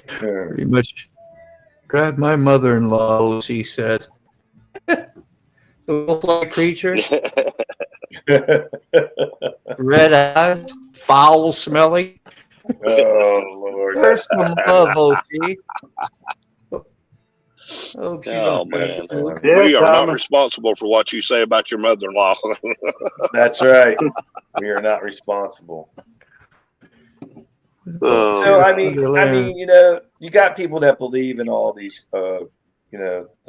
Pretty much grabbed my mother-in-law, she said. The wolf-like creature, red eyes, foul smelling. Oh, Lord. First some love, OC. Oh, she Oh, don't trust man. food. Yeah, We are not Tommy. responsible for what you say about your mother-in-law. That's right. We are not responsible. Oh, So I Wonderland. mean, you got people that believe in all these, the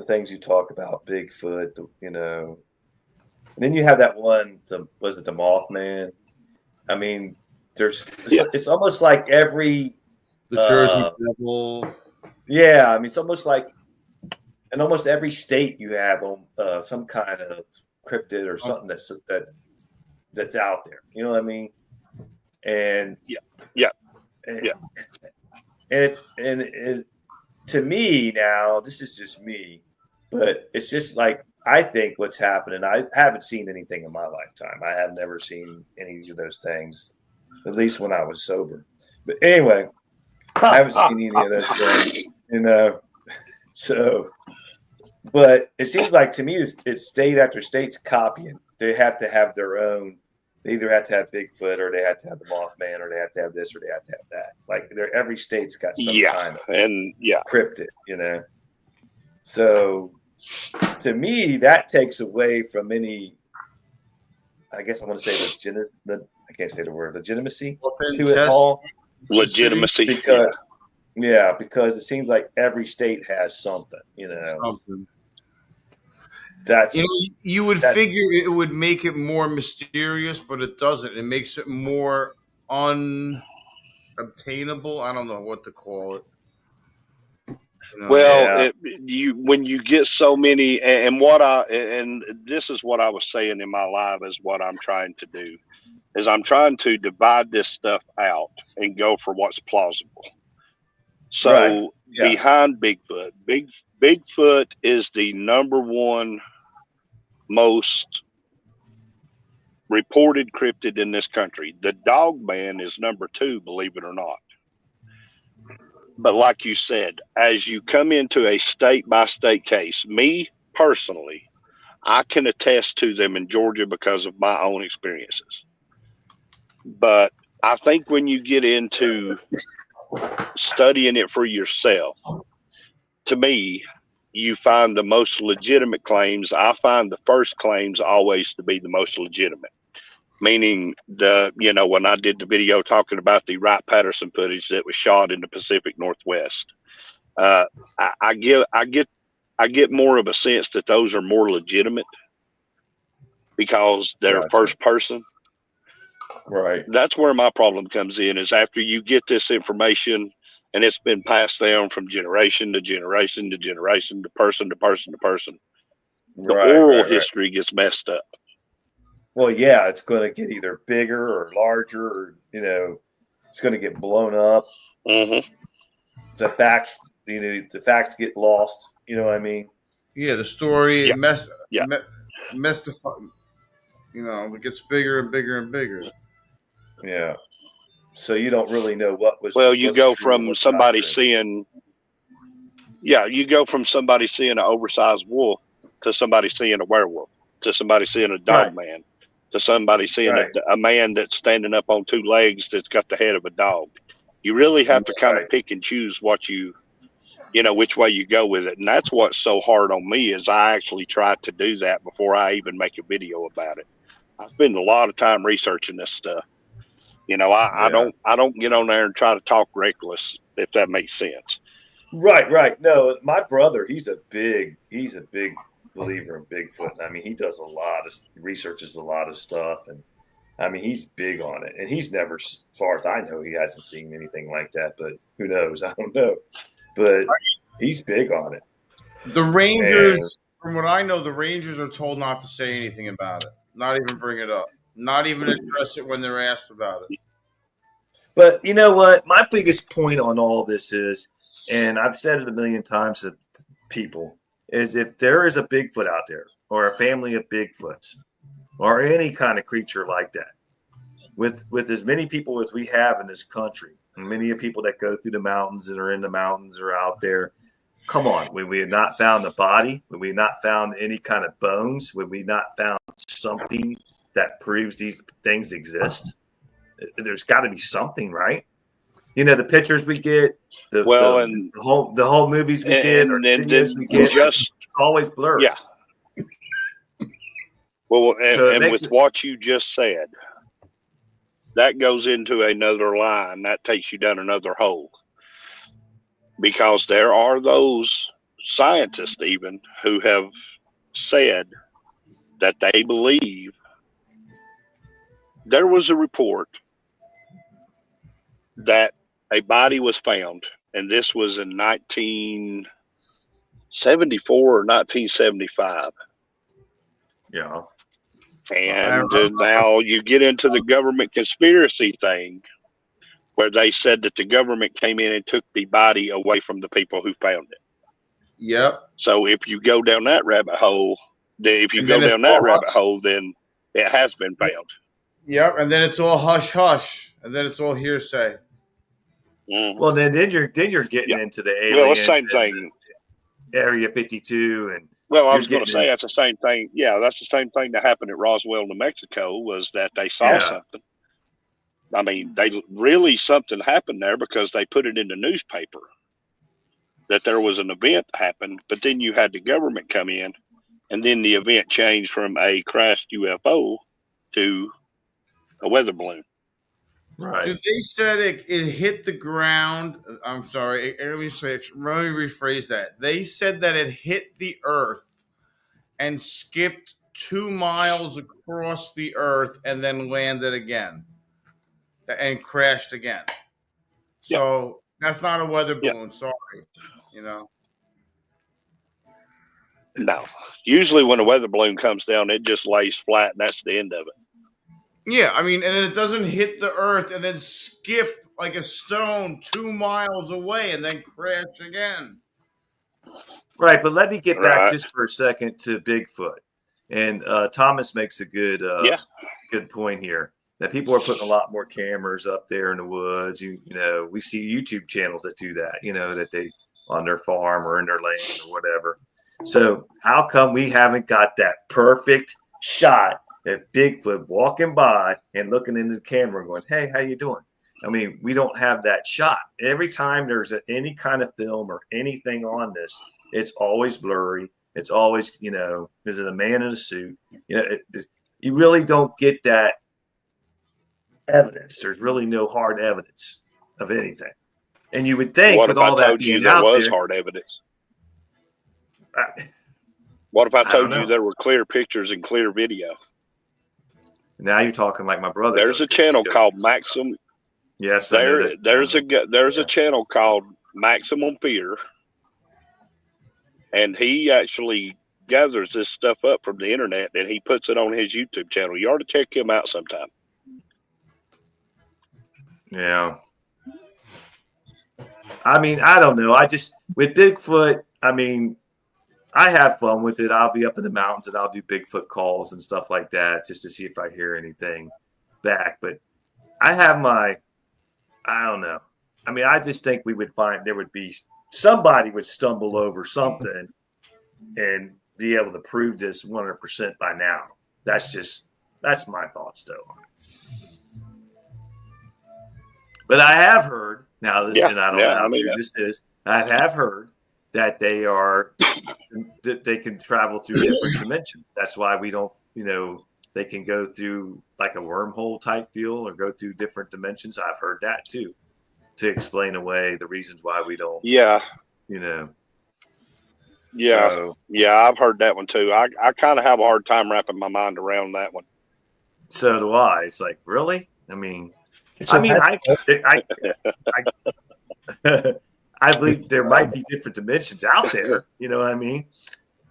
things you talk about, Bigfoot, and then you have that one. Was it the Mothman? I mean, it's almost like every, The Jersey Devil. yeah. I mean, it's almost like in almost every state you have some kind of cryptid or something that's out there. You know what I mean? And Yeah. And to me now, this is just me, but it's just like I think what's happening. I haven't seen anything in my lifetime. I have never seen any of those things, at least when I was sober. But anyway, I haven't seen any of those things, So, but it seems like to me, it's state after state's copying. They have to have their own. They either have to have Bigfoot, or they have to have the Mothman, or they have to have this, or they have to have that. Like every state's got some kind of cryptid, So to me, that takes away from any. I guess I want to say I can't say the word legitimacy to it all. Legitimacy, because because it seems like every state has something, Something. That's you would figure it would make it more mysterious, but it doesn't. It makes it more unobtainable. I don't know what to call it. Well, when you get so many, and this is what I was saying in my live is what I'm trying to do, is I'm trying to divide this stuff out and go for what's plausible. So behind Bigfoot, Bigfoot is the number one most reported cryptid in this country. The dog man is number 2, believe it or not. But like you said, as you come into a state by state case, me personally, I can attest to them in Georgia because of my own experiences. But I think when you get into studying it for yourself, to me, you find the most legitimate claims. I find the first claims always to be the most legitimate. Meaning when I did the video talking about the Wright Patterson footage that was shot in the Pacific Northwest, I get more of a sense that those are more legitimate because they're first person. Right. That's where my problem comes in, is after you get this information and it's been passed down from generation to generation to generation, to person to person to person, the oral history gets messed up. Well, yeah, it's going to get either bigger or larger, or it's going to get blown up. Mm-hmm. The facts get lost. You know what I mean? Yeah, the story it it gets bigger and bigger and bigger. Yeah. So you don't really know what was. Well, you go from somebody seeing. Yeah, you go from somebody seeing an oversized wolf to somebody seeing a werewolf to somebody seeing a dog man to somebody seeing a man that's standing up on 2 legs that's got the head of a dog. You really have to kind of pick and choose what which way you go with it. And that's what's so hard on me, is I actually try to do that before I even make a video about it. I spend a lot of time researching this stuff. I don't get on there and try to talk reckless, if that makes sense. Right. No, my brother, he's a big believer in Bigfoot. I mean, he does researches a lot of stuff, and I mean, he's big on it. And he's never, as far as I know, he hasn't seen anything like that. But who knows? I don't know. But he's big on it. The Rangers, from what I know, the Rangers are told not to say anything about it, not even bring it up, not even address it when they're asked about it. But you know what? My biggest point on all this is, and I've said it a million times to people, is if there is a Bigfoot out there, or a family of Bigfoots, or any kind of creature like that, with as many people as we have in this country, Many of people that go through the mountains and are in the mountains are out there. Come on, when we have not found the body, when we have not found any kind of bones, when we not found something that proves these things exist, there's got to be something, right? You know, the pictures we get, the whole movies we get, or the videos we get, it's always blurry. Yeah. Well, and with what you just said, that goes into another line that takes you down another hole. Because there are those scientists even who have said that they believe there was a report that a body was found, and this was in 1974 or 1975. Yeah. And now you get into the government conspiracy thing, where they said that the government came in and took the body away from the people who found it. Yep. So if you go down that rabbit hole, then it has been found. Yep, and then it's all hush hush, and then it's all hearsay. Mm-hmm. Well, then you're getting into the aliens. Well, the same thing. Area 52, and I was going to say that's the same thing. Yeah, that's the same thing that happened at Roswell, New Mexico, was that they saw something. I mean, something happened there because they put it in the newspaper that there was an event happened, but then you had the government come in, and then the event changed from a crashed UFO to a weather balloon. Right. Dude, they said it hit the ground. I'm sorry. Let me rephrase that. They said that it hit the earth and skipped 2 miles across the earth and then landed again and crashed again. So that's not a weather balloon. Sorry. You know. No. Usually when a weather balloon comes down, it just lays flat, and that's the end of it. Yeah, I mean, and it doesn't hit the earth and then skip like a stone 2 miles away and then crash again. Right, but let me get back just for a second to Bigfoot. And Thomas makes a good point here, that people are putting a lot more cameras up there in the woods. You know, we see YouTube channels that do that, you know, that they on their farm or in their land or whatever. So how come we haven't got that perfect shot of Bigfoot walking by and looking into the camera and going, hey, how you doing? I mean, we don't have that shot. Every time there's any kind of film or anything on this, it's always blurry. It's always, you know, is it a man in a suit? You know, you really don't get that evidence. There's really no hard evidence of anything. And you would think with all that being out there, hard evidence? What if I told you there were clear pictures and clear video? Now you're talking like my brother. There's a channel called Maximum. Yes, there's a channel called Maximum Fear, and he actually gathers this stuff up from the internet and he puts it on his YouTube channel. You ought to check him out sometime. Yeah. I mean, I don't know. With Bigfoot, I mean, I have fun with it. I'll be up in the mountains and I'll do Bigfoot calls and stuff like that just to see if I hear anything back. But I don't know. I mean, I just think somebody would stumble over something and be able to prove this 100% by now. That's my thoughts though. But I have heard and I don't know how true this is. I have heard that they can travel through different dimensions. That's why we don't, they can go through like a wormhole type deal or go through different dimensions. I've heard that too, to explain away the reasons why we don't. Yeah. Yeah. So, I've heard that one too. I kind of have a hard time wrapping my mind around that one. So do I. It's like, really? I mean, I believe there might be different dimensions out there. You know what I mean?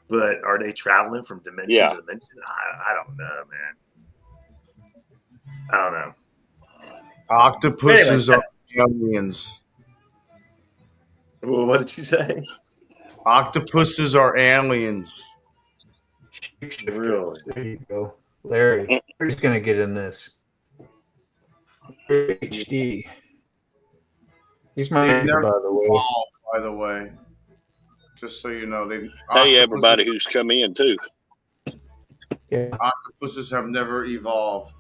But are they traveling from dimension to dimension? I don't know, man. I don't know. Octopuses are aliens. Well, what did you say? Octopuses are aliens. Really? There you go. Larry, who's going to get in this? HD. He's my They've neighbor, never by the way. evolved, by the way. Just so you know, Hey, everybody who's come in too. Yeah. octopuses have never evolved.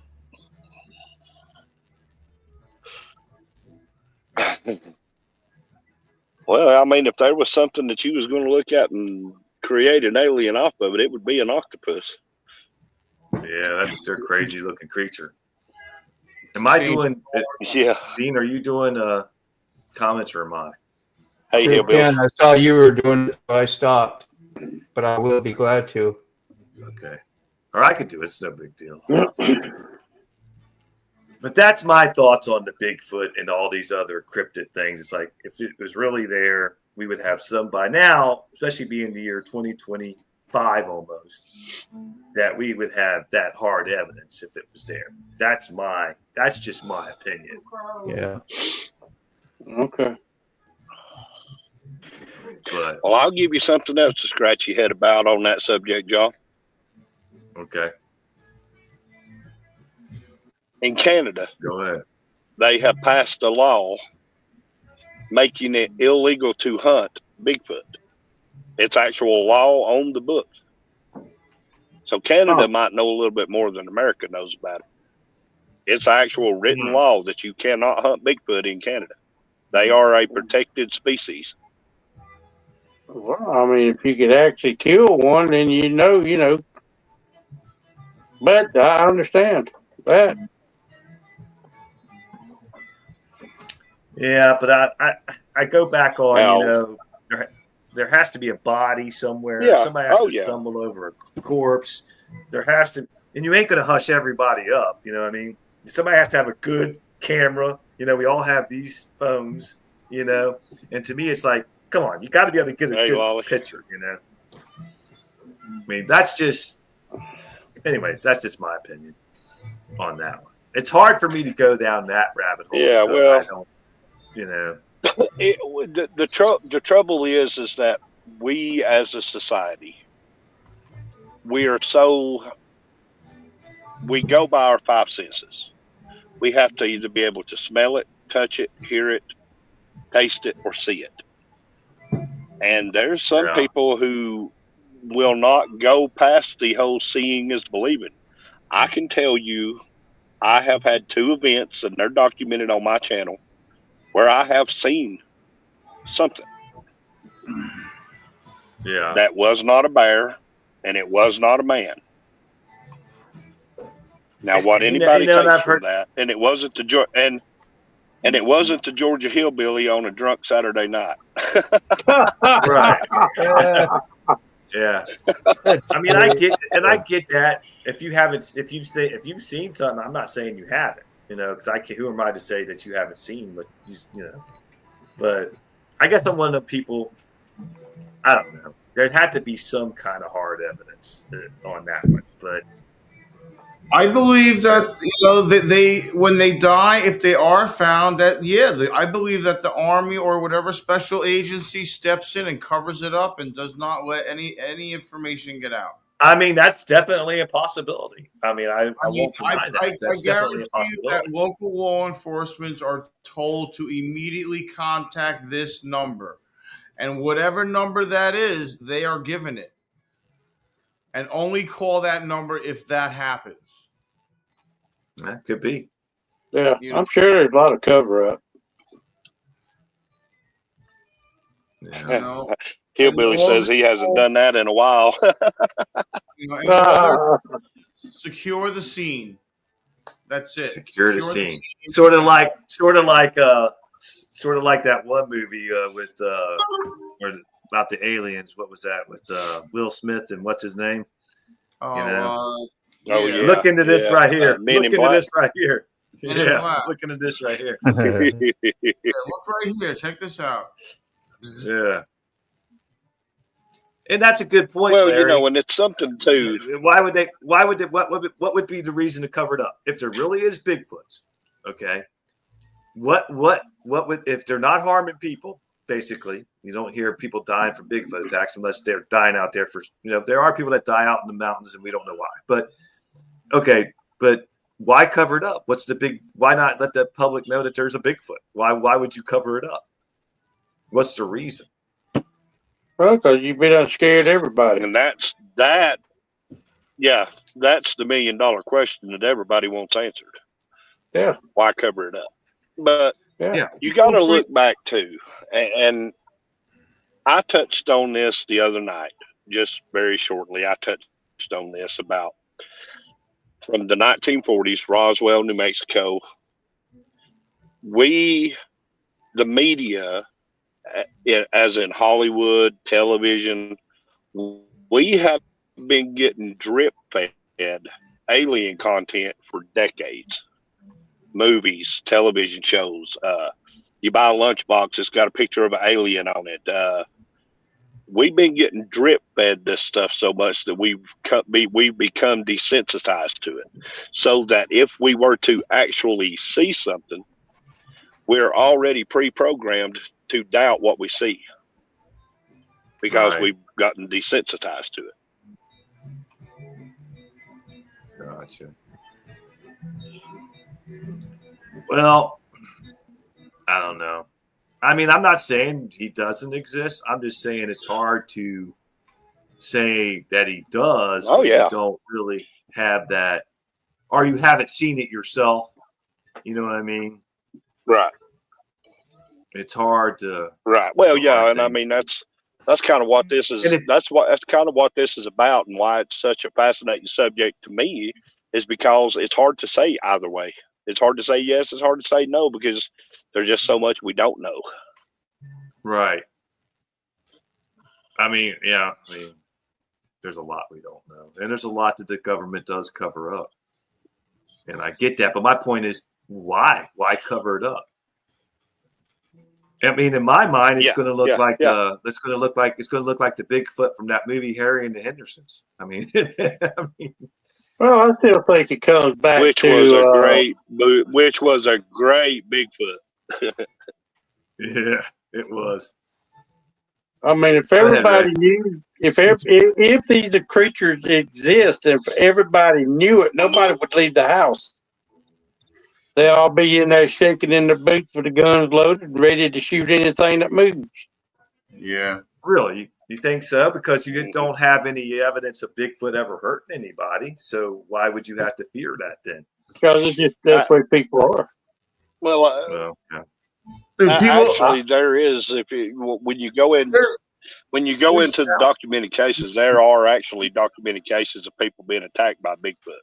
Well, I mean, if there was something that you was going to look at and create an alien off of it, it would be an octopus. Yeah, that's their crazy looking creature. Am I doing it? Yeah. Dean, are you doing comments or am I? Hey, Sure Hillbilly. can. I saw you were doing it, so I stopped. But I will be glad to. Okay. Or I could do it. It's no big deal. But that's my thoughts on the Bigfoot and all these other cryptid things. It's like if it was really there, we would have some by now, especially being the year 2025 almost, that we would have that hard evidence if it was there. That's just my opinion. Yeah. Okay. But Well, I'll give you something else to scratch your head about on that subject, John. okay, In Canada, go ahead. they have passed a law making it illegal to hunt Bigfoot. It's actual law on the books. So Canada might know a little bit more than America knows about it. It's actual written law that you cannot hunt Bigfoot in Canada. They are a protected species. Well, I mean, if you could actually kill one, then you know. But I understand that. Yeah, but I go back on, Now- there has to be a body somewhere. Yeah. Somebody has Oh, to yeah. stumble over a corpse. There has to, and you ain't going to hush everybody up. You know what I mean? Somebody has to have a good camera. We all have these phones, and to me, it's like, come on, you got to be able to get a Hey, good Wally. picture, I mean, that's just my opinion on that one. It's hard for me to go down that rabbit hole. Yeah, because well- I don't, The trouble is that we as a society, we go by our five senses. We have to either be able to smell it, touch it, hear it, taste it, or see it. And there's some Yeah. people who will not go past the whole seeing is believing. I can tell you, I have had 2 events, and they're documented on my channel, where I have seen something yeah. that was not a bear and it was not a man. Now, what And anybody and I've takes from heard- that, and it wasn't and it wasn't the Georgia hillbilly on a drunk Saturday night. Right. Uh, Yeah. I mean, I get that. If you've seen something, I'm not saying you haven't, because who am I to say that you haven't seen, but but I guess I'm one of the people, I don't know. There'd have to be some kind of hard evidence on that one, but I believe that that they when they die, if they are found, that I believe that the army or whatever special agency steps in and covers it up and does not let any information get out. I mean, that's definitely a possibility. I mean, I won't deny that. That's definitely a guarantee you that possibility. local law enforcement are told to immediately contact this number, and whatever number that is, they are given it, and only call that number if that happens. That could be. Yeah, I'm sure there's a lot of cover up. Yeah. You know, Hillbilly says he hasn't done that in a while. and another, secure the scene. That's it. Secure the scene. Sort of like that one movie with or about the aliens. What was that with Will Smith and what's his name? Oh, Oh, yeah. Look into this right here. Men Look in into Black. this right here. Men in Yeah, Black. look into this right here. yeah, look right here. Check this out. Yeah. And that's a good point, Well, Larry. and it's something too. What would be the reason to cover it up? If there really is Bigfoots, okay? What would, if they're not harming people, basically, you don't hear people dying from Bigfoot attacks unless they're dying out there for, there are people that die out in the mountains and we don't know why. But, okay, but why cover it up? What's the big? Why not let the public know that there's a Bigfoot? Why would you cover it up? What's the reason? Well, because you've been scared everybody. And that's that. Yeah, that's the $1 million question that everybody wants answered. Yeah. Why cover it up? But Yeah, you got to look back too. And I touched on this the other night, just very shortly. I touched on this about from the 1940s, Roswell, New Mexico. The media, as in Hollywood, television, we have been getting drip fed alien content for decades. Movies, television shows. You buy a lunchbox, it's got a picture of an alien on it. We've been getting drip fed this stuff so much that we've become desensitized to it. So that if we were to actually see something, we're already pre-programmed to doubt what we see because we've gotten desensitized to it. Gotcha. Well, I don't know. I mean, I'm not saying he doesn't exist. I'm just saying it's hard to say that he does. Oh, yeah. You don't really have that, or you haven't seen it yourself. You know what I mean? Right. It's hard to. Right. Well, yeah, and I mean that's kind of what this is. That's kind of what this is about, and why it's such a fascinating subject to me is because it's hard to say either way. It's hard to say yes. It's hard to say no because there's just so much we don't know. Right. I mean, yeah. I mean, there's a lot we don't know, and there's a lot that the government does cover up, and I get that. But my point is, why? Why cover it up? I mean, in my mind, it's going to look like it's going to look like the Bigfoot from that movie Harry and the Hendersons. I mean, well, I still think it comes back which was a great Bigfoot. Yeah, it was. I mean, if everybody knew, if these creatures exist, if everybody knew it, nobody would leave the house. They'll all be in there shaking in their boots with the guns loaded, ready to shoot anything that moves. Yeah. Really? You think so? Because you don't have any evidence of Bigfoot ever hurting anybody. So why would you have to fear that then? Because it's just that's where people are. Well, yeah. Actually, there is. When you go into the documented cases, there are actually documented cases of people being attacked by Bigfoot.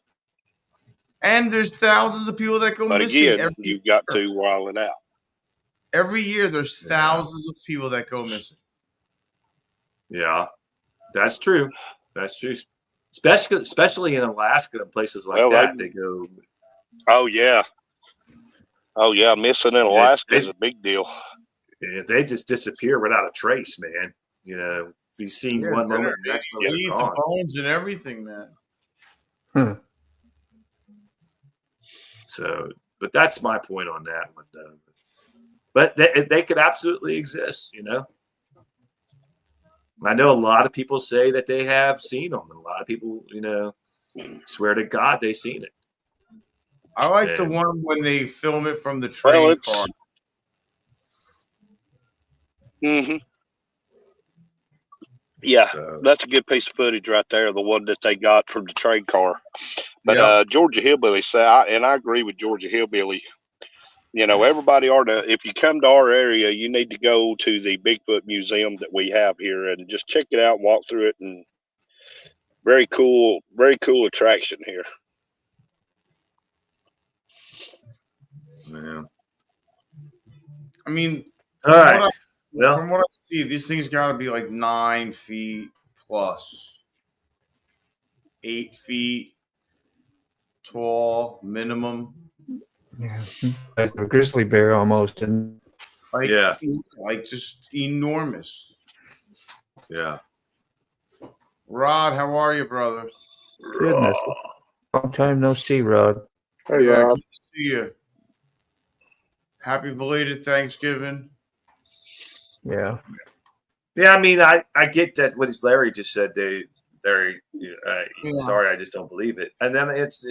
And there's thousands of people that go missing. But again, you've got to wile it out. Every year, there's thousands of people that go missing. Yeah, that's true. That's true. Especially in Alaska and places like that, they go. Oh yeah. Missing in Alaska is a big deal. Yeah, they just disappear without a trace, man. You know, be seen one moment, the next moment they're gone. Bones and everything, man. So, but that's my point on that one. But they could absolutely exist, you know. I know a lot of people say that they have seen them. And a lot of people, you know, swear to God they've seen it. I like the one when they film it from the train car. Mm-hmm. Yeah, that's a good piece of footage right there. The one that they got from the train car. But Georgia Hillbilly said, and I agree with Georgia Hillbilly. You know, everybody if you come to our area, you need to go to the Bigfoot Museum that we have here and just check it out and walk through it. And very cool attraction here. Yeah. I mean, all right. From what I see, these things got to be like 9 feet plus, 8 feet tall minimum. Yeah, like a grizzly bear almost, and like just enormous. Yeah. Rod, how are you, brother? Goodness, long time no see, Rod. Hey, Good Rod. to see you. Happy belated Thanksgiving. Yeah. Yeah, I mean, I get that what Larry just said. Sorry, I just don't believe it. And then it's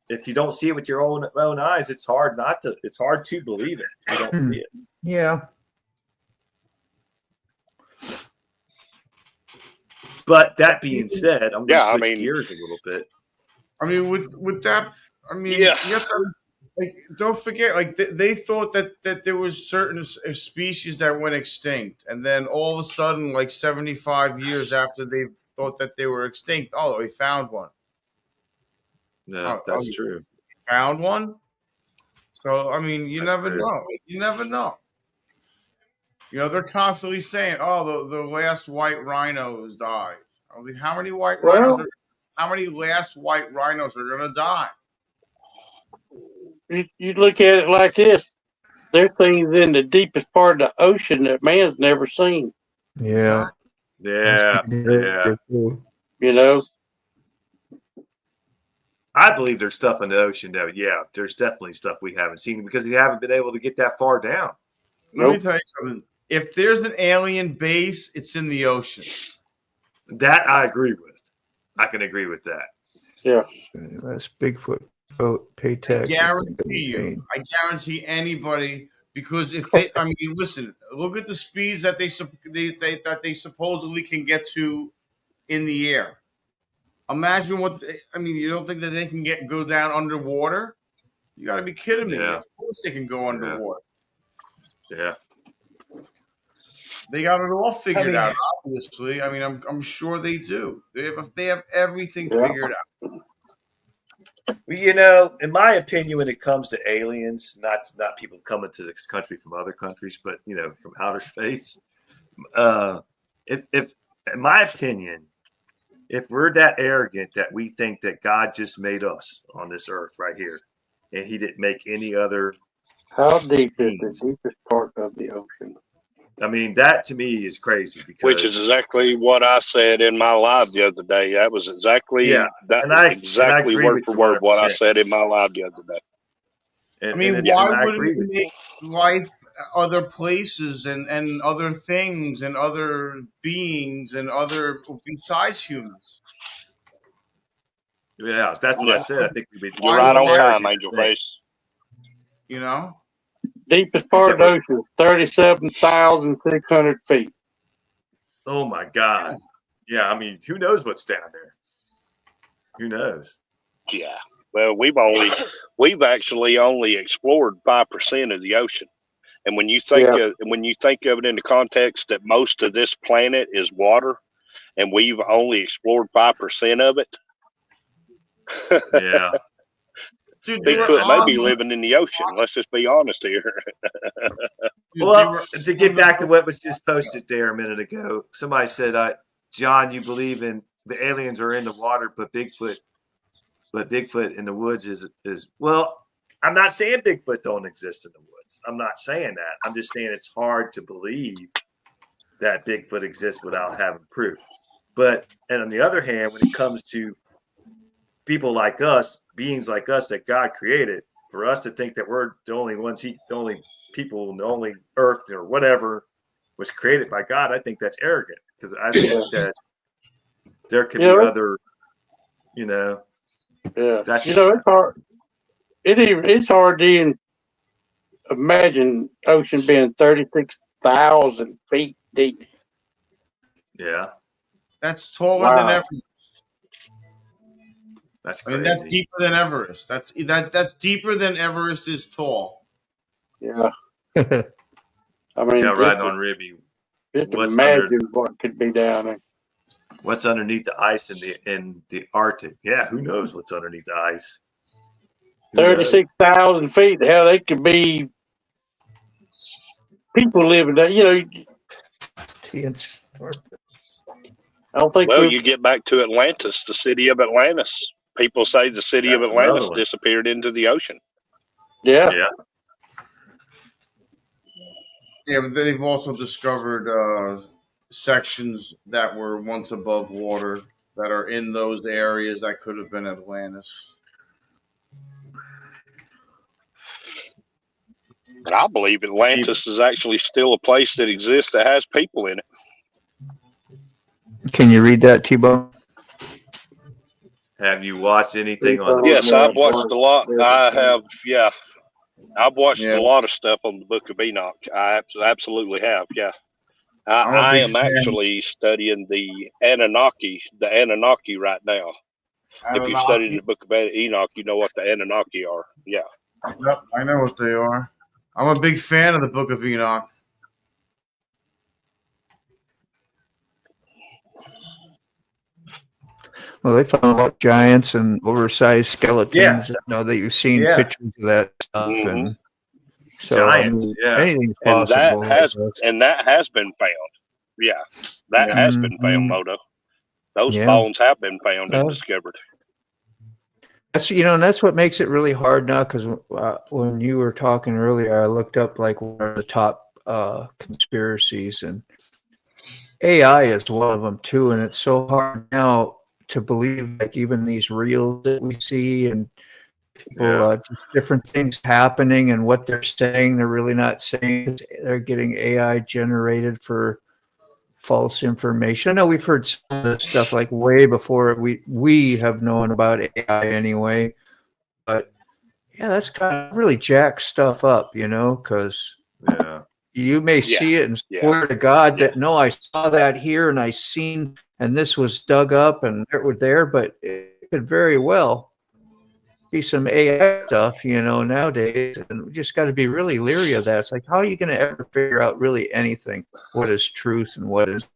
if you don't see it with your own eyes, it's hard to believe it if you don't see it. Yeah. But that being said, I'm going to Yeah, I switch mean- gears a little bit. I mean, with that, I mean, Yeah. you have to, like, don't forget, like, they thought that there was certain species that went extinct, and then all of a sudden, like 75 years after they thought that they were extinct, oh, we found one. No, that's true. Found one. So I mean, you That's never true. know. You never know. You know, they're constantly saying, "Oh, the last white rhinos died." I was like, "How many white rhinos? How many last white rhinos are gonna die?" You look at it like this. There are things in the deepest part of the ocean that man's never seen. Yeah. Yeah. You know, I believe there's stuff in the ocean that, yeah, there's definitely stuff we haven't seen because we haven't been able to get that far down. Let me tell you something. If there's an alien base, it's in the ocean. That I agree with. I can agree with that. Yeah. That's Bigfoot. Pay tax. I guarantee anybody, because if they, I mean, listen, look at the speeds that they supposedly can get to in the air. Imagine what I mean. You don't think that they can go down underwater? You got to be kidding me! Yeah. Of course they can go underwater. Yeah. They got it all figured out. Obviously, I mean, I'm sure they do. They have everything figured out. Well, you know, in my opinion, when it comes to aliens, not people coming to this country from other countries, but you know, from outer space. If in my opinion, if we're that arrogant that we think that God just made us on this earth right here, and He didn't make any other, how deep is the deepest part of the ocean? I mean, that to me is crazy. Because Which is exactly what I said in my live the other day. That was exactly exactly word for word what I said in my live the other day. And, I mean, why wouldn't you make life other places and other things and other beings and other besides humans? Yeah, that's what I said. I think we'd be You're right on time, Angel Face. You know, deepest part of the ocean, 37,600 feet. Oh my God! Yeah, I mean, who knows what's down there? Who knows? Yeah. Well, we've actually only explored 5% of the ocean, and when you think of it in the context that most of this planet is water, and we've only explored 5% of it. Yeah. Dude, Bigfoot may be living in the ocean. Let's just be honest here. Well, to get back to what was just posted there a minute ago, somebody said, "John, you believe in the aliens are in the water, but Bigfoot in the woods is well." I'm not saying Bigfoot don't exist in the woods. I'm not saying that. I'm just saying it's hard to believe that Bigfoot exists without having proof. But and on the other hand, when it comes to people like us, beings like us that God created, for us to think that we're the only ones, the only people, the only earth or whatever was created by God, I think that's arrogant because I think that there could be other, you know. Yeah, it's hard. It's hard to even imagine ocean being 36,000 feet deep. Yeah, that's taller than Everest. That's crazy. I mean, that's deeper than Everest. That's deeper than Everest is tall. Yeah. I mean, riding on Ribby. Just imagine what could be down there. What's underneath the ice in the Arctic? Yeah, who knows what's underneath the ice? 36,000 feet. Hell, they could be people living there. You know, I don't think. Well, you get back to Atlantis, the city of Atlantis. People say the city of Atlantis disappeared into the ocean. Yeah. Yeah. Yeah, but they've also discovered sections that were once above water that are in those areas that could have been Atlantis. But I believe Atlantis is actually still a place that exists that has people in it. Can you read that, T-Bone? Have you watched anything on the? Yes, I've watched a lot. I have. Yeah, I've watched Yeah. a lot of stuff on the Book of Enoch. I absolutely have. Yeah, I'm a I big am fan. actually studying the Anunnaki right now. If you've studied Anunnaki. the Book of Enoch, you know what the Anunnaki are. Yeah. Yep, I know what they are. I'm a big fan of the Book of Enoch. Well, they found a lot of giants and oversized skeletons. Yeah. You know that you've seen Yeah. pictures of that stuff, Mhm. and so Giants, yeah. anything's And possible. that has been found. Yeah, that has been found, Moto. Those bones have been found and discovered. That's and that's what makes it really hard now. Because when you were talking earlier, I looked up like what are the top conspiracies, and AI is one of them too. And it's so hard now to believe like even these reels that we see and people just different things happening and what they're saying they're really not saying. They're getting AI generated for false information. I know we've heard some of this stuff like way before we have known about AI anyway, but yeah, that's kind of really jacked stuff up, because you may see it and swear to God that no, I saw that here and I seen and this was dug up and it was there, but it could very well be some AI stuff, nowadays, and we just got to be really leery of that. It's like, how are you going to ever figure out really anything? What is truth and what is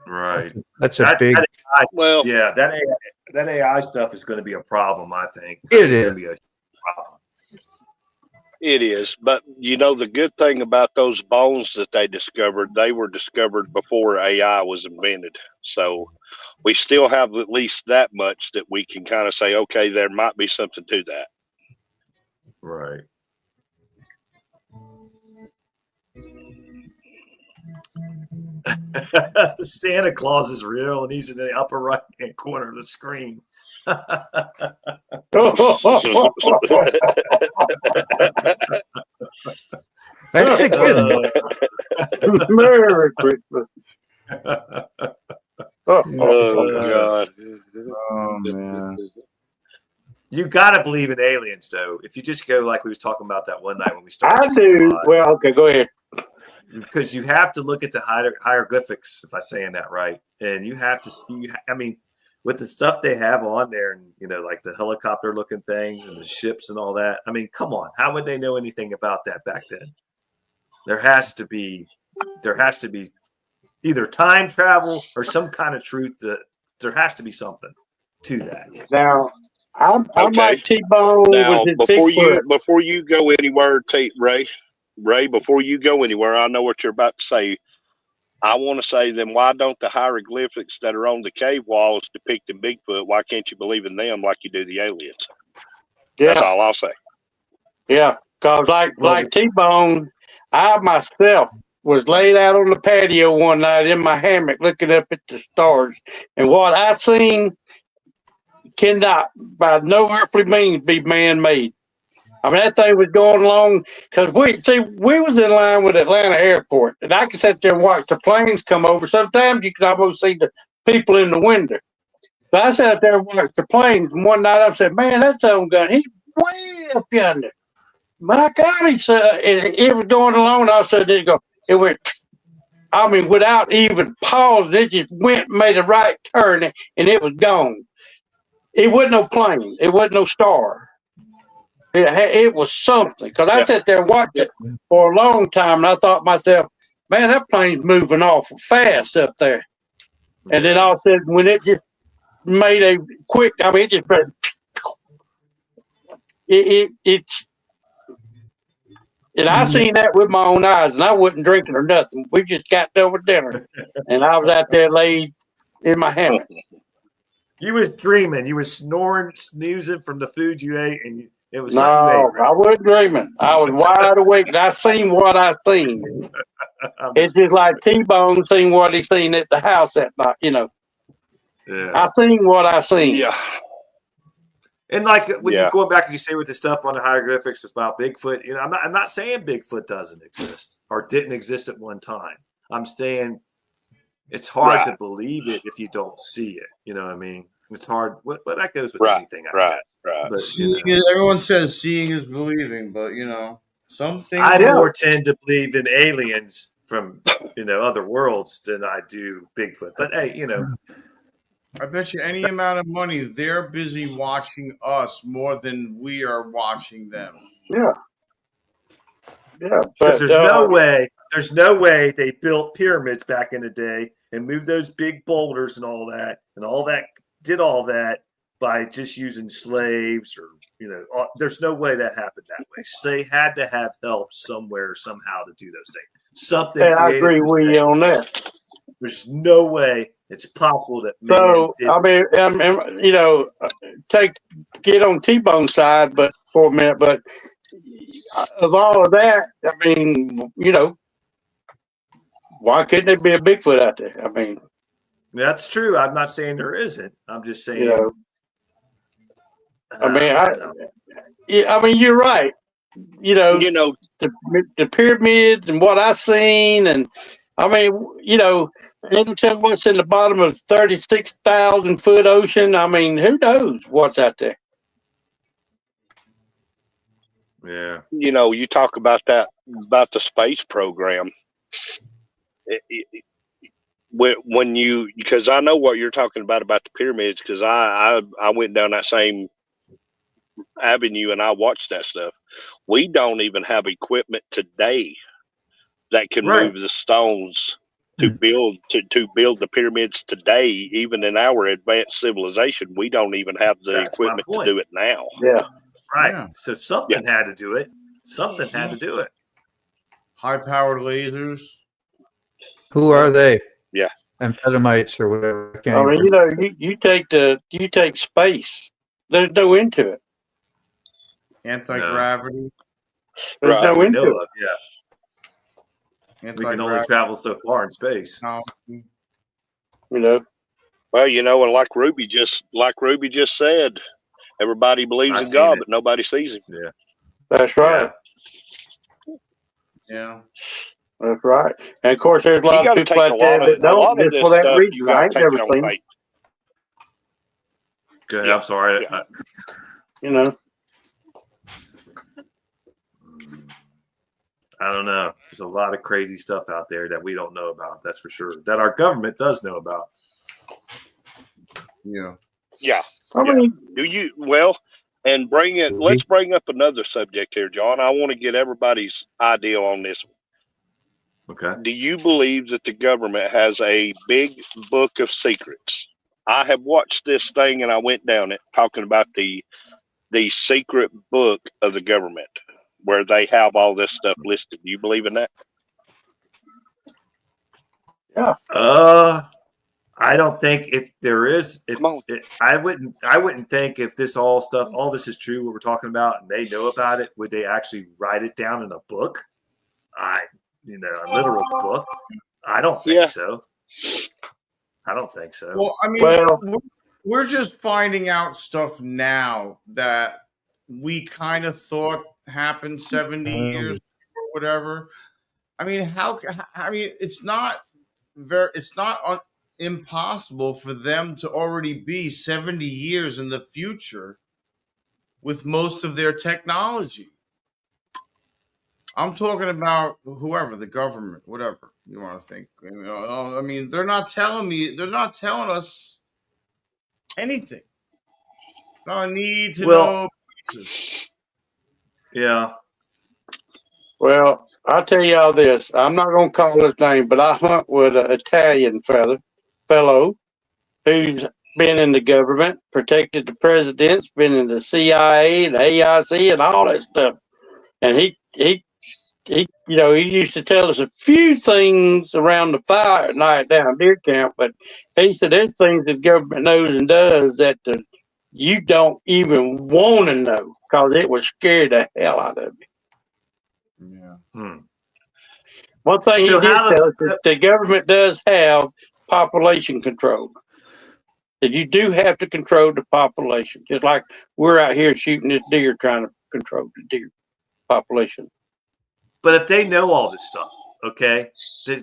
right? That's a big. That AI stuff is going to be a problem. I think it is. Going to be a problem. It is, but the good thing about those bones that they were discovered before AI was invented. So we still have at least that much that we can kind of say, okay, there might be something to that. Right. Santa Claus is real, and he's in the upper right-hand corner of the screen. That's a good Merry Christmas. Oh God. Oh man. You gotta believe in aliens, though. If you just go like we was talking about that one night when we started. I do. Well, okay, go ahead. Because you have to look at the hieroglyphics, if I'm saying that right, and you have to see. I mean, with the stuff they have on there, and like the helicopter-looking things and the ships and all that. I mean, come on, how would they know anything about that back then? There has to be either time travel or some kind of truth that there has to be something to that. Now, I'm like T-Bone. Now, before you go anywhere, Ray, before you go anywhere, I know what you're about to say. I want to say, then why don't the hieroglyphics that are on the cave walls depicting Bigfoot? Why can't you believe in them like you do the aliens? Yeah. That's all I'll say. Yeah, because like T-Bone, I myself was laid out on the patio one night in my hammock looking up at the stars, and what I seen cannot by no earthly means be man-made. I mean, that thing was going along because we was in line with Atlanta Airport, and I could sit there and watch the planes come over. Sometimes you can almost see the people in the window. So I sat there and watched the planes, and one night I said, "Man, that's some gun. He's way up yonder." My God, he said it was going along. I said, "It went." I mean, without even pause, it just made a right turn, and it was gone. It wasn't no plane. It wasn't no star. It was something, because I sat there and watched it for a long time, and I thought to myself, man, that plane's moving awful fast up there. And then all of a sudden, when it just made a quick, I mean, it just and I seen that with my own eyes, and I wasn't drinking or nothing. We just got done with dinner, and I was out there laid in my hammock. You was dreaming. You was snoring, snoozing from the food you ate, and it was no, I wasn't dreaming. I was wide awake, and I seen what I seen. It's just like T-Bone seen what he seen at the house that night, Yeah. I seen what I seen. Yeah. And like when you go back and you say with the stuff on the hieroglyphics about Bigfoot, I'm not saying Bigfoot doesn't exist or didn't exist at one time. I'm saying it's hard to believe it if you don't see it. You know what I mean? It's hard, but that goes with Right, anything. I right, guess. right. But Everyone says seeing is believing, but some things. I more tend to believe in aliens from other worlds than I do Bigfoot. But hey, I bet you any amount of money they're busy watching us more than we are watching them. Yeah. Yeah. because But there's no way they built pyramids back in the day and moved those big boulders and all that did all that by just using slaves or there's no way that happened that way. So they had to have help somewhere somehow to do those things. Something I created. agree with you on that. There's no way it's possible that man So did. I mean, get on T-Bone's side, but for a minute. But of all of that, I mean, why couldn't there be a Bigfoot out there? I mean, That's true. I'm not saying there isn't. I'm just saying. I mean, you're right. The pyramids and what I've seen, and I mean, anytime what's in the bottom of 36,000 foot ocean. I mean, who knows what's out there? Yeah. You talk about the space program. Because I know what you're talking about the pyramids, because I went down that same avenue and I watched that stuff. We don't even have equipment today that can move the stones to build the pyramids today. Even in our advanced civilization, we don't even have the equipment to do it now. Yeah. Right. Yeah. So something had to do it. Something had to do it. High-powered lasers. Who are they? Yeah. Amphitamites or whatever. I mean, you take space. There's no end to it. Anti-gravity. There's no end to it. Yeah. We can only travel so far in space. Well, and like Ruby just said, everybody believes in God, but nobody sees him. Yeah. That's right. Yeah. That's right. And of course, there's a lot of people out there that don't, just for that reason. I ain't never seen it. Good. I'm sorry. Yeah. I don't know. There's a lot of crazy stuff out there that we don't know about. That's for sure. That our government does know about. Yeah. Yeah. I mean, and let's bring up another subject here, John. I want to get everybody's idea on this one. Okay. Do you believe that the government has a big book of secrets? I have watched this thing and I went down it talking about the secret book of the government where they have all this stuff listed. Do you believe in that? Yeah. I don't think if there is, I wouldn't think if all this is true, what we're talking about, and they know about it, would they actually write it down in a book? A literal book? I don't think so. I don't think so. Well, I mean, we're just finding out stuff now that we kind of thought happened 70 years or whatever. I mean, it's not impossible for them to already be 70 years in the future with most of their technology. I'm talking about whoever, the government, whatever you want to think. I mean, they're not telling us anything. It's not a need to know. Yeah. Well, I'll tell y'all this. I'm not going to call his name, but I hunt with an Italian fellow who's been in the government, protected the presidents, been in the CIA and the AIC and all that stuff. And he used to tell us a few things around the fire at night down at deer camp, but he said there's things the government knows and does that you don't even want to know because it would scare the hell out of you. Yeah. One thing he did tell us is the government does have population control. That you do have to control the population, just like we're out here shooting this deer trying to control the deer population. But if they know all this stuff, okay,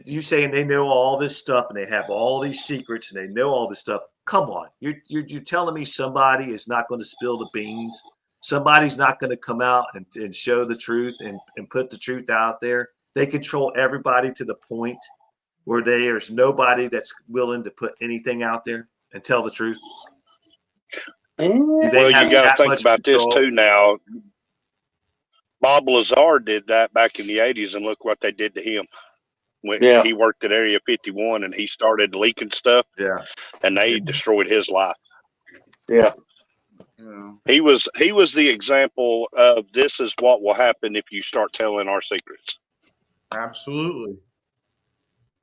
you saying they know all this stuff and they have all these secrets and they know all this stuff, Come on, you're telling me somebody is not going to spill the beans? Somebody's not going to come out and show the truth and put the truth out there? They control everybody to the point where there's nobody that's willing to put anything out there and tell the truth. Well, you got to think about this too now. Bob Lazar did that back in the 80s, and look what they did to him. When he worked at Area 51 and he started leaking stuff, and they destroyed his life. Yeah. He was the example of this is what will happen if you start telling our secrets. Absolutely.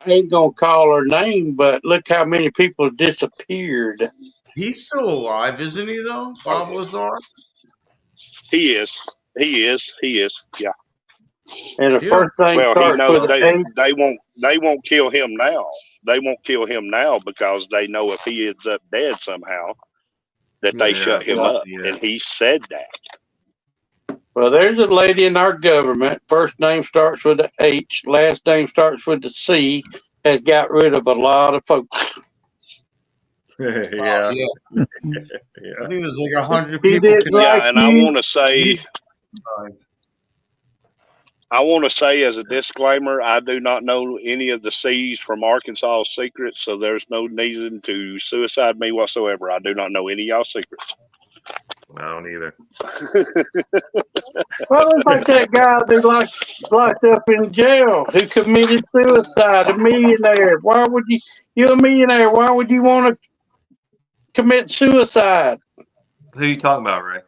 I ain't gonna call her name, but look how many people disappeared. He's still alive, isn't he, though? Bob Lazar? He is. Yeah. And the first thing he starts knows with they won't kill him now. They won't kill him now because they know if he ends up dead somehow, that they shut him up. And he said that. Well, there's a lady in our government. First name starts with a H. Last name starts with a C. Has got rid of a lot of folks. Yeah. I think there's like 100 people. And I want to say as a disclaimer, I do not know any of the C's from Arkansas secrets, so there's no reason to suicide me whatsoever. I do not know any of y'all's secrets. I don't either. Well, it's like that guy that locked up in jail who committed suicide, a millionaire. Why would you're a millionaire, why would you want to commit suicide? Who are you talking about, Ray?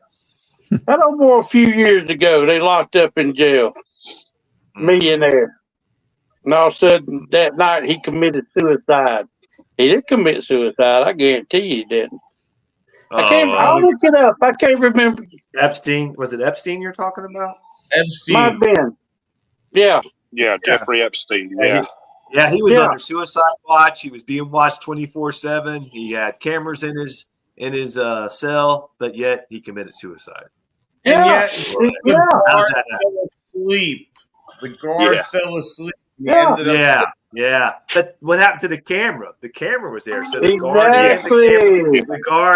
I don't know, a few years ago, they locked up in jail. Millionaire. And all of a sudden, that night, he committed suicide. He didn't commit suicide. I guarantee you he didn't. I'll look it up. I can't remember. Epstein. Was it Epstein you're talking about? Epstein. Might have been. Yeah. Yeah, Jeffrey Epstein. Yeah. He was under suicide watch. He was being watched 24/7. He had cameras in his cell, but yet he committed suicide. And yet, the guard fell asleep. The guard fell asleep. Yeah. But what happened to the camera? The camera was there, so the guard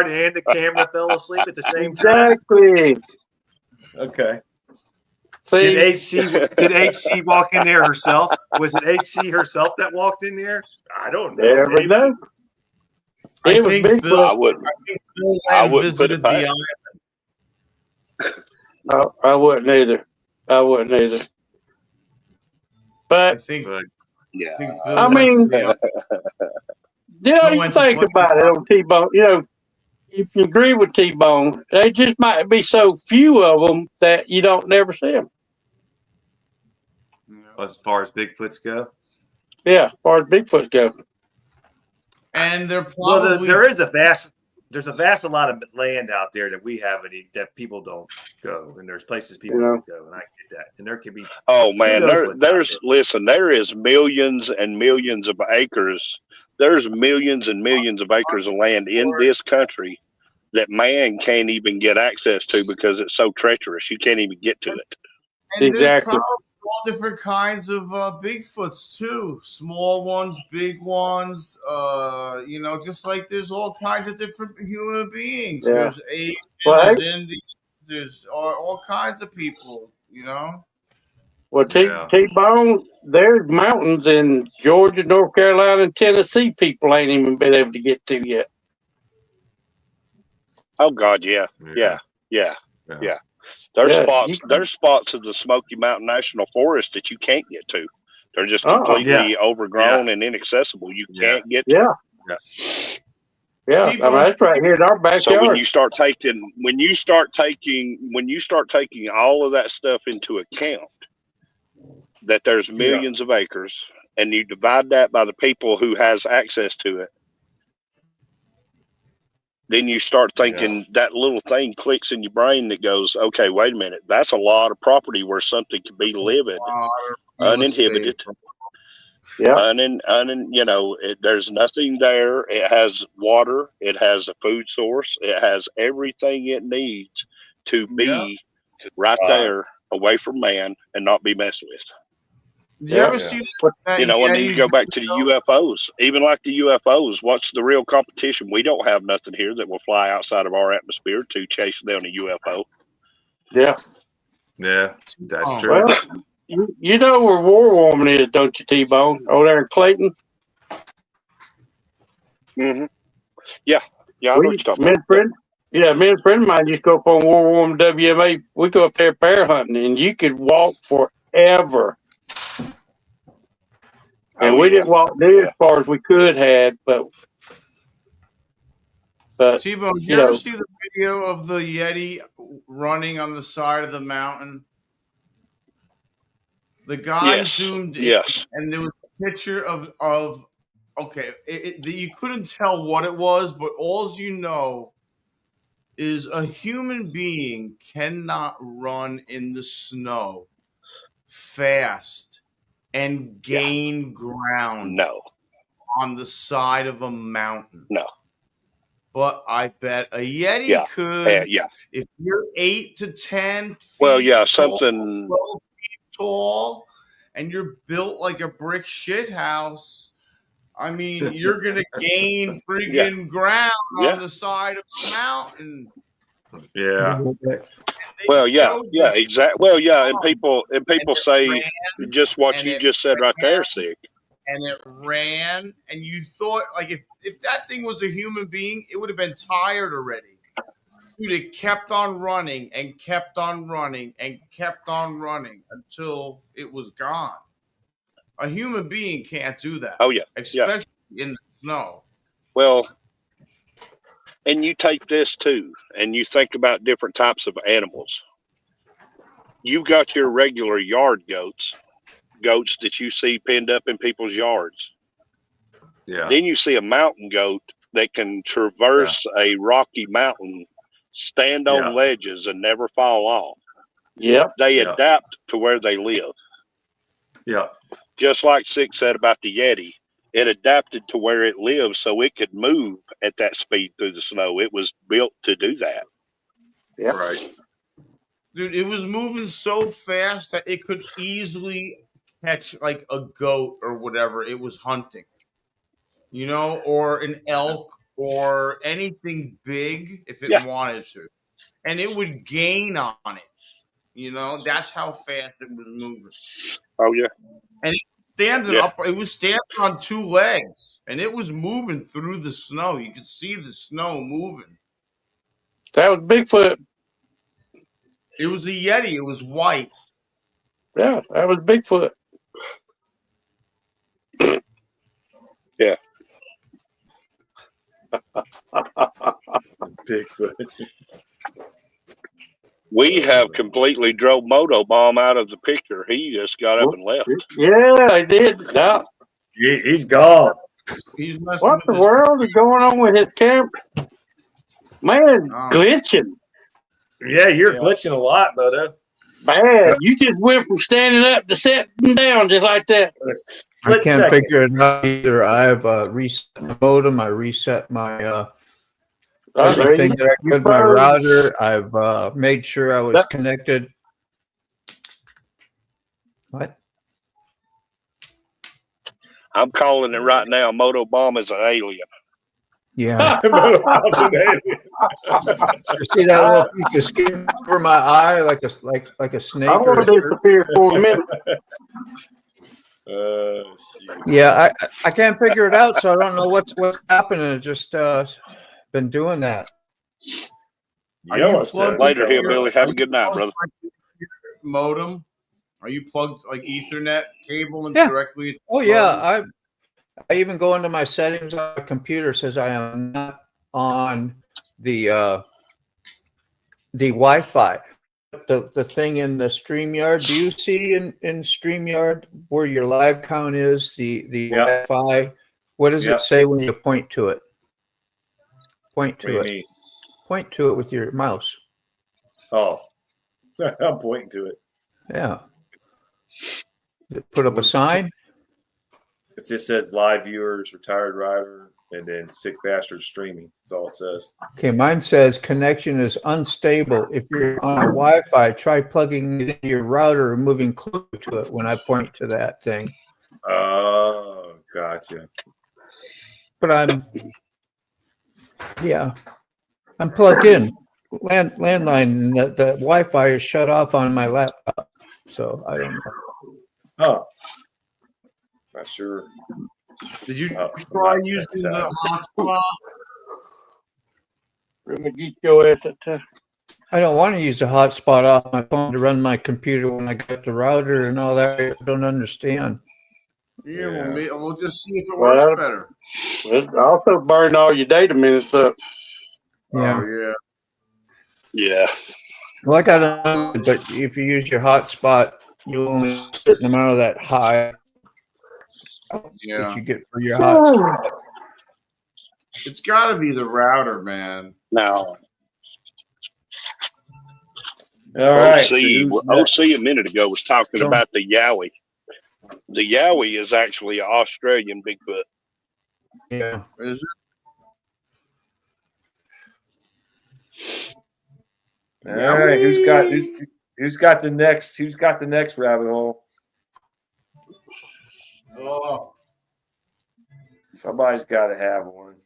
and the camera fell asleep at the same time. Exactly. Okay. See? Did HC walk in there herself? Was it HC herself that walked in there? I don't know. Never know. I think Bill visited the island. No, I wouldn't either. But I think, I mean, you think about it on T-Bone. If you agree with T-Bone, there just might be so few of them that you don't never see them. As far as Bigfoots go? Yeah, as far as Bigfoots go. And they're probably... there's a vast lot of land out there that we haven't, that people don't go, and there's places people don't go, and I get that. And there could be. Oh man, there is millions and millions of acres. There's millions and millions of acres of land in this country that man can't even get access to because it's so treacherous. You can't even get to it. And exactly. All different kinds of Bigfoots too. Small ones, big ones. Just like there's all kinds of different human beings. Yeah. There's Asians, there's Indians, there's all kinds of people. Well, T-Bone, there's mountains in Georgia, North Carolina, and Tennessee. People ain't even been able to get to yet. Oh God, yeah. There's spots of the Smoky Mountain National Forest that you can't get to. They're just completely overgrown and inaccessible. You can't get to. Yeah. I mean, that's right here in our backyard. So when you start taking all of that stuff into account, that there's millions of acres, and you divide that by the people who has access to it, then you start thinking that little thing clicks in your brain that goes, okay, wait a minute. That's a lot of property where something can be living uninhibited. There's nothing there. It has water. It has a food source. It has everything it needs to be right there away from man and not be messed with. Did you ever see that? And then you go back to the UFOs. Even like the UFOs, what's the real competition? We don't have nothing here that will fly outside of our atmosphere to chase down a UFO. Yeah. Yeah, that's true. Well, you know where War Woman is, don't you, T-Bone? Over there in Clayton? Mm-hmm. Yeah. Yeah, I know what you're talking about. Me and a friend of mine used to go up on War Woman WMA. We go up there bear hunting, and you could walk forever. And we didn't walk near as far as we could have, but T-Bone, did you ever see the video of the Yeti running on the side of the mountain? The guy zoomed in, and there was a picture of okay, you couldn't tell what it was, but all you know is a human being cannot run in the snow fast and gain ground on the side of a mountain. No. But I bet a Yeti could. If you're 8 to 10 feet something 12 feet tall, and you're built like a brick shit house, I mean, you're gonna gain freaking ground on the side of the mountain. Yeah. Well, exactly. Well, and people say just what you just said right there, Sig. And it ran, and you thought, like, if that thing was a human being, it would have been tired already. Dude, it kept on running and kept on running and kept on running until it was gone. A human being can't do that. Oh, yeah. Especially in the snow. Well, and you take this, too, and you think about different types of animals. You've got your regular yard goats that you see pinned up in people's yards. Yeah. Then you see a mountain goat that can traverse a rocky mountain, stand on ledges, and never fall off. Yeah. They adapt to where they live. Yeah. Just like Sig said about the Yeti, it adapted to where it lives so it could move at that speed through the snow. It was built to do that. Yeah. Right. Dude, it was moving so fast that it could easily catch like a goat or whatever it was hunting, or an elk or anything big if it wanted to, and it would gain on it. That's how fast it was moving. Oh yeah, and it was standing on two legs, and it was moving through the snow. You could see the snow moving. That was Bigfoot. It was a Yeti. It was white. Yeah, that was Bigfoot. Yeah. Bigfoot. We have completely drove Motobomb out of the picture. He just got up and left. Yeah, I did. Yeah. He's gone. What the world is going on with his camera? Man, glitching. Yeah, you're glitching a lot, brother. Man, you just went from standing up to sitting down just like that. I can't figure it out either. I've reset my modem. I reset my everything that I could, my router. I've made sure I was connected. What? I'm calling it right now. Motobomb is an alien. Yeah. You see that little piece of skin over my eye, like a snake? I want to disappear for a minute. Yeah, I can't figure it out, so I don't know what's happening. It's just been doing that. Later, Hillbilly. Have a good night, brother. Modem? Are you plugged like Ethernet cable and directly? Oh yeah, I even go into my settings on the computer. Says I am not on the Wi-Fi. The thing in the StreamYard. Do you see in StreamYard where your live count is? The Wi-Fi. What does it say when you point to it? Point to it. Point to it with your mouse. Oh, I'm pointing to it. Yeah. Put up a sign. It just says live viewers, retired rider, and then sick bastard streaming. That's all it says. Okay, mine says connection is unstable. If you're on a Wi-Fi, try plugging it into your router or moving closer to it when I point to that thing. Oh, gotcha. But I'm plugged in. Landline, and the Wi-Fi is shut off on my laptop. So I don't know. Oh, not sure. Did you Oh, try I'm not- using the hotspot? Let me get your ass at the- I don't want to use a hotspot off my phone to run my computer when I got the router and all that. I don't understand. Yeah, Yeah. we'll just see if it Well, works better. It also burn all your data minutes up. Yeah. Oh, yeah. Yeah. Well, I got it, but if you use your hotspot, you only get a certain amount of that high Yeah. that you get for your hotspot. It's got to be the router, man. Now, All right. OC, So who's next? OC a minute ago was talking Go. about the Yowie. The Yowie is actually an Australian Bigfoot. Yeah. Is it? All right. Who's got the next rabbit hole? Oh, Somebody's got to have one.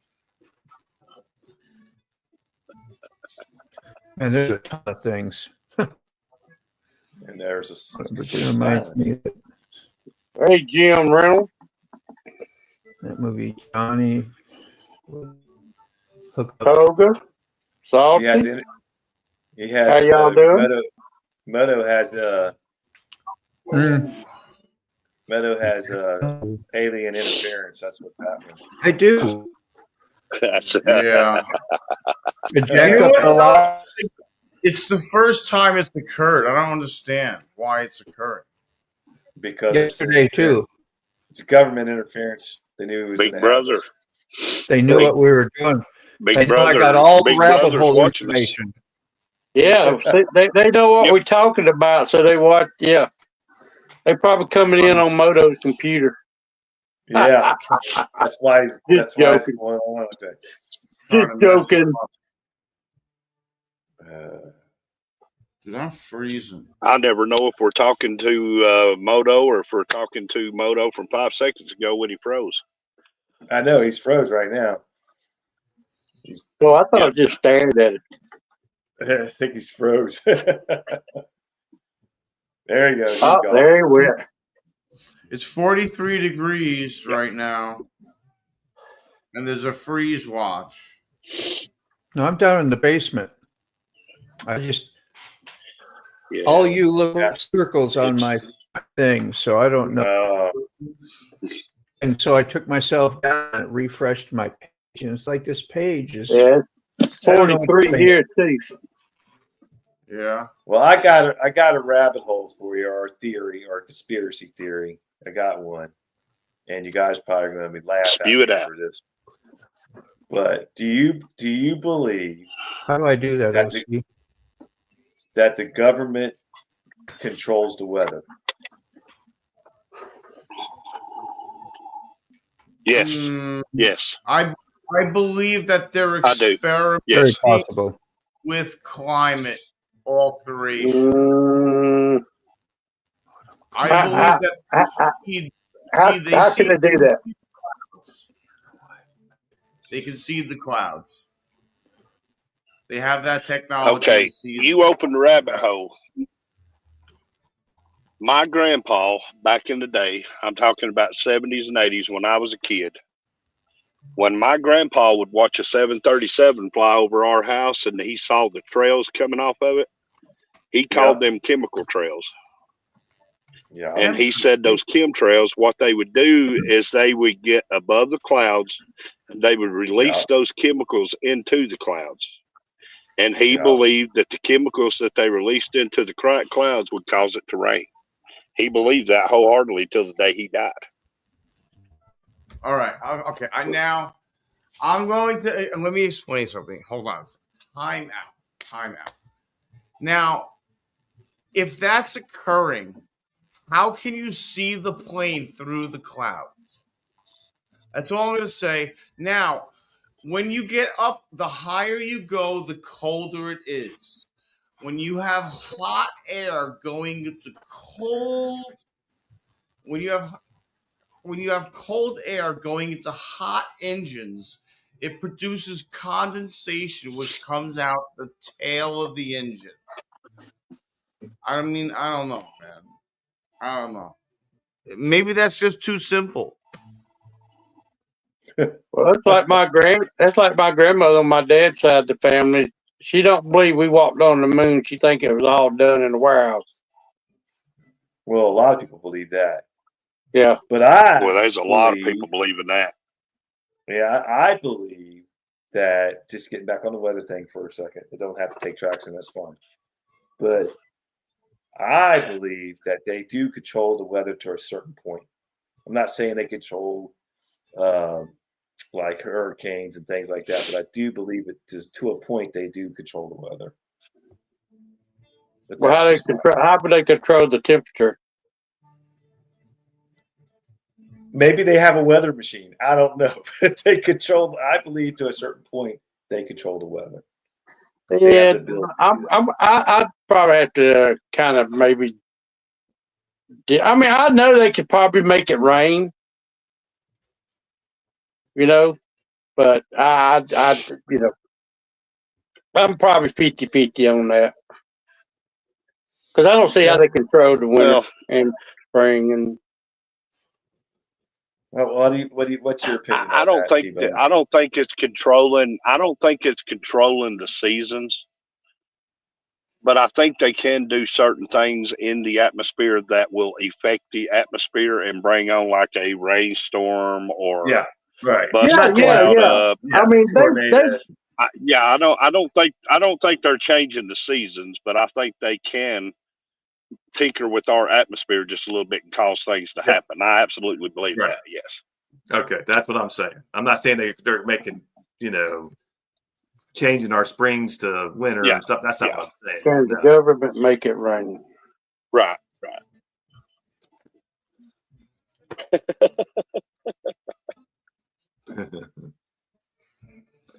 And there's a ton of things. And there's a But it reminds me of Hey, Jim Reynolds. that movie, Johnny. Hook Up. Toga. Salty. He has How y'all doing? Meadow has Mm, alien interference. That's what's happening. I do. That's yeah. I jacked up a lot. It's the first time it's occurred. I don't understand why it's occurring. Because Yesterday, too. it's government interference. They knew it was Big gonna Brother. happen. They knew what we were doing. Big They know Brother. I got all the Big rabbit Brother's hole watching us. information. Yeah, they know what Yep. we're talking about, so they watch. Yeah, they probably coming in on Moto's computer. Yeah, that's why it's joking. going on with that. Just joking. Dude, I'm freezing. I never know if we're talking to Moto or if we're talking to Moto from 5 seconds ago when he froze. I know he's froze right now. So I thought I just stared at it. I think he's froze. There you go. He's Oh, gone. there he went. It's 43 degrees right now, and there's a freeze watch. No, I'm down in the basement. Yeah. All you little circles on my thing, so I don't know. And so I took myself down and refreshed my page, and it's like this page is. Yeah, I don't know what 43 to here too. Yeah. Well, I got a rabbit hole for you, our conspiracy theory. I got one, and you guys probably going to be laughing Spew it out. over this. But do you believe How do I do that, That OC? that the government controls the weather? Yes. Mm, Yes. I believe that they're I do. experimenting Yes. Very possible. with climate alteration. I believe that How can they do that? They can see the clouds. They have that technology. Okay. To see You open the rabbit hole. My grandpa, back in the day, I'm talking about 70s and 80s when I was a kid, when my grandpa would watch a 737 fly over our house and he saw the trails coming off of it, he called them chemical trails. Yeah. And he said those chemtrails, what they would do is they would get above the clouds and they would release those chemicals into the clouds. And he believed that the chemicals that they released into the clouds would cause it to rain. He believed that wholeheartedly till the day he died. All right. Okay. I'm going to let me explain something. Hold on. Time out. Now, if that's occurring, how can you see the plane through the clouds? That's all I'm going to say. Now, when you get up, the higher you go, the colder it is. When you have hot air going into cold, when you have cold air going into hot engines, it produces condensation, which comes out the tail of the engine. I mean, I don't know, man. I don't know. Maybe that's just too simple. Well, that's like my grandmother on my dad's side of the family. She don't believe we walked on the moon. She think it was all done in the warehouse. Well, a lot of people believe that. Yeah. But there's a lot of people believing that. Yeah, I believe that, just getting back on the weather thing for a second, it don't have to take traction, that's fine. But I believe that they do control the weather to a certain point. I'm not saying they control like hurricanes and things like that, but I do believe it to a point they do control the weather. But Well, how would they control the temperature? Maybe they have a weather machine. I don't know. But they control. I believe to a certain point they control the weather. Yeah, I'd probably have to kind of maybe. I mean, I know they could probably make it rain, but I'm probably 50-50 on that because I don't see how they control the winter and spring and. What's your opinion? I don't think it's controlling. I don't think it's controlling the seasons, but I think they can do certain things in the atmosphere that will affect the atmosphere and bring on like a rainstorm or bust cloud up. I mean, I don't think they're changing the seasons, but I think they can tinker with our atmosphere just a little bit and cause things to happen. I absolutely believe that. Yes. Okay, that's what I'm saying. I'm not saying they're making, changing our springs to winter and stuff. That's not what I'm saying. Can the government make it rain? Right.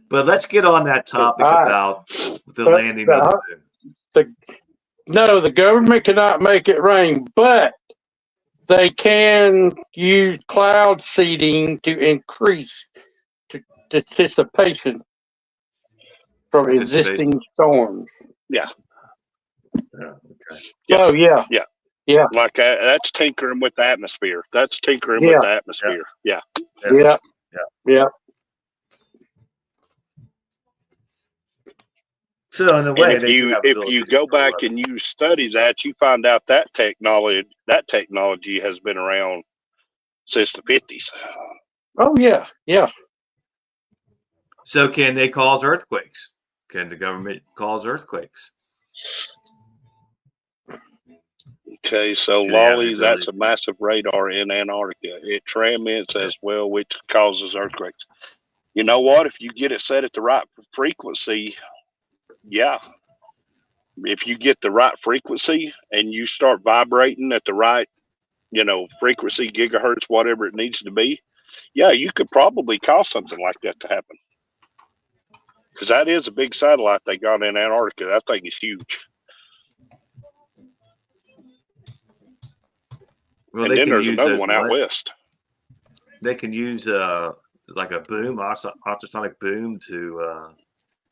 But let's get on that topic about the landing of the moon. No, the government cannot make it rain, but they can use cloud seeding to increase anticipation from existing storms. Yeah. Okay. So yeah. Like that's tinkering with the atmosphere. With the atmosphere. Yeah. So in a way, if you go back and you study that, you find out that technology has been around since the 50s. Oh yeah. So can they cause earthquakes? Can the government cause earthquakes? Okay, so Lolly, that's a massive radar in Antarctica. It transmits as well, which causes earthquakes. You know what? If you get it set at the right frequency, if you get the right frequency and you start vibrating at the right, frequency, gigahertz, whatever it needs to be, you could probably cause something like that to happen. Because that is a big satellite they got in Antarctica. That thing is huge. Well, and then there's another one out west. They can use like a boom, ultrasonic boom to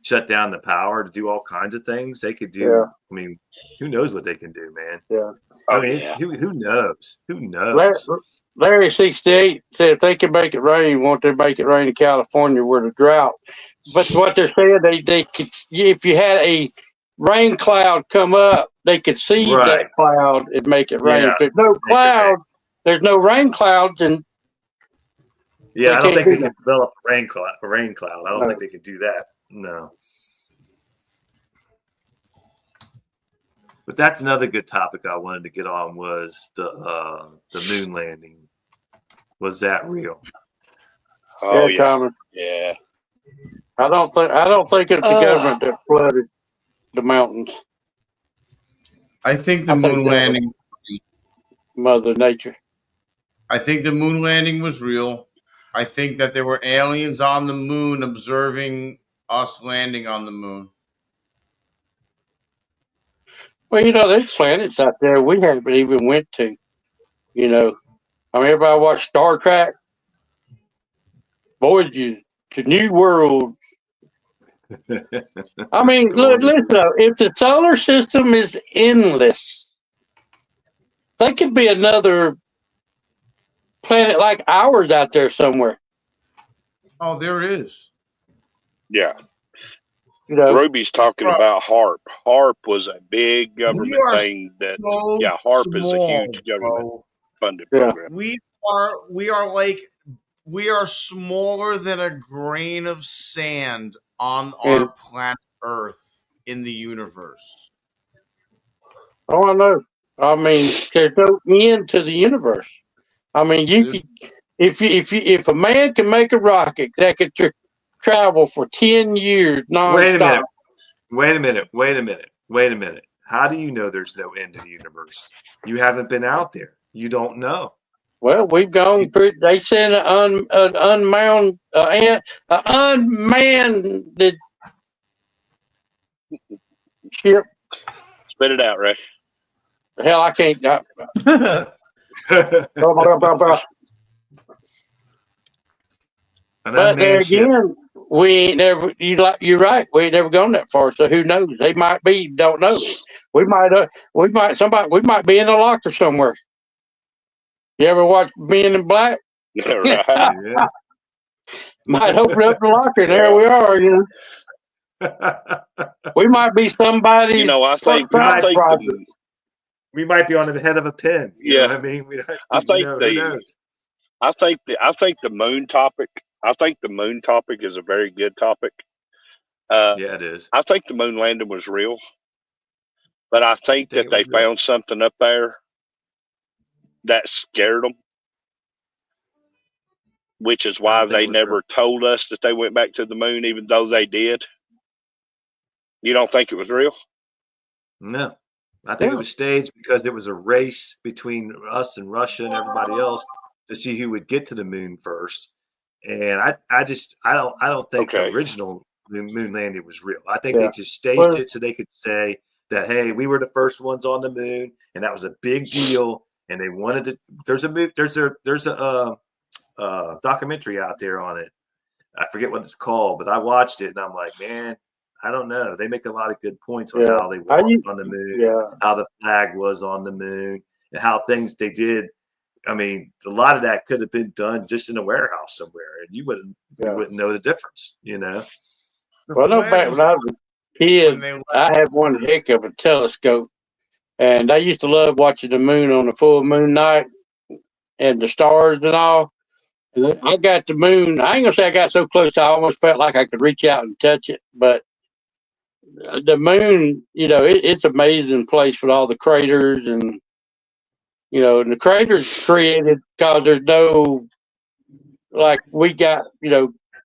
shut down the power, to do all kinds of things. They could do. Yeah. I mean, who knows what they can do, man? Yeah. I mean, who knows? Who knows? Larry 68 said if they can make it rain, won't they make it rain in California where the drought? But what they're saying, they could, if you had a rain cloud come up, they could see that cloud and make it rain. Yeah. If there's no cloud, there's no rain clouds, and I don't think they can develop a rain cloud. I don't think they can do that. No. But that's another good topic I wanted to get on was the moon landing. Was that real? Oh yeah, Thomas. Yeah. I don't think it's the government that flooded the mountains. I think the moon landing, Mother Nature. I think the moon landing was real. I think that there were aliens on the moon observing us landing on the moon. Well, there's planets out there we haven't even went to. Everybody watch Star Trek, Voyages to New Worlds. Look, listen, though, if the solar system is endless, there could be another planet like ours out there somewhere. Oh, there is. Yeah. Ruby's talking about HARP. HARP was a big government thing HARP is a huge government funded program. We are smaller than a grain of sand on our planet Earth in the universe. Oh, I know. There's no end to the universe. You could, if a man can make a rocket that could travel for 10 years nonstop. Wait a minute. How do you know there's no end to the universe? You haven't been out there. You don't know. Well, we've gone through. They sent an unmanned ship. Spit it out, Ray. Hell, I can't. But there again, we ain't never. You're right. We ain't never gone that far. So who knows? They might be. Don't know. We might be in a locker somewhere. You ever watch Men in Black? Right. Might open up the locker, and there we are. We might be somebody. I think we might be on the head of a pin. Yeah, I mean, I think the moon topic. I think the moon topic is a very good topic. Yeah, it is. I think the moon landing was real, but I think that they found something up there that scared them, which is why they never told us that they went back to the moon, even though they did. You don't think it was real? No. I think it was staged because there was a race between us and Russia and everybody else to see who would get to the moon first. And I don't think the original moon landing was real. I think they just staged it so they could say that, hey, we were the first ones on the moon, and that was a big deal. And they wanted to. There's a documentary out there on it. I forget what it's called, but I watched it and I'm like, man, I don't know. They make a lot of good points on how they walked on the moon, how the flag was on the moon, and how things they did. I mean, a lot of that could have been done just in a warehouse somewhere, and you wouldn't know the difference, Well, no, back when I was a kid, I had one heck of a telescope, and I used to love watching the moon on the full moon night and the stars and all. And I got the moon. I ain't gonna say I got so close I almost felt like I could reach out and touch it, but the moon, it's an amazing place with all the craters and the craters created because there's no, like we got,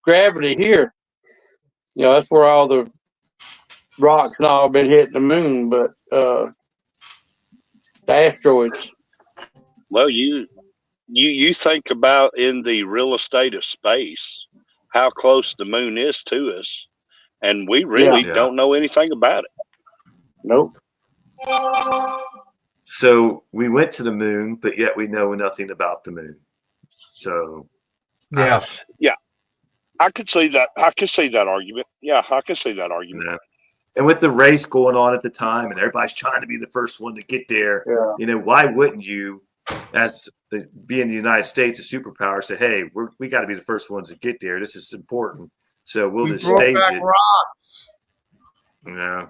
gravity here. That's where all the rocks and all been hitting the moon, but the asteroids. Well, you think about in the real estate of space, how close the moon is to us, and we really don't know anything about it. Nope. So we went to the moon, but yet we know nothing about the moon. So yeah, I could see that. I could see that argument. Yeah, I could see that argument. Yeah. And with the race going on at the time, and everybody's trying to be the first one to get there, why wouldn't you, as being the United States, a superpower, say, "Hey, we got to be the first ones to get there. This is important, so we'll just stage it." Rocks. Yeah.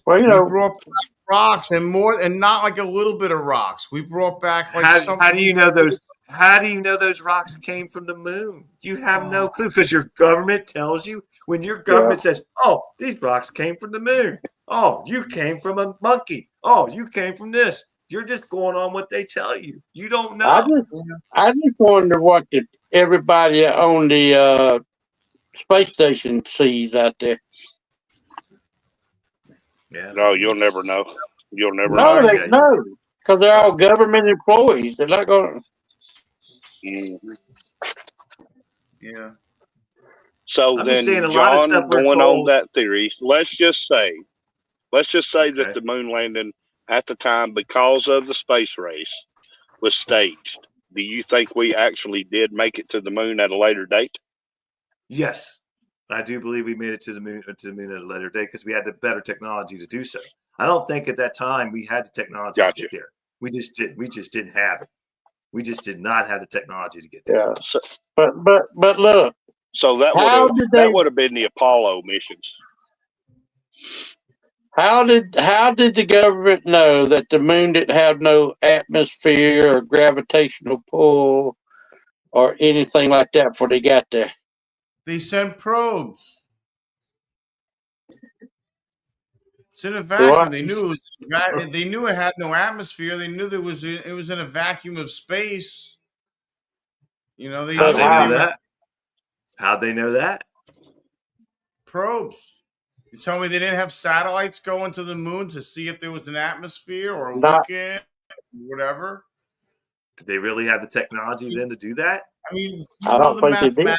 Well, we brought back rocks and more, and not like a little bit of rocks. We brought back like something. How do you know those? How do you know those rocks came from the moon? You have no clue because your government tells you. When your government says, "Oh, these rocks came from the moon," "Oh, you came from a monkey," "Oh, you came from this," you're just going on what they tell you. You don't know. I just wonder what everybody on the space station sees out there. Yeah. No, you'll never know. You'll never know. know. No, because they're all government employees. They're not going. Mm-hmm. Yeah. So I'm then, just saying a lot of John, stuff we're going on told. that theory, let's just say Okay. that the moon landing at the time, because of the space race, was staged. Do you think we actually did make it to the moon at a later date? Yes, I do believe we made it to the moon at a later date because we had the better technology to do so. I don't think at that time we had the technology to Gotcha. get there. We just didn't have it. We just did not have the technology to get there. Yeah. So, But look, so that how did they? would have been the Apollo missions. How did the government know that the moon didn't have no atmosphere or gravitational pull or anything like that before they got there? They sent probes. It's in a vacuum. They knew they knew it had no atmosphere. They knew it was in a vacuum of space. You know, How'd they know how? that? How'd they know that? Probes. You tell me they didn't have satellites going to the moon to see if there was an atmosphere or Not- looking, whatever. Did they really have the technology then to do that? I mean, I don't think they did.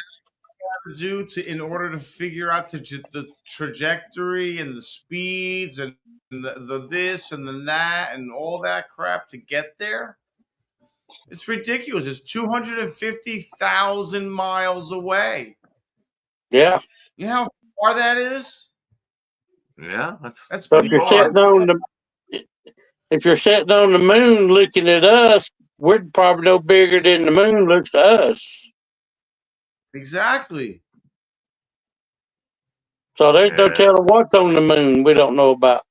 do in order to figure out the trajectory and the speeds and the this and the that and all that crap to get there. It's ridiculous. It's 250,000 miles away. Yeah. You know how far that is? Yeah, That's So pretty far. if you're sitting on the moon looking at us, we're probably no bigger than the moon looks to us. Exactly. So there's no telling what's on the moon we don't know about.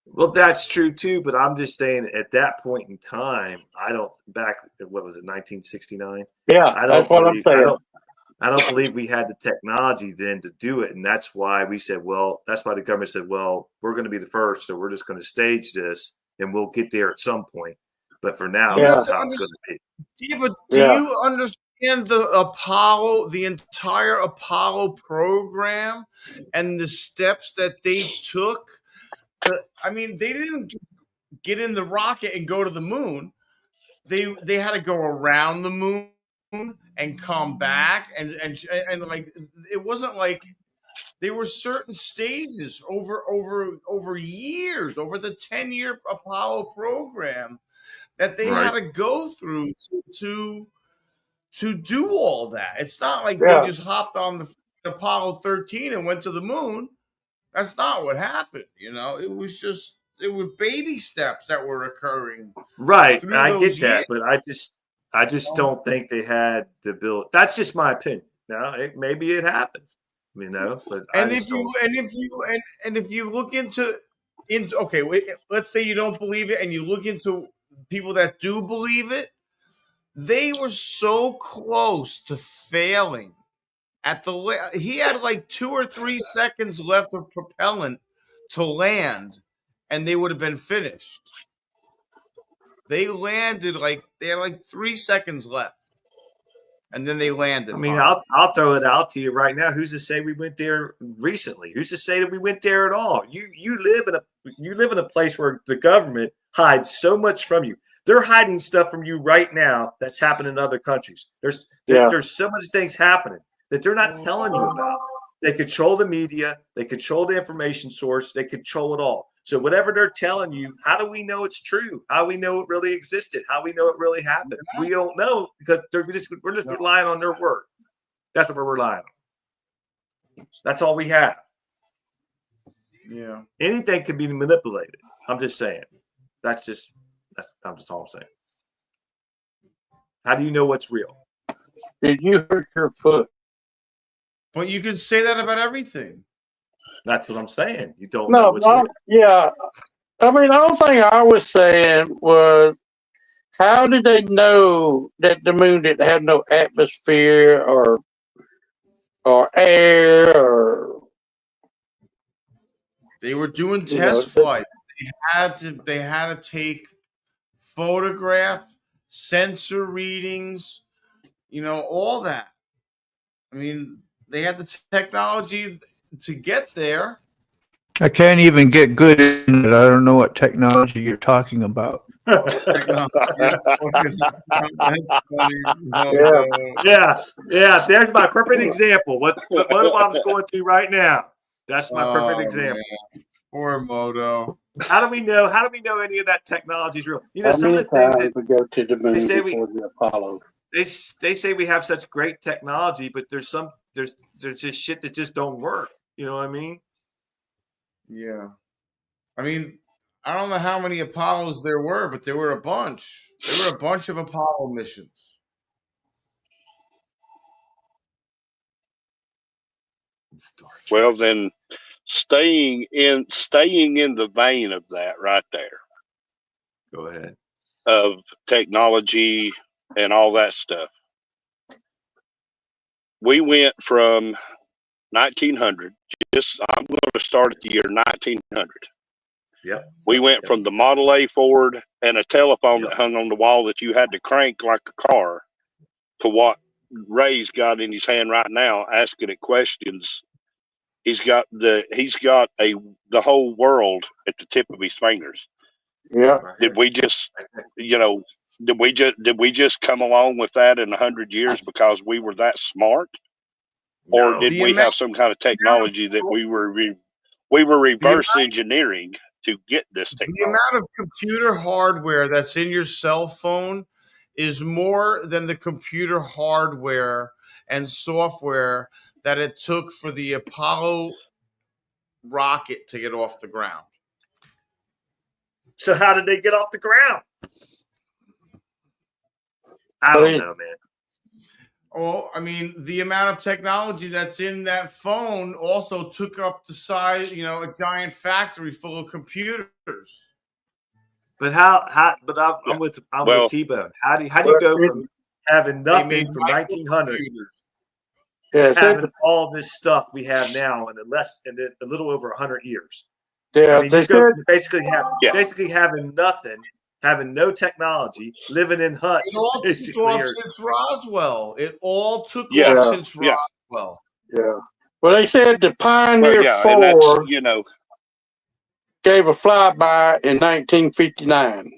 Well, that's true too, but I'm just saying at that point in time, back what was it, 1969? Yeah, that's what I'm saying. I don't believe we had the technology then to do it, and that's why we said, that's why the government said, we're going to be the first, so we're just going to stage this, and we'll get there at some point. But for now, this is how it's going to be. Yeah, but do you understand the entire Apollo program and the steps that they took? I mean, they didn't just get in the rocket and go to the moon. They had to go around the moon and come back and like it wasn't like there were certain stages over years, over the 10-year Apollo program that they had to go through to do all that. It's not like they just hopped on the Apollo 13 and went to the moon. That's not what happened. You know, it were baby steps that were occurring. Right. I get that, but I just don't think they had the ability. That's just my opinion. Now, maybe it happened, you know, but if you look into okay, let's say you don't believe it and you look into people that do believe it, they were so close to failing at he had like 2 or 3 seconds left of propellant to land and they would have been finished. They landed they had like 3 seconds left. And then they landed. I mean, I'll throw it out to you right now. Who's to say we went there recently? Who's to say that we went there at all? You live in a place where the government hides so much from you. They're hiding stuff from you right now that's happening in other countries. There's so many things happening that they're not telling you about. They control the media. They control the information source. They control it all. So whatever they're telling you, how do we know it's true? How do we know it really existed? How do we know it really happened? We don't know because we're just relying on their word. That's what we're relying on. That's all we have. Yeah. Anything can be manipulated. I'm just saying. That's all I'm saying. How do you know what's real? Did you hurt your foot? But you can say that about everything. That's what I'm saying. You don't know what's real. Yeah. I mean, the only thing I was saying was, how did they know that the moon didn't have no atmosphere or air or? They were doing test flights. They had to take photograph, sensor readings, all that. I mean, they had the technology to get there. I can't even get good in it. I don't know what technology you're talking about. Technology. That's funny. Yeah. There's my perfect example. What Mom's going through right now. That's my perfect example. Man. Poor Moto. How do we know any of that technology is real? You know, How some many of the things times that we go to the moon say before the Apollo? they say we have such great technology, but there's just shit that just don't work. You know what I mean? Yeah. I mean, I don't know how many Apollos there were, but there were a bunch. There were a bunch of Apollo missions. Well, then staying in the vein of that right there. Go ahead. Of technology and all that stuff. We went from 1900. I'm going to start at the year 1900. Yep. We went from the Model A Ford and a telephone that hung on the wall that you had to crank like a car to what Ray's got in his hand right now, asking it questions. He's got the whole world at the tip of his fingers. Yeah. Did we just come along with that in 100 years because we were that smart? Or did we have some kind of technology that we were reverse engineering to get this technology? The amount of computer hardware that's in your cell phone is more than the computer hardware and software that it took for the Apollo rocket to get off the ground. So how did they get off the ground? I don't know, man. Well, I mean, the amount of technology that's in that phone also took up the size, a giant factory full of computers. But I'm with T-Bone. How do you go from having nothing from 1900 to having all this stuff we have now in a little over 100 years? Yeah, I mean, you go from basically having nothing, having no technology, living in huts. It all took off since Roswell. Yeah. Well, they said the Pioneer 4 gave a flyby in 1959.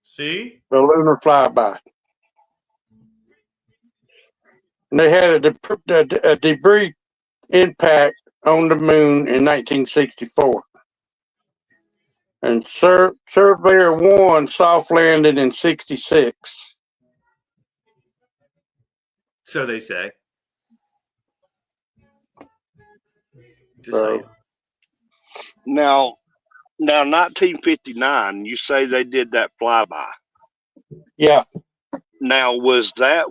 See? The lunar flyby. And they had a debris impact on the moon in 1964. And Surveyor 1 soft landed in 66. So they say. Just saying. Now 1959, you say they did that flyby. Yeah. Now, was that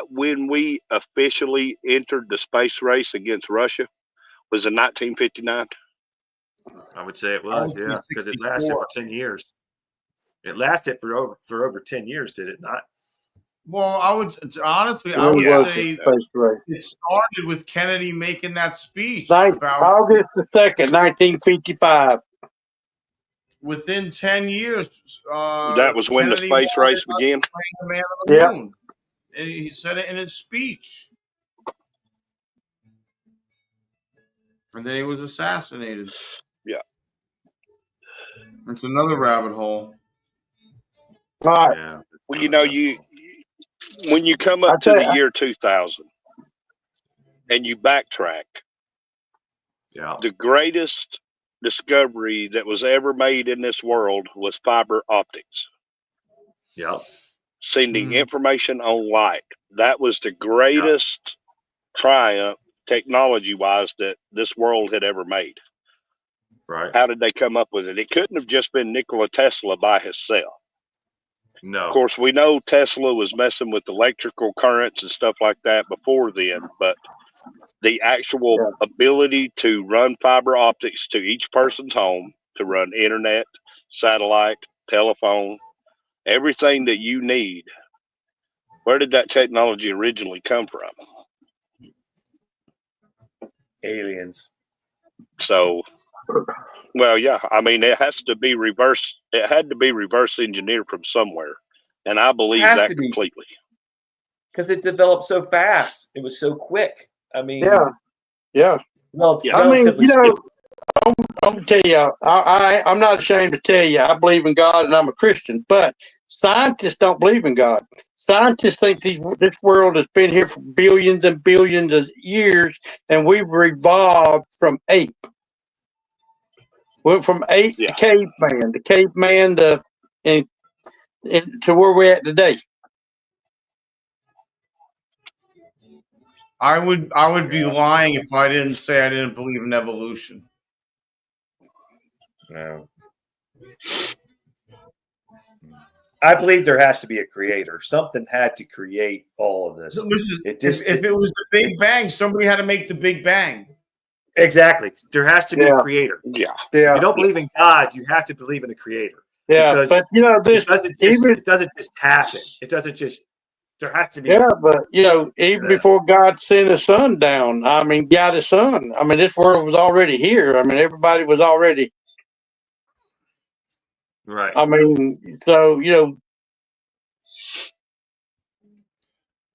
when we officially entered the space race against Russia? Was it 1959? I would say it was, yeah, because it lasted for 10 years. It lasted for over 10 years, did it not? Well, I would say it started with Kennedy making that speech about August the 2nd, 1955. Within 10 years, that was when Kennedy the space race began. The man on the moon. And he said it in his speech, and then he was assassinated. Yeah, it's another rabbit hole. Yeah. Well, when you come up to the year 2000 and you backtrack, the greatest discovery that was ever made in this world was fiber optics. Yeah. Sending information on light. That was the greatest triumph technology-wise that this world had ever made. Right. How did they come up with it? It couldn't have just been Nikola Tesla by himself. No. Of course, we know Tesla was messing with electrical currents and stuff like that before then, but the actual ability to run fiber optics to each person's home, to run internet, satellite, telephone, everything that you need, where did that technology originally come from? Aliens. So, well, yeah, I mean, it had to be reverse engineered from somewhere. And I believe that completely. Because it developed so fast. It was so quick. I mean, yeah. Well, I mean, I'm gonna tell you, I'm not ashamed to tell you, I believe in God and I'm a Christian. But scientists don't believe in God. Scientists think this world has been here for billions and billions of years, and we've evolved from ape. Went from ape Yeah. to caveman and to where we're at today. I would be lying if I didn't say I didn't believe in evolution. No. I believe there has to be a creator. Something had to create all of this. Listen, if it was the Big Bang, somebody had to make the Big Bang. Exactly. There has to be a creator. Yeah. If you don't believe in God, you have to believe in a creator. Yeah, Because but this it doesn't just happen. It doesn't just. There has to be. Yeah, but even before God sent His Son down, I mean, got His Son. I mean, this world was already here. I mean, everybody was already. Right. I mean, so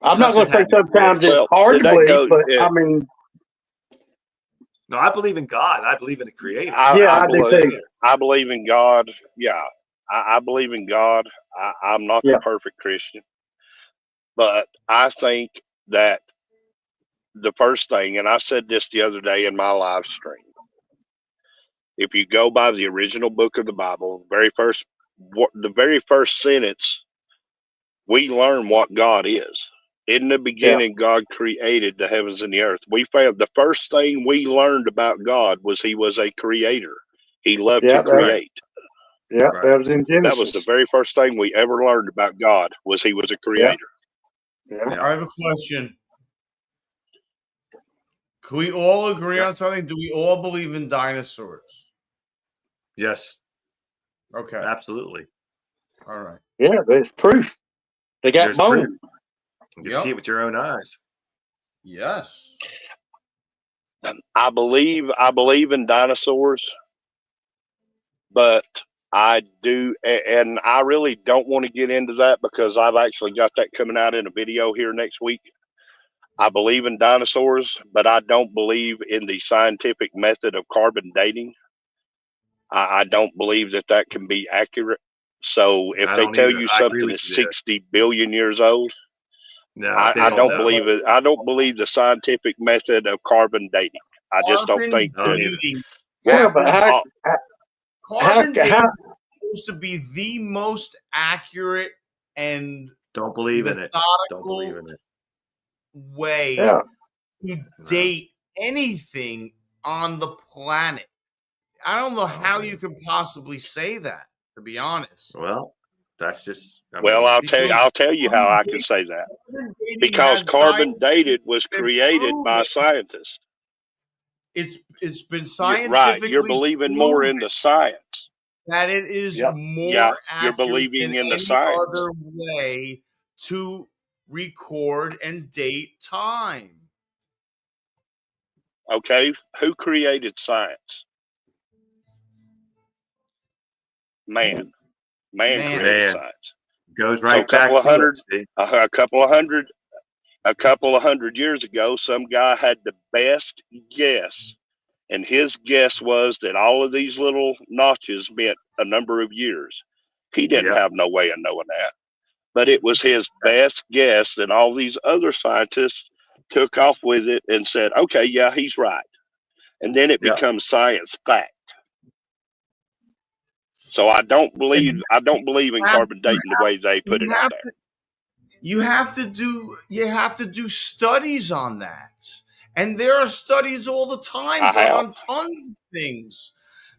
I'm not going to say sometimes it's hard to believe, but I mean. No, I believe in God. I believe in a creator. I do too. I believe in God. Yeah, I believe in God. I'm not the perfect Christian, but I think that the first thing, and I said this the other day in my live stream, if you go by the original book of the Bible, the very first sentence, we learn what God is. In the beginning, God created the heavens and the earth. We found the first thing we learned about God was He was a creator. He loved to create. Yeah, that was in Genesis. That was the very first thing we ever learned about God was He was a creator. Yeah. I have a question. Can we all agree on something? Do we all believe in dinosaurs? Yes. Okay. Absolutely. All right. Yeah, there's proof. They got bones. You see it with your own eyes. Yes. I believe in dinosaurs, but I do, and I really don't want to get into that because I've actually got that coming out in a video here next week. I believe in dinosaurs, but I don't believe in the scientific method of carbon dating. I don't believe that can be accurate. So if they tell you something is 60 billion years old, no, I don't believe it. I don't believe the scientific method of carbon dating. I just don't think dating. Yeah, but carbon dating is supposed to be the most accurate and don't believe in it. Don't believe in it. Way to date anything on the planet. I don't know how you could possibly say that, to be honest. Well, that's just. I'll tell you how I can say that. Because carbon dated was created by scientists. It's been scientifically You're believing more in the science. That it is more accurate you're believing than in the any science. other way to record and date time. Okay, who created science? Man created science. Goes right back to a couple of hundred years ago, some guy had the best guess, and his guess was that all of these little notches meant a number of years. He didn't have no way of knowing that, but it was his best guess, and all these other scientists took off with it and said, okay, yeah, he's right. And then it becomes science fact. So I don't believe in carbon dating the way they put it out there. You have to do studies on that. And there are studies all the time on tons of things.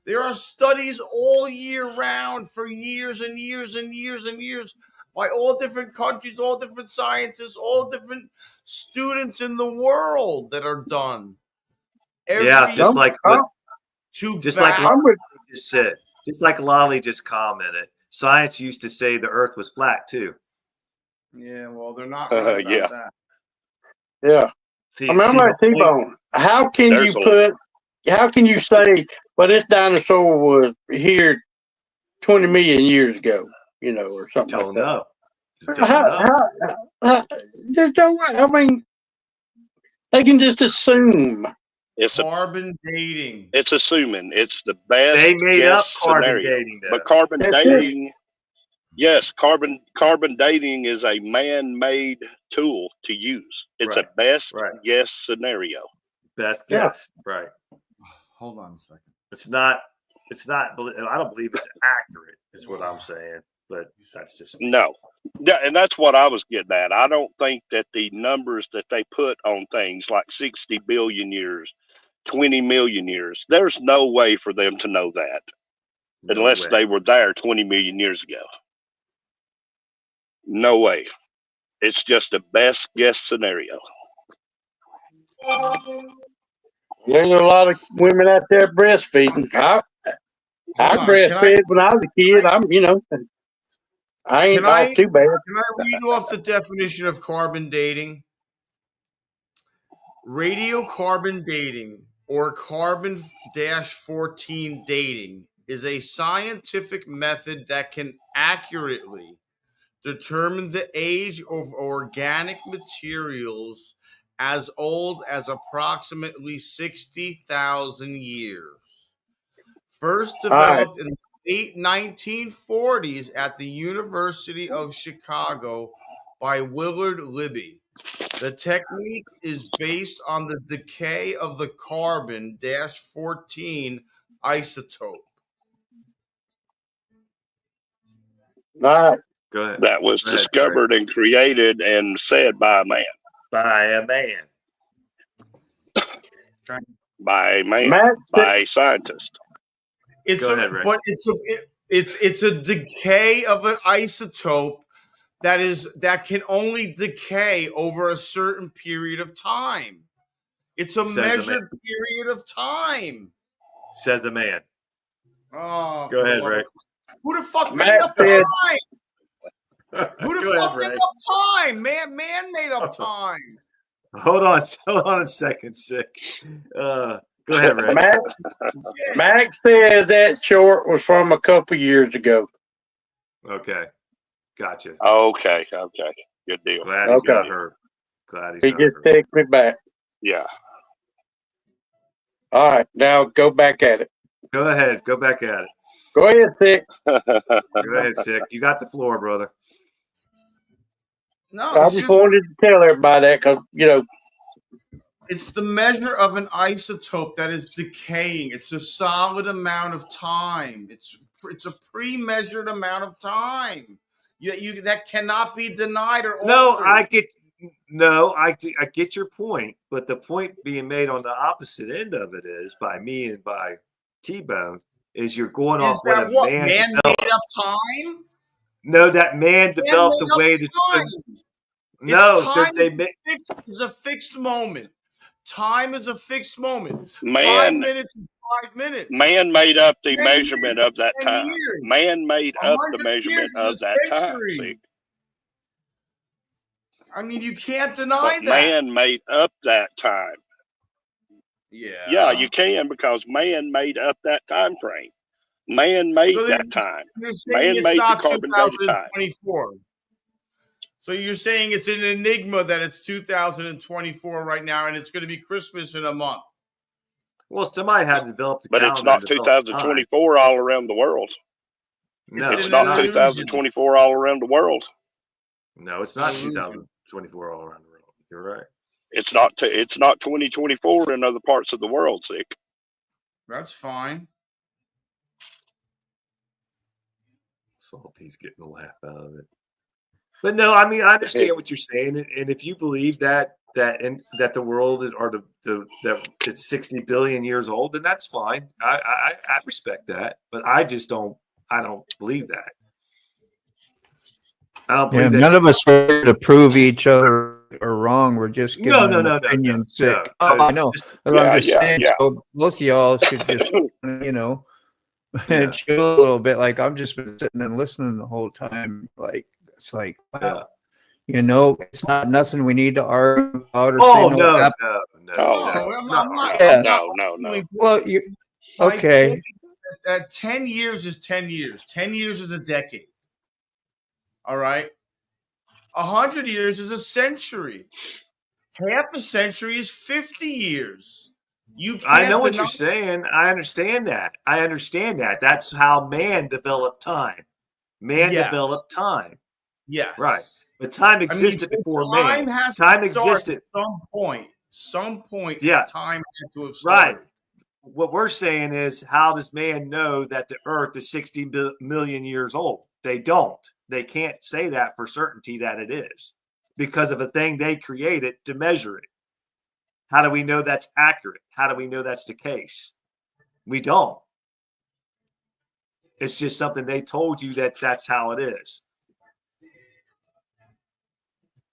There are studies all year round for years and years and years and years by all different countries, all different scientists, all different students in the world that are done. Just like Lolly just said. Just like Lolly just commented. Science used to say the Earth was flat too. Yeah, well, they're not right about that. Yeah. I remember T-Bone. How can you say, well, this dinosaur was here 20 million years ago, or something like that? There's no way. I mean, they can just assume. It's carbon dating. It's assuming it's the best. They made up guess carbon scenario. dating, though. But carbon That's dating, yes, carbon dating is a man-made tool to use. It's a Right, best right. guess scenario. Best Yeah. guess. Right. Hold on a second. It's not. I don't believe it's accurate. Is what I'm saying. But that's just me. No. Yeah, and that's what I was getting at. I don't think that the numbers that they put on things like 60 billion years, 20 million years, there's no way for them to know that No unless way. they were there 20 million years ago. No way. It's just a best guess scenario. There's a lot of women out there breastfeeding. I Hold on. breastfed when I was a kid. I ain't off too bad. Can I read off the definition of carbon dating? Radiocarbon dating, or carbon-14 dating, is a scientific method that can accurately determine the age of organic materials as old as approximately 60,000 years. First developed in the late 1940s at the University of Chicago by Willard Libby. The technique is based on the decay of the carbon-14 isotope. All right. Go ahead. That was Go ahead, discovered and created and said by a man. by a man. By a man. Matt By a scientist. Go ahead, Rick. But it's a decay of an isotope that can only decay over a certain period of time. It's a Says the measured period of time. Says the man. Oh, Go ahead, Rick. who the fuck made Matt up said- time? Who the Go fuck ahead, made Rick. up time? Man made up time. Hold on a second, sick. Go ahead, Rick. Max says that short was from a couple years ago. Okay, gotcha. Okay. Good deal. Glad he's Okay. not hurt. Glad he's He not just hurt. texted me back. Yeah. All right, now go back at it. Go ahead. Go back at it. Go ahead, Sick. Go ahead, sick. You got the floor, brother. No, I just wanted to tell everybody that because, it's the measure of an isotope that is decaying. It's a solid amount of time. It's a pre-measured amount of time. That cannot be denied or altered. I get your point, but the point being made on the opposite end of it is by me and by T-Bone is you're going off what a man made up time? No, that man developed the way that time is a fixed moment. Time is a fixed moment. 5 minutes is 5 minutes. Man made up the measurement of that time. Years. Man made up the 100 measurement years of is that a time. century. See? I mean, you can't deny But that. man made up that time. Yeah, you can because man made up that time frame. Man made that time. Man made the carbon dated time. So you're saying it's an enigma that it's 2024 right now, and it's going to be Christmas in a month. Well, somebody had to develop the But calendar. it's not and develop the 2024 all around the world. No, it's not 2024 all around the world. No, it's not 2024 all around the world. You're right. It's not 2024 in other parts of the world, Sick. That's fine. Salty's getting a laugh out of it. But no, I mean, I understand what you're saying, and if you believe that the world is, or that it's 60 billion years old, then that's fine. I respect that, but I just don't. I don't believe that. I don't believe that. None of us are here to prove each other are wrong. We're just giving opinions. No. I know. I'm just saying. So both of y'all should just, chill a little bit. Like I'm just been sitting and listening the whole time. Like it's like, wow, it's not nothing we need to argue about. Or no. Well, okay. That 10 years is 10 years. 10 years is a decade. All right. 100 years is a century. Half a century is 50 years. You can't I know what deny- you're saying. I understand that. That's how man developed time. Man Yes. developed time. Yes. Right. But time existed before man. Time existed. At some point, Yeah. time had to have Right. started. What we're saying is, how does man know that the earth is 60 million years old? They don't. They can't say that for certainty that it is because of a thing they created to measure it. How do we know that's accurate? How do we know that's the case? We don't. It's just something they told you that's how it is.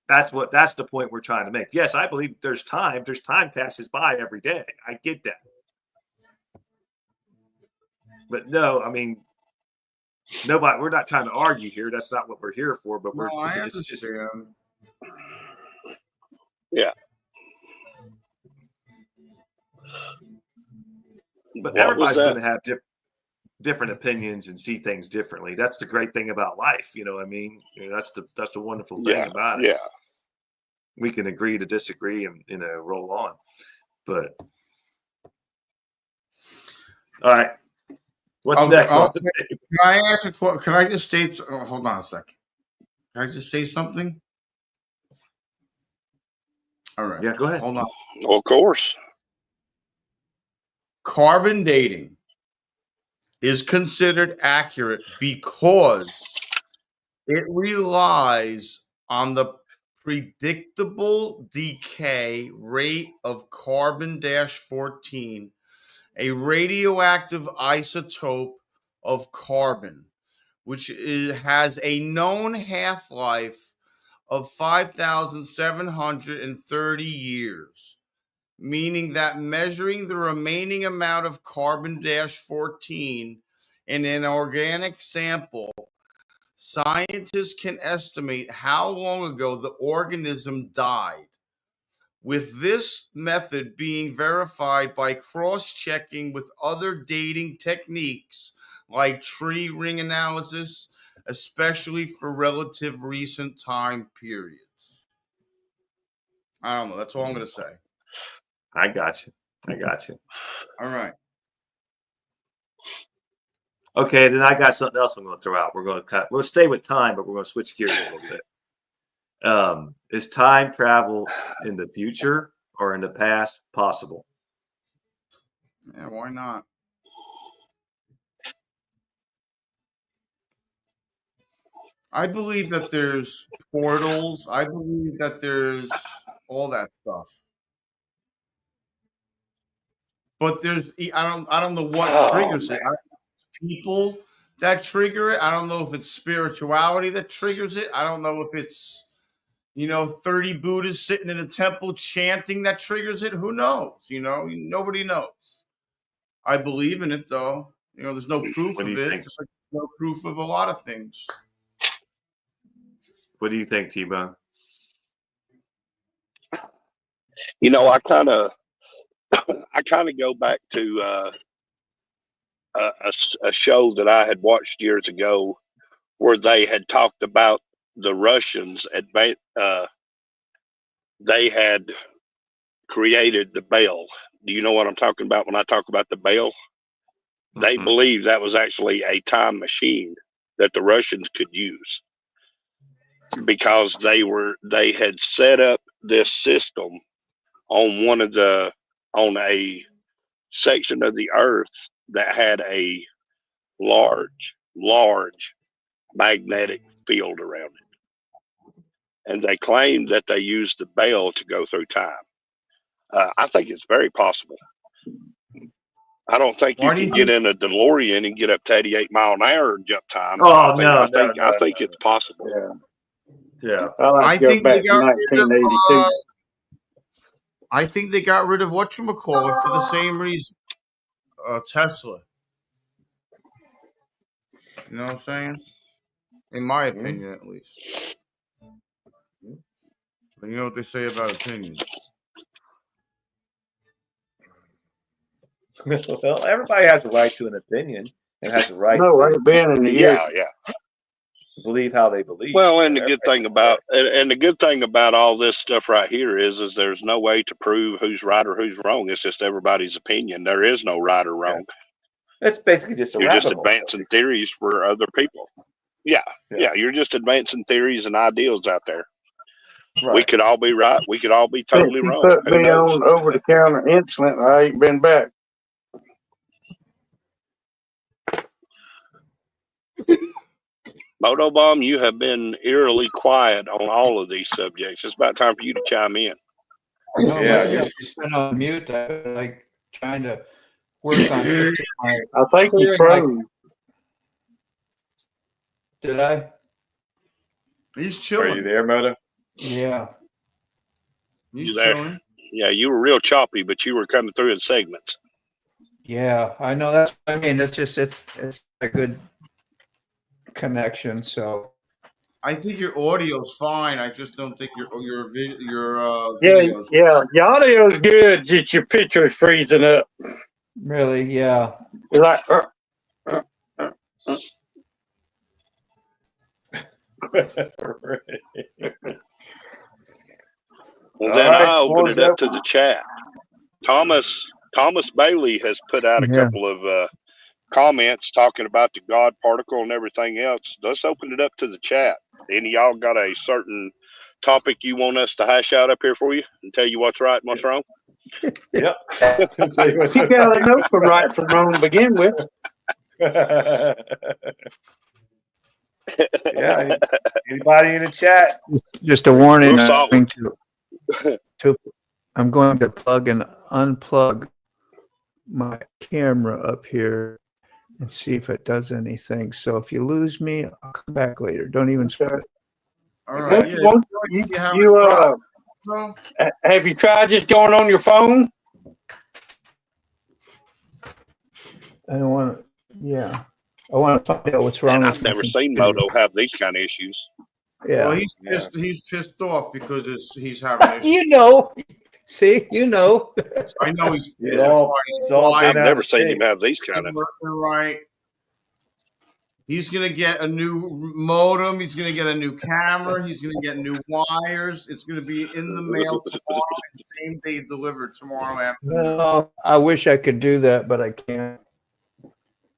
That's the point we're trying to make. Yes, I believe there's time. There's time passes by every day. I get that. But no, I mean, nobody. We're not trying to argue here. That's not what we're here for. But we're. I it's just, understand. Yeah. But What everybody's was going that? to have different opinions and see things differently. That's the great thing about life. You know what I mean? You know, that's the wonderful thing about it. Yeah. We can agree to disagree and, roll on. But all right. What's next? Can I ask a question? Can I just state? Hold on a second. Can I just say something? All right. Yeah, go ahead. Hold on. Well, of course. Carbon dating is considered accurate because it relies on the predictable decay rate of carbon-14, a radioactive isotope of carbon, which has a known half-life of 5,730 years, meaning that measuring the remaining amount of carbon-14 in an organic sample, scientists can estimate how long ago the organism died, with this method being verified by cross-checking with other dating techniques like tree ring analysis, especially for relative recent time periods. I don't know. That's all I'm going to say. I got you. All right. Okay, then I got something else I'm going to throw out. We'll stay with time, but we're going to switch gears a little bit. Is time travel in the future or in the past possible? Yeah, why not? I believe that there's portals. I believe that there's all that stuff. But I don't know what triggers it. People that trigger it. I don't know if it's spirituality that triggers it. I don't know if it's 30 Buddhas sitting in a temple chanting that triggers it. Who knows? Nobody knows. I believe in it though. There's no proof of it. Just like no proof of a lot of things. What do you think, T-Bone? I kind of go back to a show that I had watched years ago where they had talked about the Russians. They had created the bell. Do you know what I'm talking about when I talk about the bell? They believe that was actually a time machine that the Russians could use because they had set up this system on a section of the earth that had a large magnetic field around it. And they claimed that they used the bell to go through time. I think it's very possible. I don't think you can get in a DeLorean and get up to 88 mile an hour and jump time. Oh, I think it's possible. Yeah. I think they got rid of. I think they got rid of whatchamacallit for the same reason. Tesla. You know what I'm saying? In my opinion, at least. But you know what they say about opinions. Well, everybody has a right to an opinion and has a right No, to it's been in the year. Yeah. believe how they believe. Well, and the good thing about all this stuff right here is there's no way to prove who's right or who's wrong. It's just everybody's opinion. There is no right or wrong. It's basically just a You're just rabbit hole. advancing theories for other people. Yeah. You're just advancing theories and ideals out there. Right. We could all be right. We could all be totally Since you wrong. put Who me knows? on over-the-counter insulin, I ain't been back. Motobomb, you have been eerily quiet on all of these subjects. It's about time for you to chime in. No, Yeah, maybe you're I've just been on mute. I'm like trying to work on fixing my. I think you clearing my- froze. Did I? He's Are chilling. you there, Moto? Yeah. He's You there? chilling. Yeah, you were real choppy, but you were coming through in segments. Yeah, I know. That's what I mean. It's a good connection. So I think your audio's fine. I just don't think your Yeah, video's. yeah. Your audio's good, just your picture is freezing up. really, yeah. You're like, Well, All then right, I open floor's it up to open. the chat. Thomas Bailey has put out a Yeah. couple of comments talking about the God particle and everything else. Let's open it up to the chat. Any of y'all got a certain topic you want us to hash out up here for you and tell you what's right and what's wrong? Yep. you got to know from right from wrong to begin with. Yeah. Anybody in the chat? Just a warning. Real solid. I'm going to plug and unplug my camera up here and see if it does anything. So if you lose me, I'll come back later. Don't even sweat it. All right. Yeah. Have you tried just going on your phone? I don't want to. Yeah, I want to find out what's wrong. And with I've my never seen computer. Moto have these kind of issues. Yeah, Well, he's pissed off because he's having issues. you know. See, you know. I know he's pissed. It's all I've been out never of seen shape. him have these kind of. Working right. He's gonna get a new modem. He's gonna get a new camera. He's gonna get new wires. It's gonna be in the mail tomorrow and same day delivered tomorrow afternoon. No, I wish I could do that, but I can't.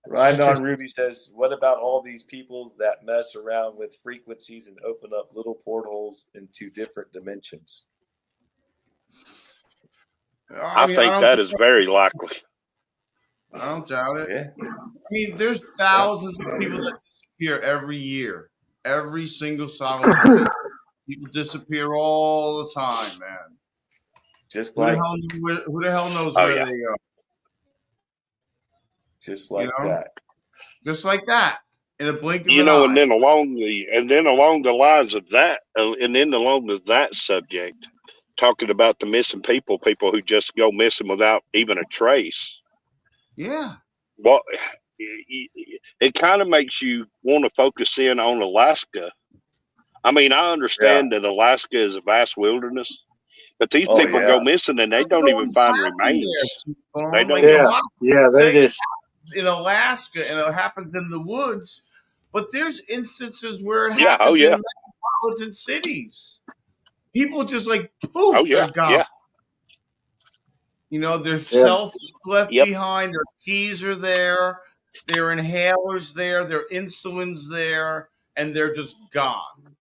Ryan on Ruby says, what about all these people that mess around with frequencies and open up little portholes into different dimensions? I think that is very likely. I don't doubt it. Yeah. I mean, there's thousands of people that disappear every year. Every single solitary. People disappear all the time, man. Just Who like who the hell knows Oh, where yeah. they go? just like You know? that. Just like that. In a blink of You an know, eye. and then along the lines of that, and then along with that subject, talking about the missing people who just go missing without even a trace. Yeah. Well, it kind of makes you want to focus in on Alaska. I mean, I understand that Alaska is a vast wilderness, but these people go missing and they don't even find remains. They don't. They just in Alaska, and it happens in the woods. But there's instances where it Yeah, happens oh, yeah. in metropolitan cities. People just like poof, Oh, yeah, they're gone. yeah. You know, their cell phones left Yep. behind, their keys are there, their inhalers there, their insulin's there, and they're just gone.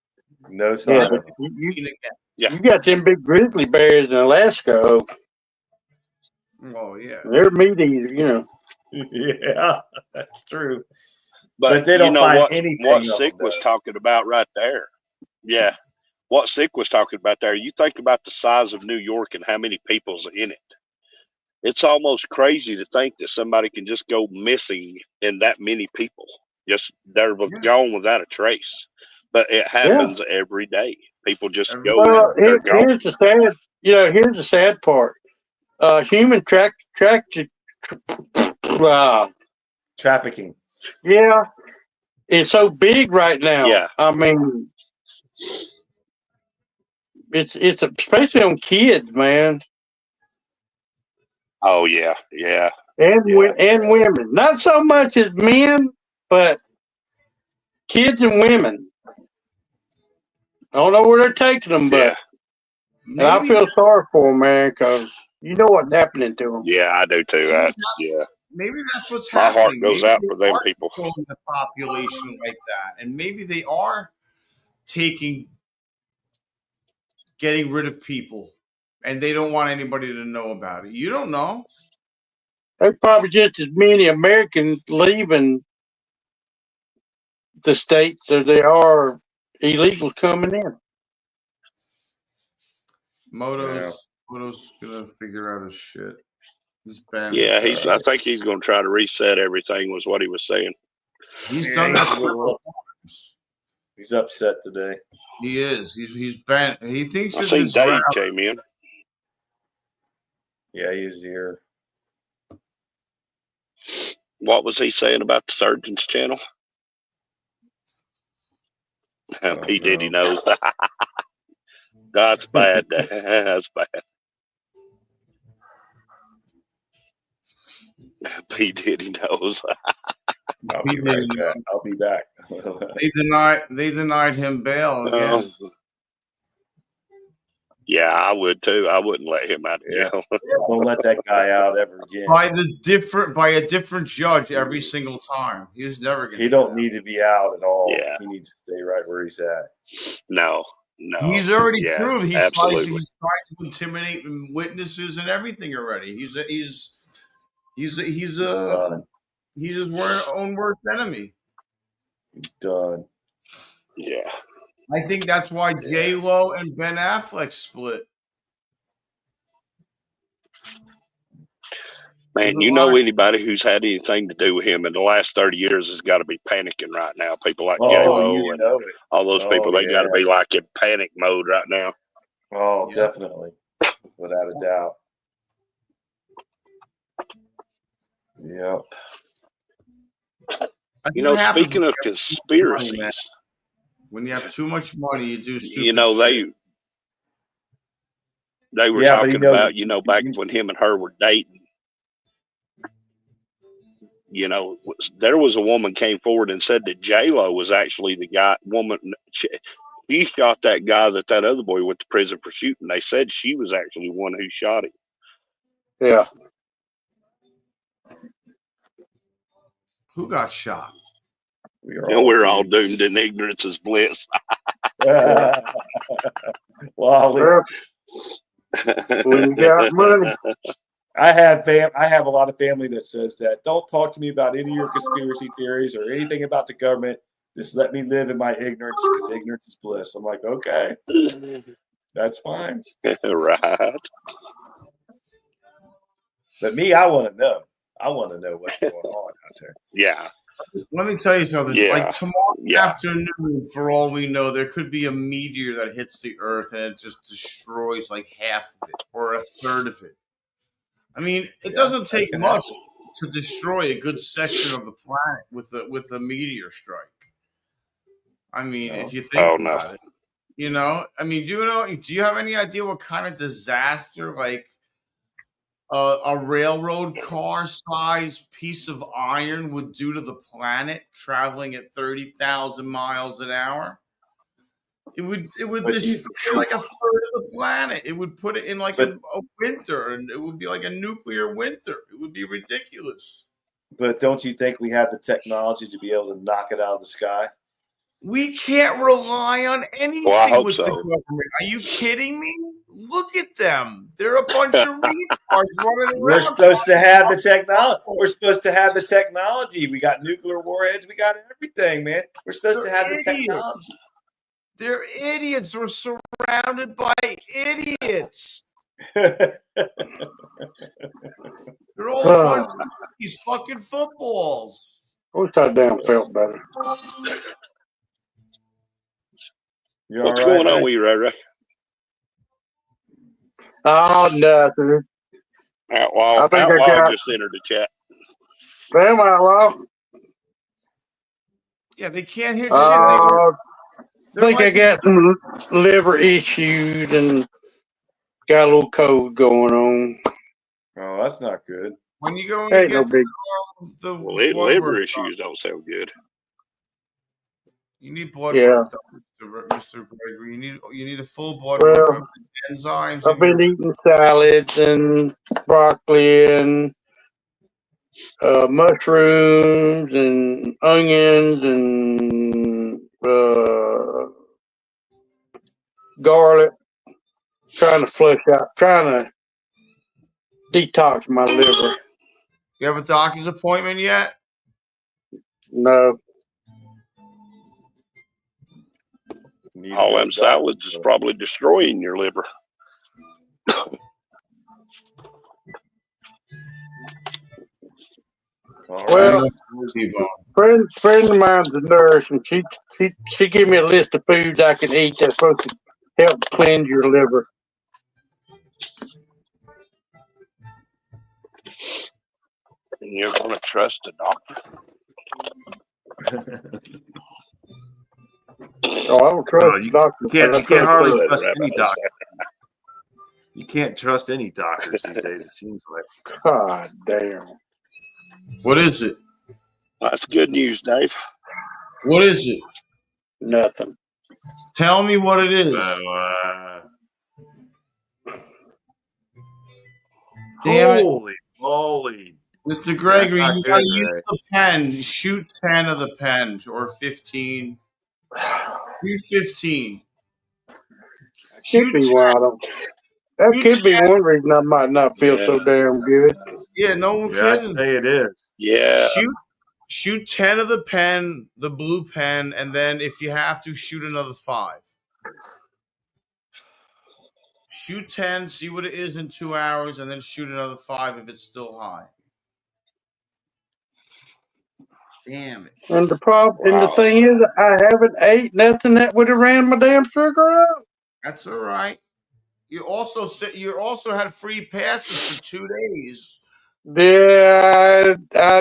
No sign of them. you got them big grizzly bears in Alaska. Oh yeah. They're meat eaters, you know. Yeah, that's true. But they don't you know find what? anything What of them, Sick was though. talking about right there. Yeah, what Sick was talking about there. You think about the size of New York and how many people's in it. It's almost crazy to think that somebody can just go missing in that many people. Just they're gone without a trace. But it happens every day. People just go. Well, They're gone. here's the sad. Here's the sad part. Human Trafficking. Yeah, it's so big right now. Yeah. I mean, it's especially on kids, man, Oh yeah, yeah. and women. Not so much as men, but kids and women. I don't know where they're taking them, but and I Maybe, feel sorry for them, man, because you know what's happening to them. Yeah, I do too. Yeah, maybe that's what's my heart happening. goes Maybe out they for them are people. controlling the population like that, and maybe they are getting rid of people, and they don't want anybody to know about it. You don't know. There's probably just as many Americans leaving the states as there are illegals coming in. Moto's gonna figure out his shit. He's banned. Yeah, I think he's going to try to reset everything. Was what he was saying. He's done that several times. He's upset today. He is. He's banned. He thinks I that seen his Dave route. came in. Yeah, he was here. What was he saying about the Surgeon's channel? P. Diddy knows. That's bad. That's bad. P. Diddy knows. I'll be right back. I'll be back. They denied him bail again. Yeah, I would too. I wouldn't let him out of jail. Don't let that guy out ever again. By a different judge every single time. He was never going to. He don't need to be out at all. Yeah. He needs to stay right where he's at. No. He's already proved he's tried to intimidate witnesses and everything already. He's his own worst enemy. He's done. Yeah. I think that's why J-Lo and Ben Affleck split. Man, you know anybody who's had anything to do with him in the last 30 years has got to be panicking right now. People like J-Lo and all those people, they got to be like in panic mode right now. Oh, definitely. Without a doubt. Yeah. You know, speaking of conspiracies. When you have too much money, you do stupid you know, shit. They were talking about, you know, back when him and her were dating. You know, there was a woman came forward and said that J-Lo was actually the woman. She shot that guy that other boy went to prison for shooting. They said she was actually one who shot him. Yeah. Who got shot? We're all doomed in ignorance is bliss. Well, when you got money. I have a lot of family that says that. Don't talk to me about any of your conspiracy theories or anything about the government. Just let me live in my ignorance because ignorance is bliss. I'm like, okay, that's fine. Right. But me, I want to know. I want to know what's going on out there. Yeah. Let me tell you something. Yeah. Like tomorrow afternoon, for all we know, there could be a meteor that hits the Earth and it just destroys like half of it or a third of it. I mean, it doesn't take much to destroy a good section of the planet with a meteor strike. I mean, if you think about it, you know. I mean, do you have any idea what kind of disaster like a railroad car size piece of iron would do to the planet traveling at 30,000 miles an hour? It would destroy like a third of the planet. It would put it in like a winter, and it would be like a nuclear winter. It would be ridiculous. But don't you think we have the technology to be able to knock it out of the sky? We can't rely on anything with the government. Are you kidding me? Look at them. They're a bunch of retards running around. We're supposed to have the technology. We're supposed to have the technology. We got nuclear warheads. We got everything, man. We're supposed to have the technology. They're idiots. We're surrounded by idiots. They're all a bunch of these fucking footballs. I wish I damn felt better. What's going on with you, Ray? Oh, nothing. Outlaw just entered the chat. Damn, Outlaw. Yeah, they can't hit shit. I think I got some liver issues and got a little cold going on. Oh, that's not good. When you go and get liver issues don't sound good. You need blood Yeah. work, though, Mr. Gregory. You need a full blood Well, workup. Enzymes I've in been your eating salads and broccoli and mushrooms and onions and garlic, trying to flush out, trying to detox my liver. You have a doctor's appointment yet? No, Need to All go them to the doctor. salads is probably destroying your liver. All well, right. friend of mine's a nurse, and she gave me a list of foods I can eat that's supposed to help cleanse your liver. And you're going to trust the doctor? Oh, I don't trust Oh, the doctor. You can't but I trust hardly food. trust any doctor. You can't trust any doctors these days, it seems like. God damn. What is it? That's good news, Dave. What is it? Nothing. Tell me what it is. Damn it. Holy moly. Mr. Gregory, That's not you gotta good, use the pen. Shoot 10 of the pen or 15. Shoot 15. Could Shoot be 10. why I don't. That You could be can't- one reason I might not feel so damn good. Yeah, no one Yeah, I'd kidding. say it is. Yeah. Shoot 10 of the pen, the blue pen, and then if you have to, shoot another 5. Shoot 10, see what it is in 2 hours, and then shoot another 5 if it's still high. Damn it. And the thing is, I haven't ate nothing that would have ran my damn sugar up. That's all right. You also said you also had free passes for 2 days. Yeah,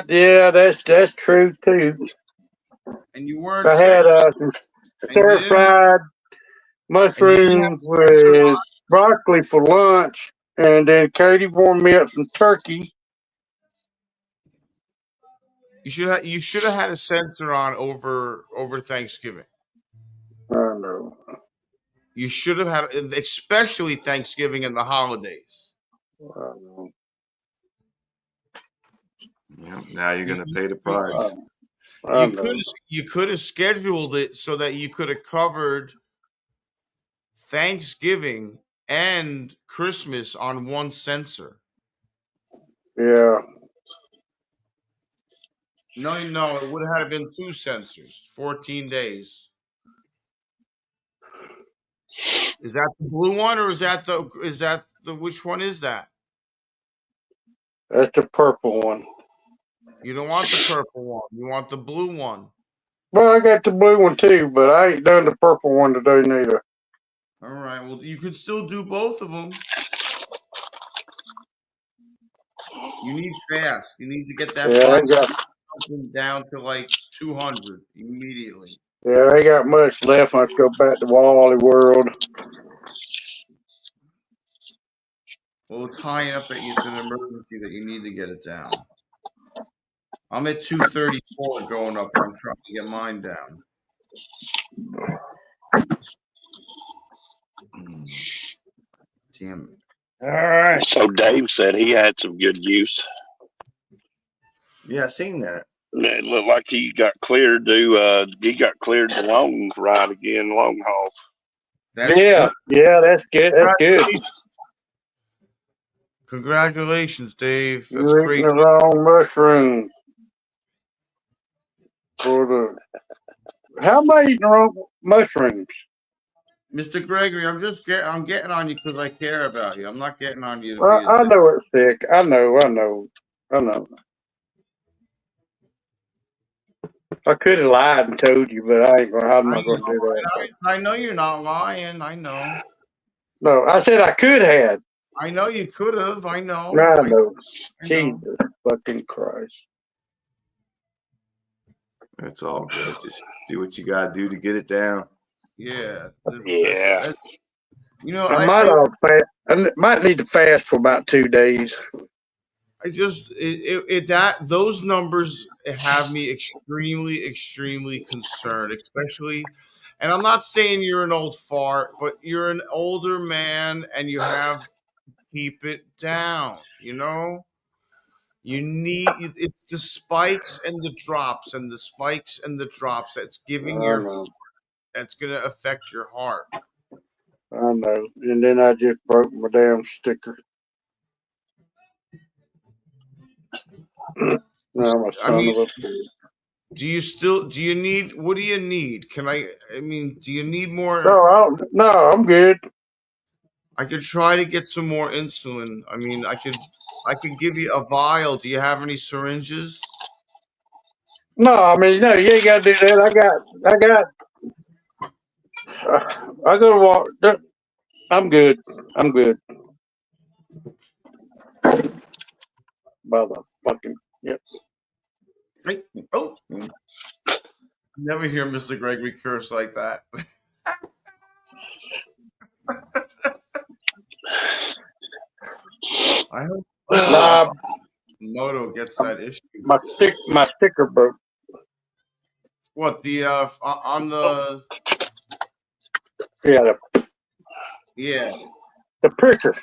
yeah, that's true too. And you weren't I sick. had some stir fried mushrooms with broccoli for lunch, and then Katie warmed me up some turkey. You should have had a sensor on over Thanksgiving. I know. You should have had, especially Thanksgiving and the holidays. I know. Yeah, now you're going to pay the price. You could have scheduled it so that you could have covered Thanksgiving and Christmas on one sensor. Yeah. No, it would have had been 2 sensors, 14 days. Is that the blue one, or is that the which one is that? That's the purple one. You don't want the purple one. You want the blue one. Well, I got the blue one too, but I ain't done the purple one today neither. All right. Well, you could still do both of them. You need fast. You need to get that down to like 200 immediately. Yeah, I ain't got much left. I go back to Wally World. Well, it's high enough that it's an emergency that you need to get it down. I'm at 234 going up, and I'm trying to get mine down. Damn it. All right. So Dave said he had some good news. Yeah, I seen that. It looked like he got cleared to he got cleared the long ride again, long haul. That's good. That's good. Congratulations, Dave. That's You're great. eating the wrong mushroom. How am I eating the wrong mushrooms? Mr. Gregory, I'm getting on you because I care about you. I'm not getting on you. I know it's sick. I know. I could have lied and told you, but I'm not going to do that. I know you're not lying. I know. No, I said I could have. I know you could have. I know. I know. Jesus fucking Christ. It's all good. Just do what you got to do to get it down. Yeah. Yeah. I might need to fast for about 2 days. those numbers have me extremely concerned, especially. And I'm not saying you're an old fart, but you're an older man, and you have to keep it down. You know, it's the spikes and the drops, and the spikes and the drops that's giving that's going to affect your heart. I know. And then I just broke my damn sticker. No, my son of a bitch. Do you need, what do you need? Do you need more? No, I'm good. I could try to get some more insulin. I could give you a vial. Do you have any syringes? No, no, you ain't got to do that. I go to walk. I'm good. Motherfucking, yep. Hey, oh. Never hear Mr. Gregory curse like that. I hope Moto gets that issue. My sticker broke. What, the on the Yeah, the pricker. Do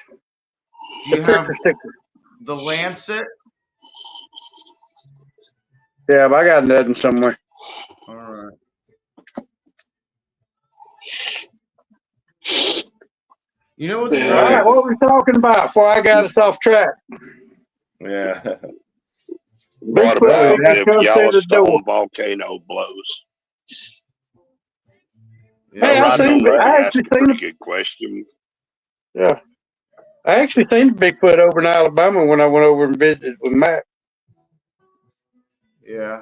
you the have pricker sticker. the Lancet? Yeah, but I got nothing somewhere. All right. You know what's All right, what were we talking about before I got us off track? Yeah. What about if Yellowstone volcano blows? Hey, I actually seen a good question. Yeah, I actually seen Bigfoot over in Alabama when I went over and visited with Matt. Yeah,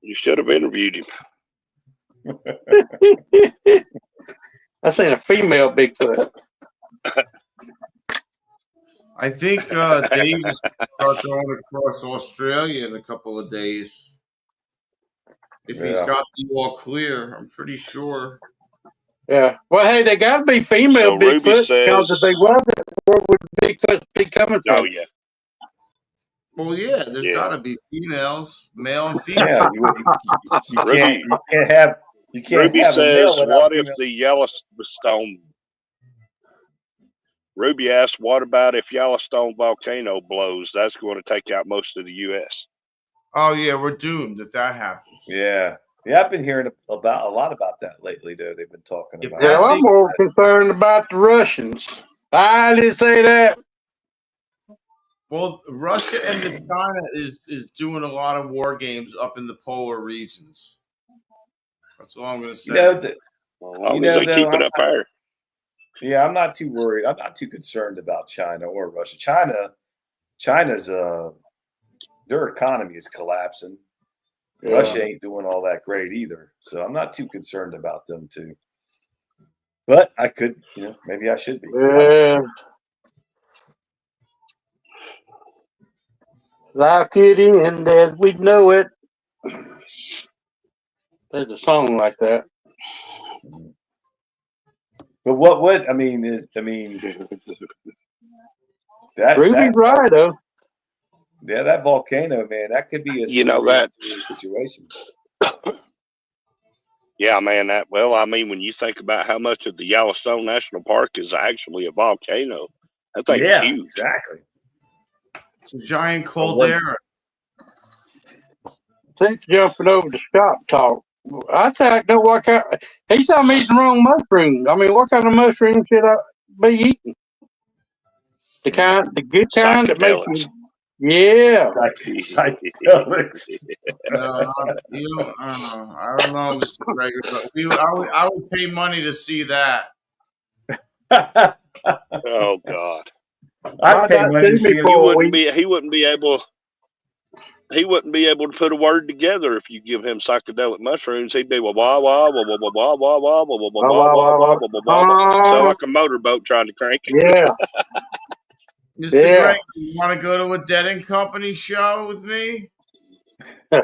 you should have interviewed him. I seen a female Bigfoot. I think Dave is start going across Australia in a couple of days. If he's got the all clear, I'm pretty sure. Yeah. Well, hey, they got to be female Bigfoot because if they wasn't, where would Bigfoot be coming from? Oh yeah. Well, yeah, there's got to be females, male and female. Yeah, you can't Ruby have says, "What if female. the Yellowstone?" Ruby asked, "What about if Yellowstone volcano blows? That's going to take out most of the U.S." Oh yeah, we're doomed if that happens. Yeah, I've been hearing a lot about that lately. Though they've been talking about. Yeah, I'm more concerned about the Russians. I didn't say that. Well, Russia and China is doing a lot of war games up in the polar regions. That's all I'm going to say. They keep it up there. Yeah, I'm not too worried. I'm not too concerned about China or Russia. China's their economy is collapsing. Yeah. Russia ain't doing all that great either. So I'm not too concerned about them too. But I could, maybe I should be. Yeah. Lock it in as we know it. There's a song like that. But what I mean is that Ruby's right though. Yeah, that volcano, man, that could be a situation. Yeah, man. When you think about how much of the Yellowstone National Park is actually a volcano, that thing's huge. Exactly. It's a giant caldera. Since jumping over the shop talk, I think I know what kind. He said I'm eating the wrong mushrooms. What kind of mushrooms should I be eating? The good kind that makes you. Yeah. Psychedelics. No, I don't know, Mr. Gregory, but I would pay money to see that. Oh God. I'd pay money to see He wouldn't be able to put a word together if you give him psychedelic mushrooms. He'd be wah wah wah wah wah wah wah wah wah wah wah wah wah wah. Sound like a motorboat trying to crank it. Yeah. Mr. Greg, you want to go to a Dead and Company show with me? No,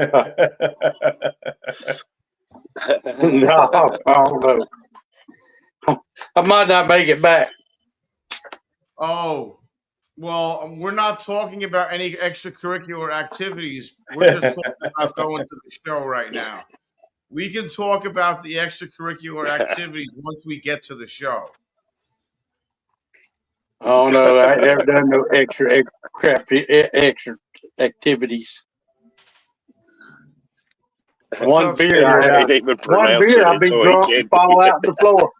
I don't know. I might not make it back. Oh, Well, we're not talking about any extracurricular activities. We're just talking about going to the show right now. We can talk about the extracurricular activities once we get to the show. Oh no, I ain't never done no extra activities. What's One up, beer, He I can't even one pronounce beer, it, I'll be so he drunk and can't. fall out on the floor.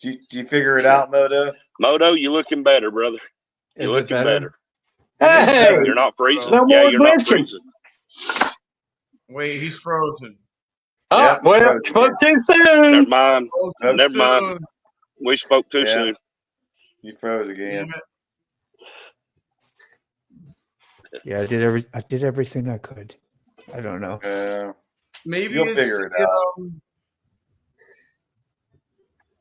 Did you figure it out, Moto? Moto, you looking better, brother. Is You're it looking better? better. It is Hey, better. You're not freezing. no Yeah, more you're not glitching. freezing. Wait, he's frozen. Oh, Yep, well, froze spoke again. too soon. Never mind. Frozen Never mind. soon. We spoke too Yeah. soon. You froze again. Damn it. Yeah, I did everything I could. I don't know. Maybe You'll it's figure it the, out.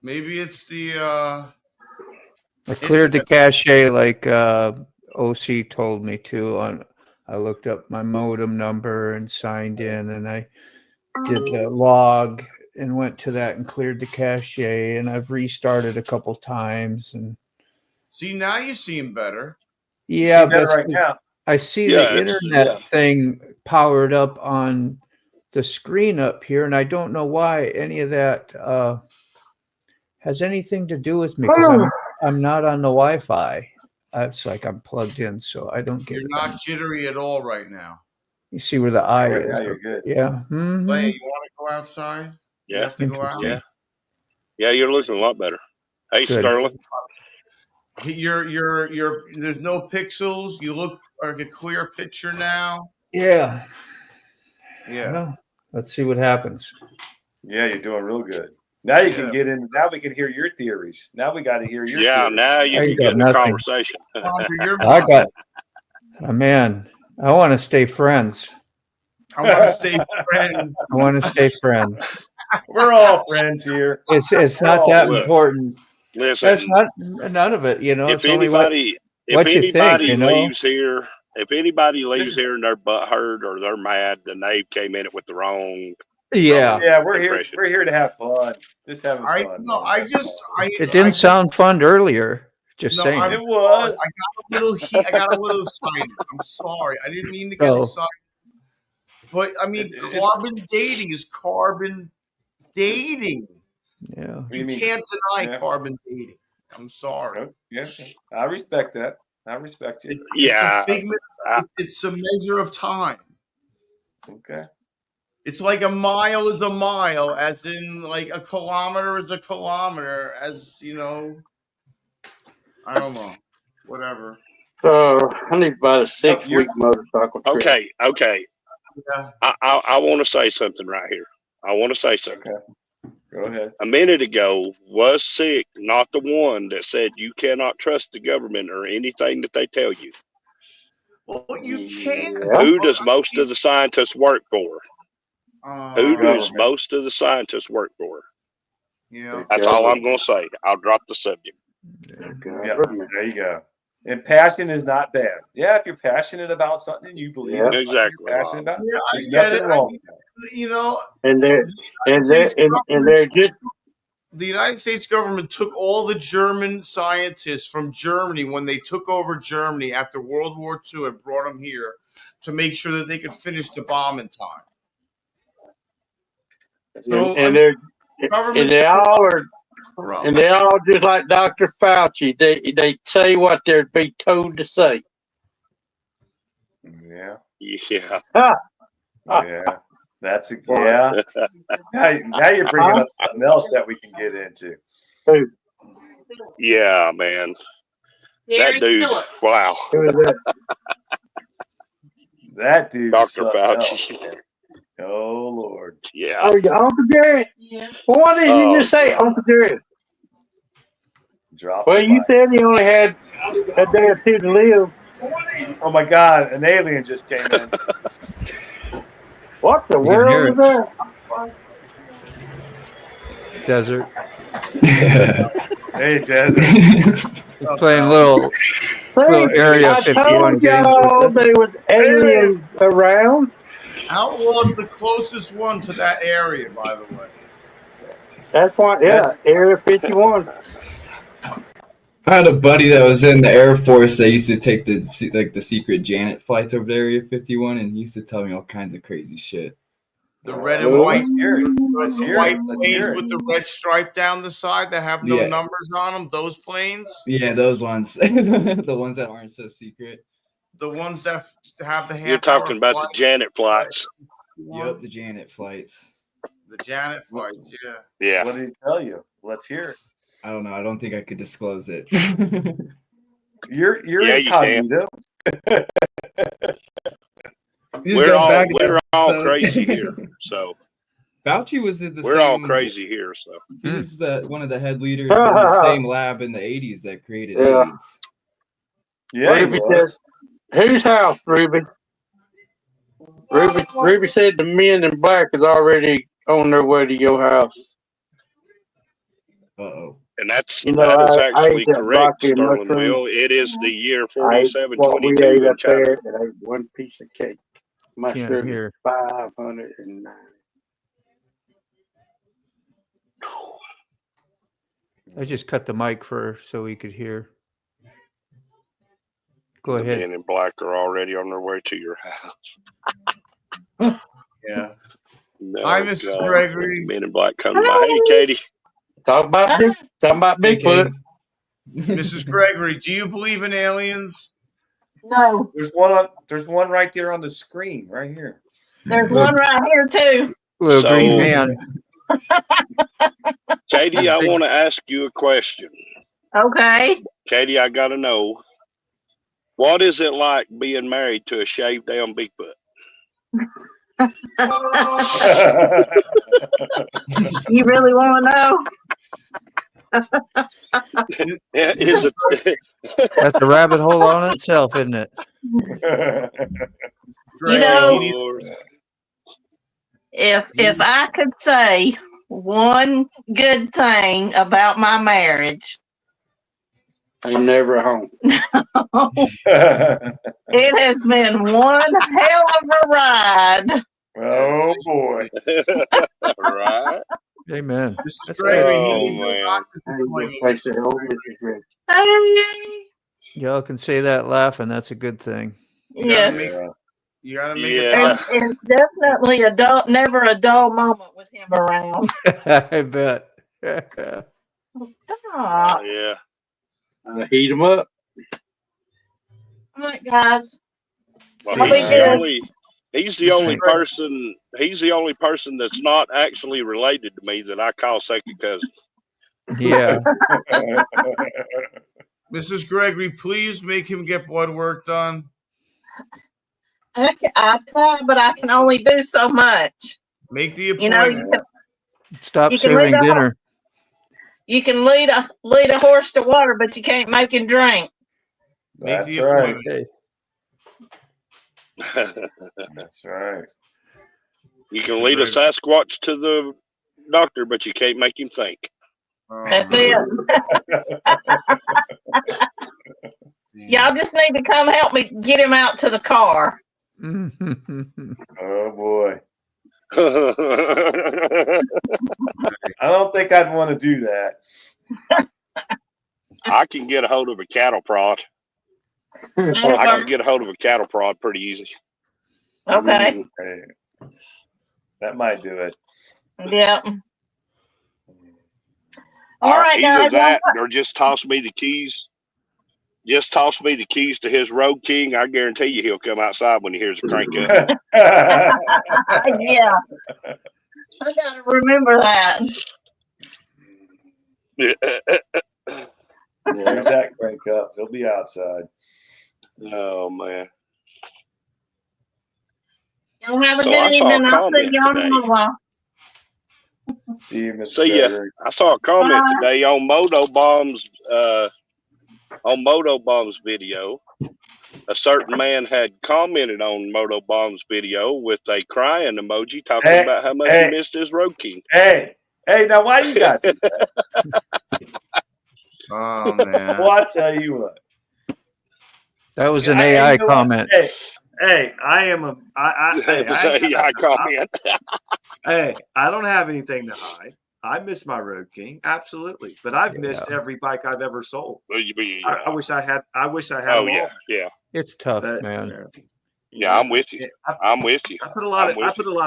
maybe it's the I cleared the cache like OC told me to. I looked up my modem number and signed in, and I did the log and went to that and cleared the cache. And I've restarted a couple times, and see, now you seem better. You yeah, see better that's right now. I see Yeah, the it's- internet thing powered up on the screen up here, and I don't know why any of that has anything to do with me because I'm not on the Wi-Fi. It's like I'm plugged in, so I don't get You're it. not jittery at all right now. You see where the eye Right is? now you're good. Yeah. Mhm. Clay, you want to go outside? You Yeah. have to go out. Yeah. Yeah, you're looking a lot better. Hey, Good. Sterling. You're there's no pixels. You look like a clear picture now. Yeah. Yeah. Well, let's see what happens. Yeah, you're doing real good. Now you can Yeah. get in. Now we can hear your theories. Now we got to hear your Yeah, theories. now you I can got get in the nothing. conversation. I got, man. I want to stay friends. I want to stay friends. I want to stay friends. We're all friends here. It's not Oh, that look. important. Listen, That's not none of it. You know, if it's only what anybody you think, you know? leaves here, if anybody leaves is- here and they're butthurt or they're mad, then they came in it with the wrong. Yeah. Yeah, we're here. Impression. We're here to have fun. Just having I fun. no, man. I That's just all. It didn't sound fun earlier. Just No, saying. It was. I got a little heat. I got a little excited. I'm sorry. I didn't mean to get Oh. excited. But I mean, It's- carbon dating is carbon dating. Yeah. What do You mean? can't deny Yeah. carbon dating. I'm sorry. Oh, yeah, I respect that. I respect you. Yeah, It's a figment. It's a measure of time. Okay. It's like a mile is a mile, as in like a kilometer is a kilometer, as you know. I don't know. Whatever. I need about a 6-week motorcycle trip. okay. Yeah. I want to say something right here. I want to say something. Okay. Go ahead. A minute ago, was sick not the one that said you cannot trust the government or anything that they tell you? Well, you can't. Yeah. Who does most of the scientists work for? Who does Government. most of the scientists work for? Yeah. That's all I'm going to say. I'll drop the subject. Yeah, there you go. And passion is not bad. Yeah, if you're passionate about something, you believe Yeah. in something Exactly. you're passionate about. Yeah, I There's get nothing it. wrong with that. You know, And they're just the United States government took all the German scientists from Germany when they took over Germany after World War II and brought them here to make sure that they could finish the bomb in time. So, and they're and they all are corrupt. and they all just like Dr. Fauci. They say what they're be told to say. Yeah. Yeah. Yeah. That's yeah. Now you're bringing up something else that we can get into. Yeah, man. That dude. Wow. Who is that? That dude. Dr. Fauci. Else, man. Oh Lord. Yeah. Oh, your Uncle Jerry. Well, what did you just say, Uncle Jerry? Drop. Well, the you mic. said he only had a day or two to live. Oh my God! An alien just came in. What the You can hear world is that? Desert. Hey, Ted. He's playing little Area I 51 told games y'all with us. there was aliens around. Outlaw's the closest one to that area, by the way. That's why, yeah, Area 51. I had a buddy that was in the Air Force that used to take the secret Janet flights over to Area 51, and he used to tell me all kinds of crazy shit. The red and white, Let's hear it. the white Let's planes hear it. with the red stripe down the side that have no Yeah. numbers on them. Those planes, Yeah, those ones, the ones that aren't so secret. the ones that have the half. You're talking about the flight. Janet flights. Yep, the Janet flights. The Janet flights. Yeah. Yeah. What did he tell you? Let's hear it. I don't know. I don't think I could disclose it. You're Yeah, you can. incognito. We're all crazy here. So Fauci was at the we're same. all crazy here. So He was one of the head leaders in the same lab in the 80s that created AIDS. Yeah, he Ruby was. said, whose house, Ruby? Ruby said the men in black is already on their way to your house. Uh-oh. and that's You know, that is I actually ate that correct, broccoli and Sterling mushroom. Will. It is the year I ate what we 4722 ate in up China. there, and I ate one piece of cake. My Can't sugar hear. 509. I just cut the mic so he could hear. Go The ahead. men in black are already on their way to your house. Yeah. No, Hi, Mrs. God. Gregory. Men in black come by. Hey, Katie. Talk about Bigfoot. Mrs. Gregory, do you believe in aliens? No, There's one right there on the screen, right here. there's one right here too. Little So- green man. Katie, I want to ask you a question. Okay. Katie, I got to know, what is it like being married to a shaved down Bigfoot? You really want to know? Yeah, is it? That's a rabbit hole on itself, isn't it? You know, Lord. if I could say one good thing about my marriage, I'm never home. it has been one hell of a ride. Oh boy. Right? Amen. Mrs. That's Gregory, Oh, he needs a man. doctor's I ain't gonna appointment. face the whole Mrs. Greg. Hey, Y'all can say that laughing. That's a good thing. yes. You gotta make Yeah. a And it's definitely never a dull moment with him around. I bet. Aw. Yeah. Heat them up. All right, guys. Well, I'll be good. he's the only person. He's the only person that's not actually related to me that I call second cousin. Yeah. Mrs. Gregory, please make him get blood work done. I try, but I can only do so much. Make the You know, appointment. Stop You can serving leave the dinner. you can lead a horse to water, but you can't make him drink. Make That's the right. appointment. Okay. That's right. You can lead a Sasquatch to the doctor, but you can't make him think. That's it. Y'all just need to come help me get him out to the car. Oh boy. I don't think I'd want to do that. I can get a hold of a cattle prod. I can get a hold of a cattle prod pretty easy. Okay. Hey, that might do it. Yeah. All right, Either guys. that or just toss me the keys. Just toss me the keys to his Road King. I guarantee you he'll come outside when he hears a crank up. Yeah. I gotta remember that. There's that crank up. He'll be outside. Oh, man. Y'all have a So good I saw a evening. I'll see comment y'all in today. a little while. See you, Mr. See ya. Gregory. I saw a comment Bye. today on Motobomb's video. A certain man had commented on Motobomb's video with a crying emoji talking Hey, about how much hey. he missed his Road King. Hey, now why you got to? Oh man. Well, I tell you what. That was an Hey, AI you know what? comment. Hey, I am It was a comment. Hey, I don't have anything to hide. I miss my Road King, absolutely. But I've missed every bike I've ever sold. I wish I had. I wish I had. Oh them all. yeah. It's tough, But, man. Yeah, I'm with you. I'm with you. I put a lot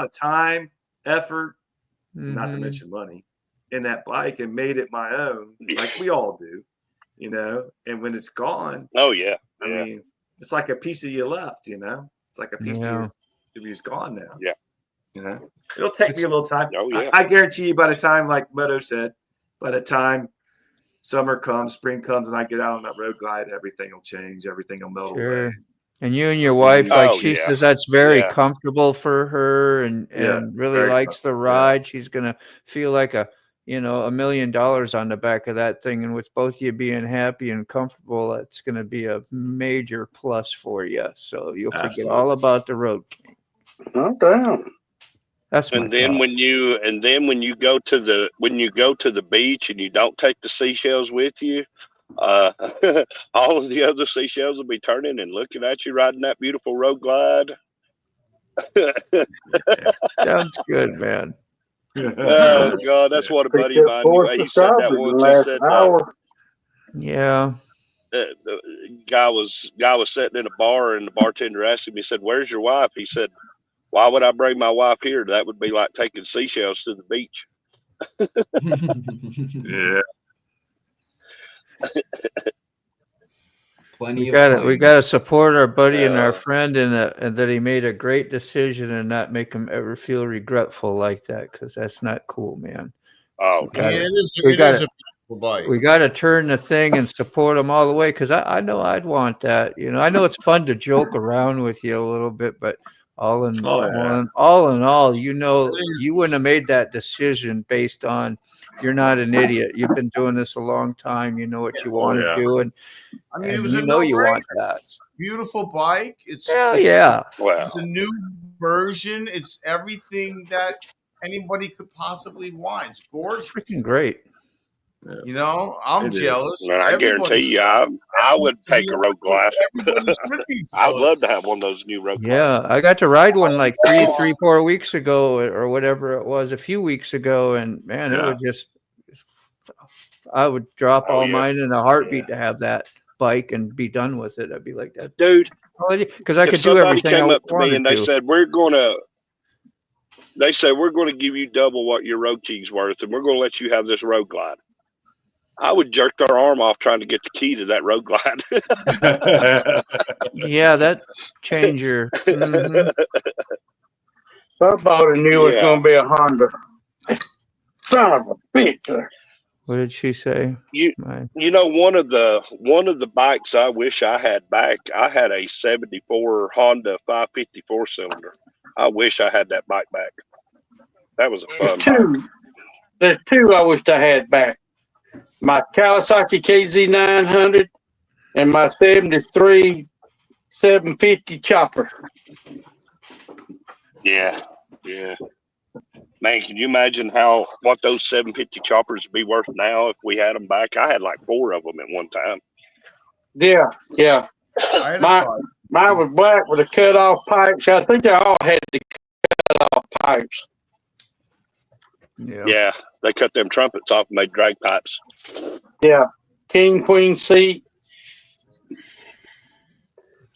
of time, effort, not to Mhm. mention money, in that bike and made it my own, like we all do, you know. And when it's gone, Oh yeah. I mean, it's like a piece of you left, you know. It's like a piece of you's gone now. Yeah. You know, it'll take me a little time. Oh yeah. I guarantee you, by the time, like Moto said, by the time summer comes, spring comes, and I get out on that road glide, everything will change. Everything will melt away. And you and your wife, like she says, that's very comfortable for her, and really likes the ride. She's gonna feel like $1 million on the back of that thing, and with both of you being happy and comfortable, it's gonna be a major plus for you. So you'll forget all about the Road King. No doubt. That's my thought. when you go to the beach and you don't take the seashells with you, all of the other seashells will be turning and looking at you riding that beautiful road glide. Sounds good, man. Oh God, that's what a buddy of mine. He said that once. He said, yeah. The guy was sitting in a bar, and the bartender asked him. He said, "Where's your wife?" He said, "Why would I bring my wife here? That would be like taking seashells to the beach." Yeah. We got to support our buddy and our friend, and that he made a great decision and not make him ever feel regretful like that, because that's not cool, man. Oh, we got to turn the thing and support him all the way, because I know I'd want that. I know it's fun to joke around with you a little bit, but all in all, you wouldn't have made that decision based on, you're not an idiot. You've been doing this a long time. You know what you want to do, and I mean, it was you want that. Beautiful bike. It's Wow. The new version. It's everything that anybody could possibly want. It's gorgeous. Freaking great. I'm jealous. Man, I guarantee you, I would take a road glide. I would love to have one of those new road glides. Yeah, I got to ride one like 4 weeks ago, or whatever it was, a few weeks ago, and man, it would just. I would drop all mine in a heartbeat to have that bike and be done with it. I'd be like that, dude. Because I could do everything. Somebody came up to me and they said, we're going to give you double what your Road King's worth, and we're going to let you have this road glide. I would jerk their arm off trying to get the key to that road glide. Yeah, that changer. Mm-hmm. Somebody knew it was going to be a Honda. Son of a bitch. What did she say? One of the bikes I wish I had back. I had a '74 Honda 554 cylinder. I wish I had that bike back. That was a fun bike. There's two I wished I had back. My Kawasaki KZ900 and my '73 750 chopper. Yeah. Man, can you imagine what those 750 choppers would be worth now if we had them back? I had like 4 of them at one time. Yeah. Mine was black with a cut off pipes. I think they all had the cut off pipes. Yeah, they cut them trumpets off and made drag pipes. Yeah, king queen seat.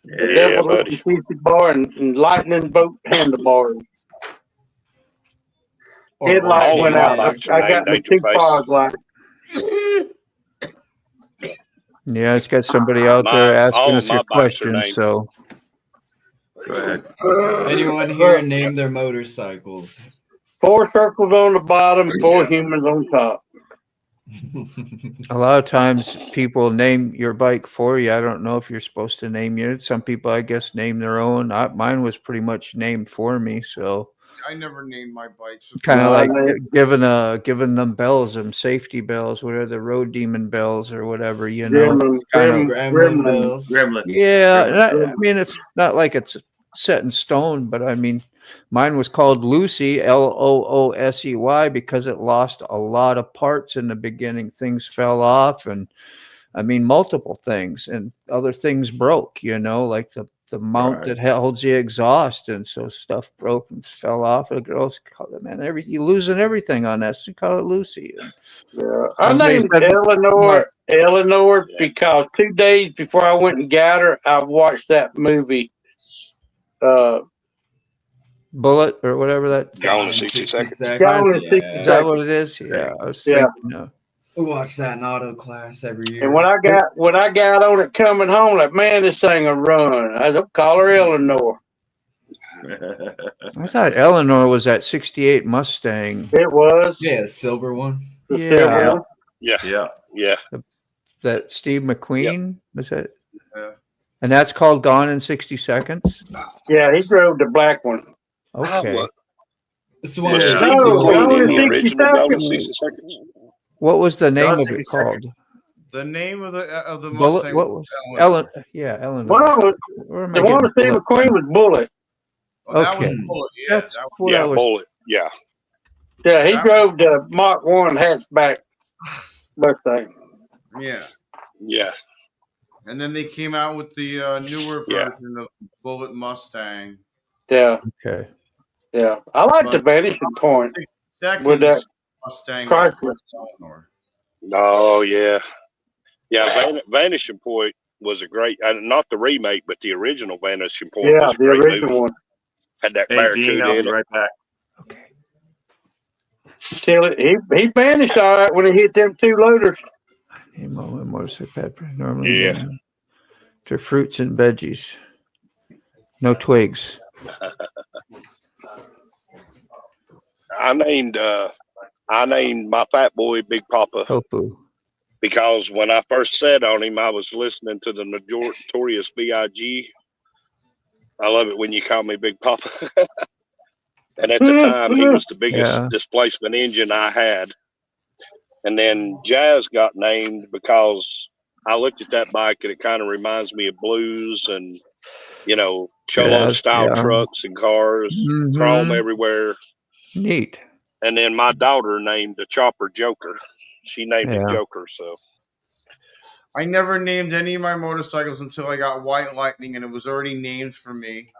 Yeah, buddy. Bar and lightning bolt handlebars. Headlight went out. I got the 2 fog lights. Yeah, it's got somebody out there asking us your questions. So, go ahead. Anyone here name their motorcycles? 4 circles on the bottom, 4 humans on top. A lot of times people name your bike for you. I don't know if you're supposed to name yours. Some people, I guess, name their own. Mine was pretty much named for me. So I never named my bikes. Kind of like giving them bells, them safety bells, what are the road demon bells or whatever, Gremlin bells. Gremlin. Yeah, I mean, it's not like it's set in stone, but I mean, mine was called Lucy, Loosey, because it lost a lot of parts in the beginning. Things fell off, and I mean, multiple things, and other things broke. Like the the mount that holds the exhaust, and so stuff broke and fell off. And the girls call it, man, you're losing everything on that. So you call it Lucy. And Yeah. I named Eleanor Yeah. because 2 days before I went and got her, I watched that movie. Bullet or whatever that. Gone in 60 seconds. Gone in 60 Is that what it is? Yeah, I was Yeah. thinking. We watch that in auto class every year. And when I got on it coming home, like, man, this thing a run. I said, call her Eleanor. I thought Eleanor was that '68 Mustang. It was. Yeah, the silver one. The Yeah. silver one. Yeah. That Steve McQueen was that? Yeah. And that's called Gone in 60 Seconds. Yeah, he drove the black one. Okay. It's the one Yeah. with No, Gone in The 60 original Gone in Seconds. 60 seconds. What was the name Gone of in it 60 called? The name of the Bullet. Mustang. What was Eleanor. Eleanor? Well, Where am I the one getting with Steve Bullet McQueen was Bullet. Oh, that was Okay. Bullet. Yeah, That's that was, what I Yeah, was. Bullet. Yeah. Yeah, he That- drove the Mach 1 hatchback Mustang. yeah. Yeah. And then they came out with the newer Yeah. version of Bullet Mustang. Yeah, Okay. yeah. I like the vanishing point. Second With that Mustang Chrysler. was called Eleanor. Oh, yeah. Yeah. Vanishing Point was a great, not the remake, but the original Vanishing Point Yeah, was a the great original movie. one. Had that Hey, Dean, Barracuda I'll in be it. right back. Okay. Till he vanished all right when he hit them two loaders. Name all my motorcycle pepper. Normally, Yeah. to fruits and veggies. No twigs. I named my fat boy Big Papa Tofu. because when I first said on him, I was listening to the Notorious B.I.G. I love it when you call me Big Papa. And at the time, he was the biggest displacement engine I had. And then Jazz got named because I looked at that bike and it kind of reminds me of blues and, Cholo style trucks and cars, chrome everywhere. Neat. And then my daughter named the chopper Joker. She named it Joker. So I never named any of my motorcycles until I got White Lightning, and it was already named for me.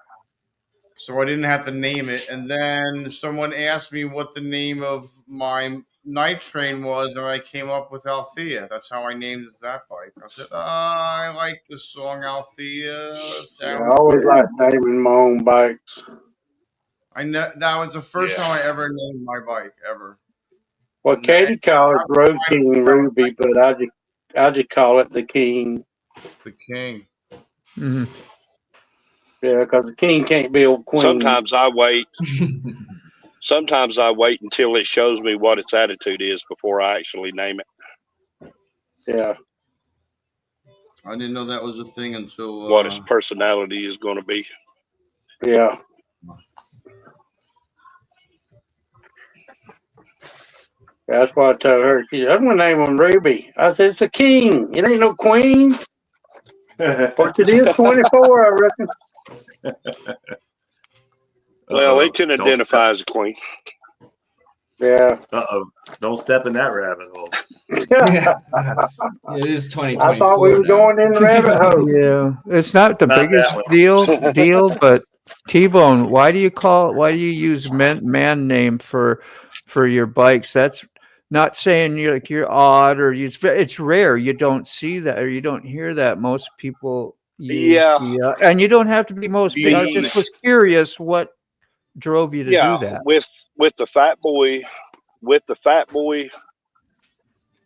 So I didn't have to name it. And then someone asked me what the name of my night train was, and I came up with Althea. That's how I named that bike. I said, I like the song Althea. Yeah, I always like naming my own bikes. That was the first time I ever named my bike, ever. Well, Katie called it Road King Ruby, but I just call it the King. The King. Mm-hmm. Yeah, because the King can't be a queen. Sometimes I wait until it shows me what its attitude is before I actually name it. Yeah. I didn't know that was a thing until what its personality is going to be. Yeah. That's why I told her. She said, I'm going to name him Ruby. I said, it's a king. It ain't no queen. What it is, 24, I reckon. Well, it can identify as a queen. Yeah. Don't step in that rabbit hole. It is 2024. I thought we were going in the rabbit hole. Yeah, it's not the Not biggest that deal, but T-Bone, why do you use man name for your bikes? That's not saying you're odd or it's rare. You don't see that or you don't hear that. Most people use and you don't have to be most people. I just was curious what drove you to do that. With the Fat Boy,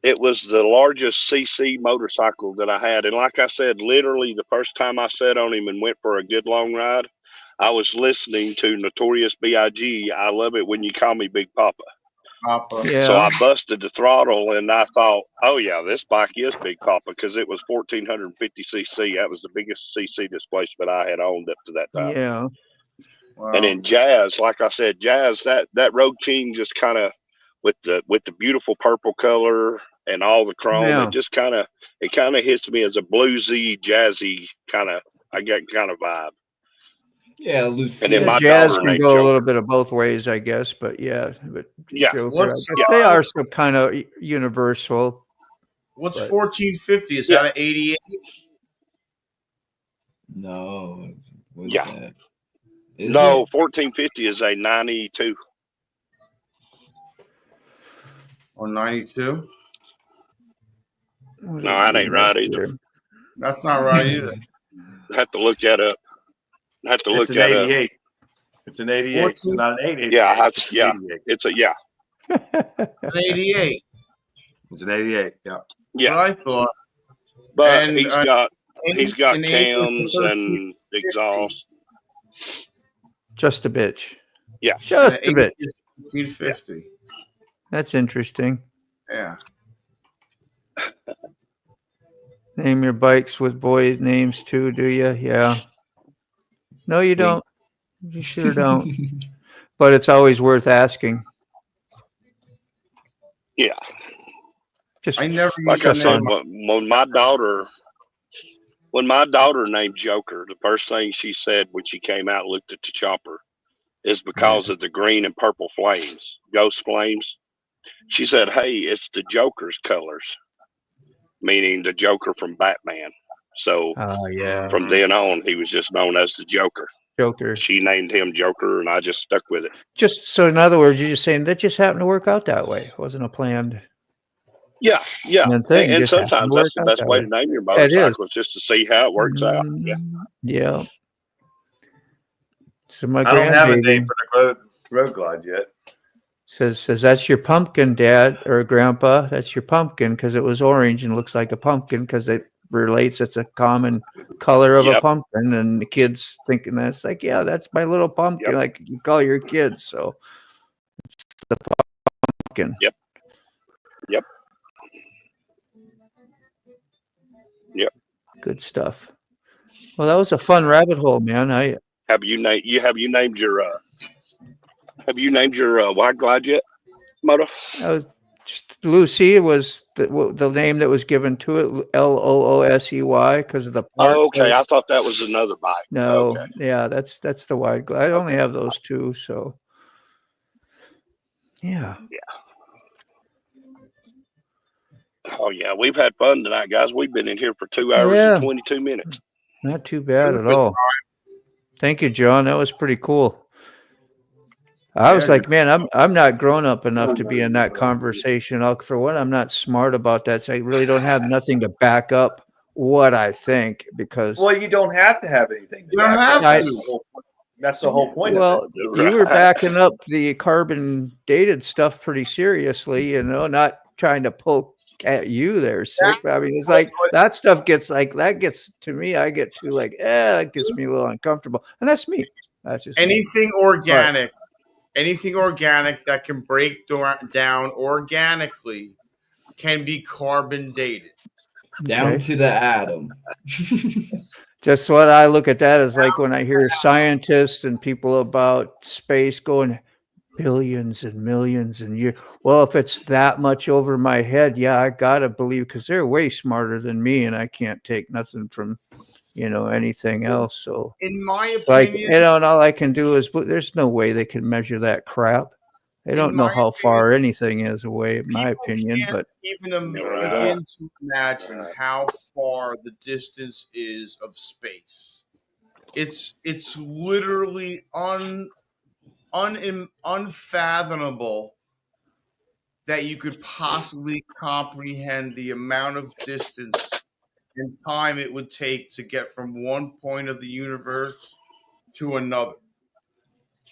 it was the largest CC motorcycle that I had. And like I said, literally the first time I sat on him and went for a good long ride, I was listening to Notorious B.I.G. I love it when you call me Big Papa. Yeah. So I busted the throttle and I thought, oh yeah, this bike is Big Papa because it was 1450 cc. That was the biggest cc displacement I had owned up to that time. Yeah. Wow. And in Jazz, like I said, Jazz, that Road King just kind of with the beautiful purple color and all the chrome, it just kind of hits me as a bluesy, jazzy kind of vibe. Yeah, Lucy. And then my jazz daughter can named go Joker. a little bit of both ways, I guess. But Joker, I guess they are some kind of universal. What's 1450? Is that an 88? No, What's Yeah. that? Is No, it? 1450 is a 92. Or 92? No, that ain't right either. That's not right either. I have to look that up. It's an 88. It's an 88. It's 14? not an 888. Yeah, It's an yeah. 88. It's a yeah. An 88. It's an 88. Yeah. Yeah. What I thought. But And, he's got an 80 was cams the and 1350. exhaust. Just a bitch. Yeah. Just a And bitch. 1350. That's interesting. Yeah. Name your bikes with boys' names too, do you? Yeah. No, you don't. You sure don't. But it's always worth asking. Yeah. Just I never Like used I to said, name when my daughter named Joker, the first thing she said when she came out and looked at the chopper is because of the green and purple flames, ghost flames. She said, "Hey, it's the Joker's colors," meaning the Joker from Batman. So yeah. from then on, he was just known as the Joker. Joker. She named him Joker, and I just stuck with it. Just so, in other words, you're just saying that just happened to work out that way. It wasn't a planned Yeah, yeah. thing. And Just happened sometimes to work that's the out best that way way. to name your It is. motorcycle, is just to see how it works out. Yeah. Yeah. So my I don't have a grandbaby name for the road glide yet. says that's your pumpkin, Dad or Grandpa. That's your pumpkin because it was orange and looks like a pumpkin because it relates. It's a common color of a Yep. pumpkin, and the kids thinking that's like, yeah, that's my little pumpkin, Yep. like you call your kids. So it's the pumpkin. Yep. Yep. Yep. Good stuff. Well, that was a fun rabbit hole, man. Have you named your wide glide yet, Moto? Lucy was the name that was given to it, Loosey, because of the part. Oh, okay. I thought that was another bike. No, Okay. yeah, that's the wide glide. I only have those two, so yeah. Oh yeah, we've had fun tonight, guys. We've been in here for 2 hours and 22 minutes. Not too bad at all. Thank you, John. That was pretty cool. I was like, man, I'm not grown up enough to be in that conversation. For one, I'm not smart about that, so I really don't have nothing to back up what I think because. Well, you don't have to have anything. You don't have to. That's the whole point. Well, of it. you were backing up the carbon dated stuff pretty seriously, not trying to poke at you there, sick. I mean, it's like that stuff gets to me. I get to it gets me a little uncomfortable, and that's me. That's just anything organic. Anything organic that can break down organically can be carbon dated. Down to the atom. Just what I look at that as like when I hear scientists and people about space going billions and millions and years. Well, if it's that much over my head, yeah, I gotta believe because they're way smarter than me, and I can't take nothing from anything else. So in my opinion, and all I can do is there's no way they can measure that crap. They don't know how far anything is away, in my opinion. But even begin to imagine how far the distance is of space. It's literally unfathomable that you could possibly comprehend the amount of distance and time it would take to get from one point of the universe to another.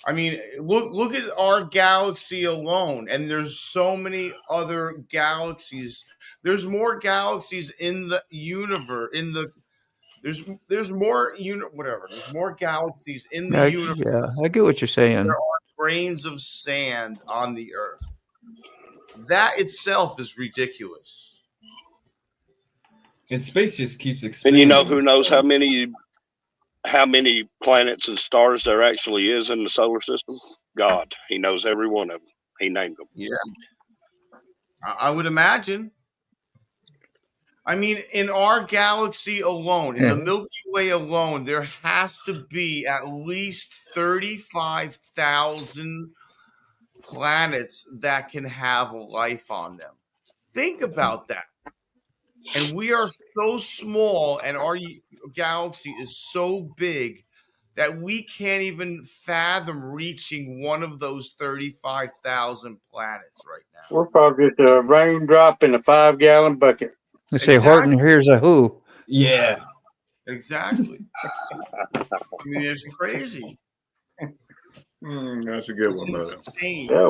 I mean, look at our galaxy alone, and there's so many other galaxies. There's more galaxies in the universe. There's more There's more galaxies in the universe. Yeah, I get what you're saying. There are grains of sand on the Earth. That itself is ridiculous. And space just keeps expanding. And who knows how many planets and stars there actually is in the solar system? God, he knows every one of them. He named them. Yeah, I would imagine. I mean, in our galaxy alone, in the Milky Way alone, there has to be at least 35,000 planets that can have life on them. Think about that. And we are so small, and our galaxy is so big that we can't even fathom reaching one of those 35,000 planets right now. We're probably just a raindrop in a 5-gallon bucket. They say Horton, here's a who. Yeah. Exactly. I mean, it's crazy. That's a good It's one, brother. insane. Yeah,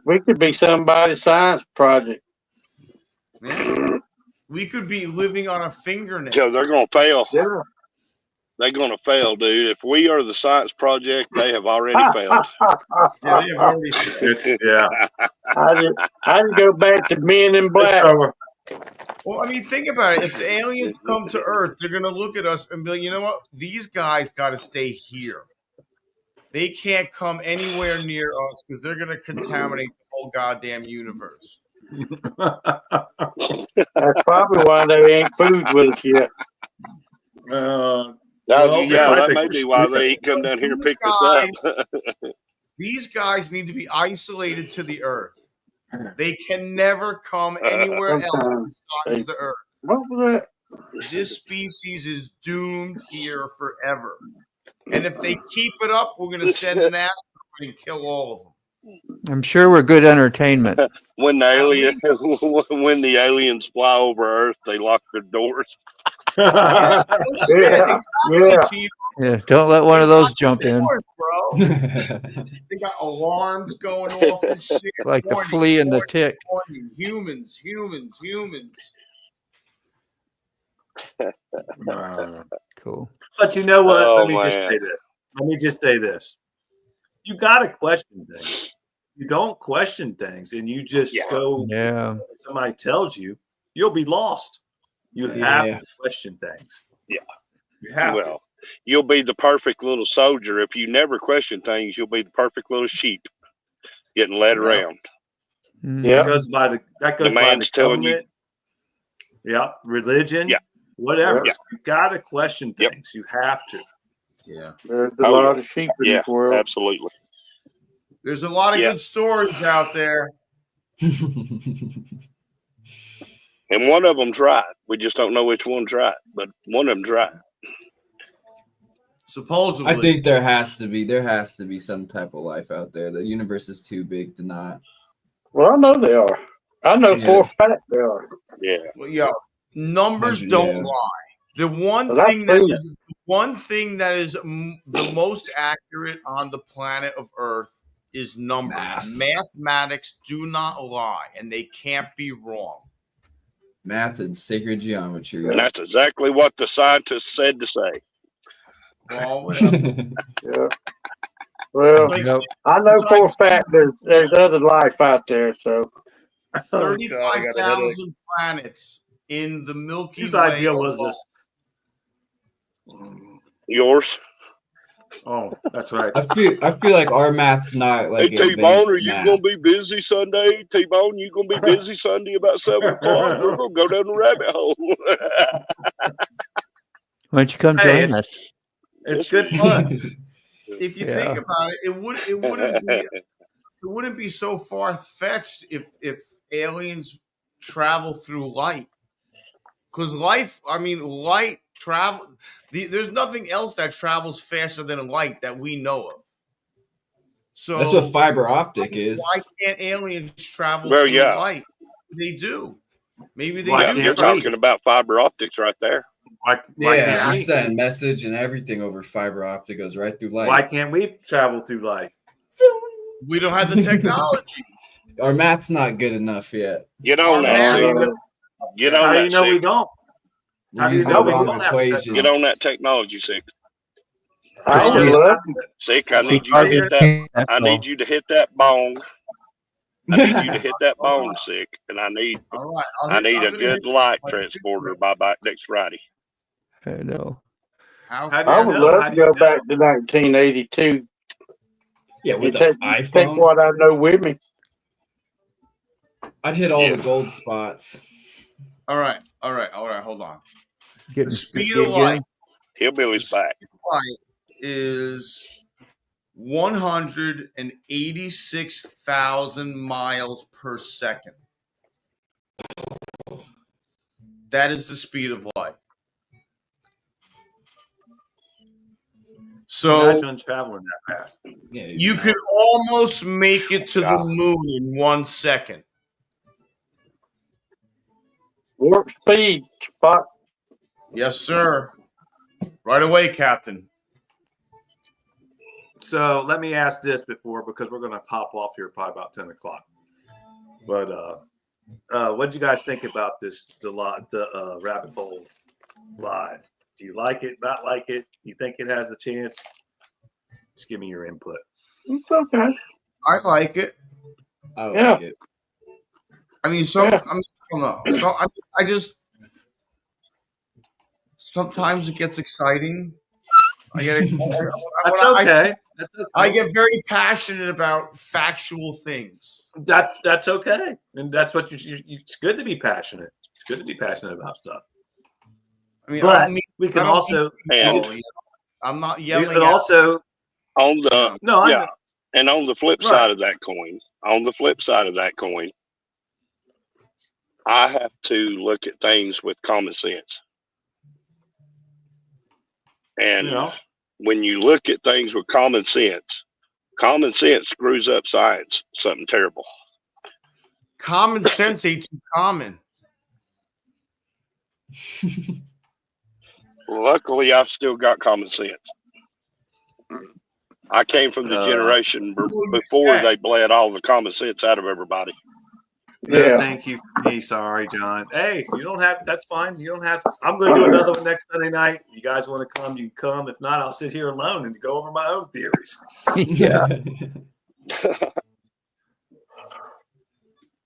we could be somebody's science project. Yeah. We could be living on a fingernail. So they're going to fail. Yeah. They're going to fail, dude. If we are the science project, they have already failed. Yeah, they have already said. Yeah. I just go back to Men in Black. Well, I mean, think about it. If the aliens come to Earth, they're going to look at us and be like, you know what? These guys got to stay here. They can't come anywhere near us because they're going to contaminate the whole goddamn universe. That's probably why they ain't food with us yet. That may be why they come down here and pick us up. These guys need to be isolated to the Earth. They can never come anywhere else besides the Earth. What was that? This species is doomed here forever. And if they keep it up, we're going to send an asteroid and kill all of them. I'm sure we're good entertainment. When the aliens fly over Earth, they lock their doors. Yeah. Yeah, don't let one of those jump in. Bro. They got alarms going off and shit. Like the flea and the tick. Humans. Cool. But you know what? Oh, Let me just say this. You got to question things. You don't question things and you just go. Yeah. Somebody tells you, you'll be lost. You have to question things. Yeah. You have to. You'll be the perfect little soldier. If you never question things, you'll be the perfect little sheep getting led around. Yeah. That goes by the telling you. Yeah. Religion. Yeah. Whatever. Yeah. You got to question things. You have to. Yeah. There's a lot of sheep in this world. Absolutely. There's a lot of good stories out there. And one of them's right. We just don't know which one's right, but one of them's right. Supposedly. I think there has to be some type of life out there. The universe is too big to not. Well, I know they are. I know for a fact they are. Yeah. Well, numbers don't lie. The one thing that is the most accurate on the planet of Earth is numbers. Mathematics do not lie, and they can't be wrong. Math and sacred geometry. And that's exactly what the scientists said to say. Well, yeah. Well, I know for a fact there's other life out there. So 35,000 planets in the Milky Way. Whose idea was this? Yours. Oh, that's right. I feel like our math's not like. Hey, T-Bone, are you going to be busy Sunday? T-Bone, you going to be busy Sunday about 7 o'clock? We're going to go down the rabbit hole. Why don't you come join us? It's good fun. If you think about it, it wouldn't be so far-fetched if aliens travel through light. Because light travel. There's nothing else that travels faster than light that we know of. So that's what fiber optic is. Why can't aliens travel through light? They do. Maybe they do. You're talking about fiber optics right there. You send a message and everything over fiber optic goes right through light. Why can't we travel through light? We don't have the technology. Our math's not good enough yet. Get on that. How do you know we don't? How do you know we don't have equations? Get on that technology, Sick. Sick, I need you to hit that. I need you to hit that bong. I need you to hit that bone, Sick, and I need a good light transporter by next Friday. I know. I would love to go back to 1982. Yeah, with the iPhone. Take what I know with me. I'd hit all the gold spots. All right. Hold on. The speed of light. Hillbilly's back. Light is 186,000 miles per second. That is the speed of light. So imagine traveling that fast. Yeah, you could almost make it to the God. moon in 1 second. Warp speed, Spock. Yes, sir. Right away, Captain. So let me ask this before, because we're going to pop off here probably about 10 o'clock. But what did you guys think about the rabbit hole live? Do you like it? Not like it? You think it has a chance? Just give me your input. It's okay. I like it. I like Yeah. it. I mean, I don't know. So I just sometimes it gets exciting. I get excited. That's okay. I get very passionate about factual things. That's okay, and that's what it's good to be passionate. It's good to be passionate about stuff. I mean, But I don't mean, we can I don't also mean- And I'm not we yelling can at also on the no. I yeah, and on the flip Right. side of that coin, I have to look at things with common sense. And when you look at things with common sense screws up science, something terrible. common sense ain't too common. Luckily, I've still got common sense. I came from the generation before they bled all the common sense out of everybody. No, Yeah. thank you for me. Sorry, John. Hey, you don't have. That's fine. You don't have. I'm going to do another one next Sunday night. You guys want to come? You can come. If not, I'll sit here alone and go over my own theories. Yeah.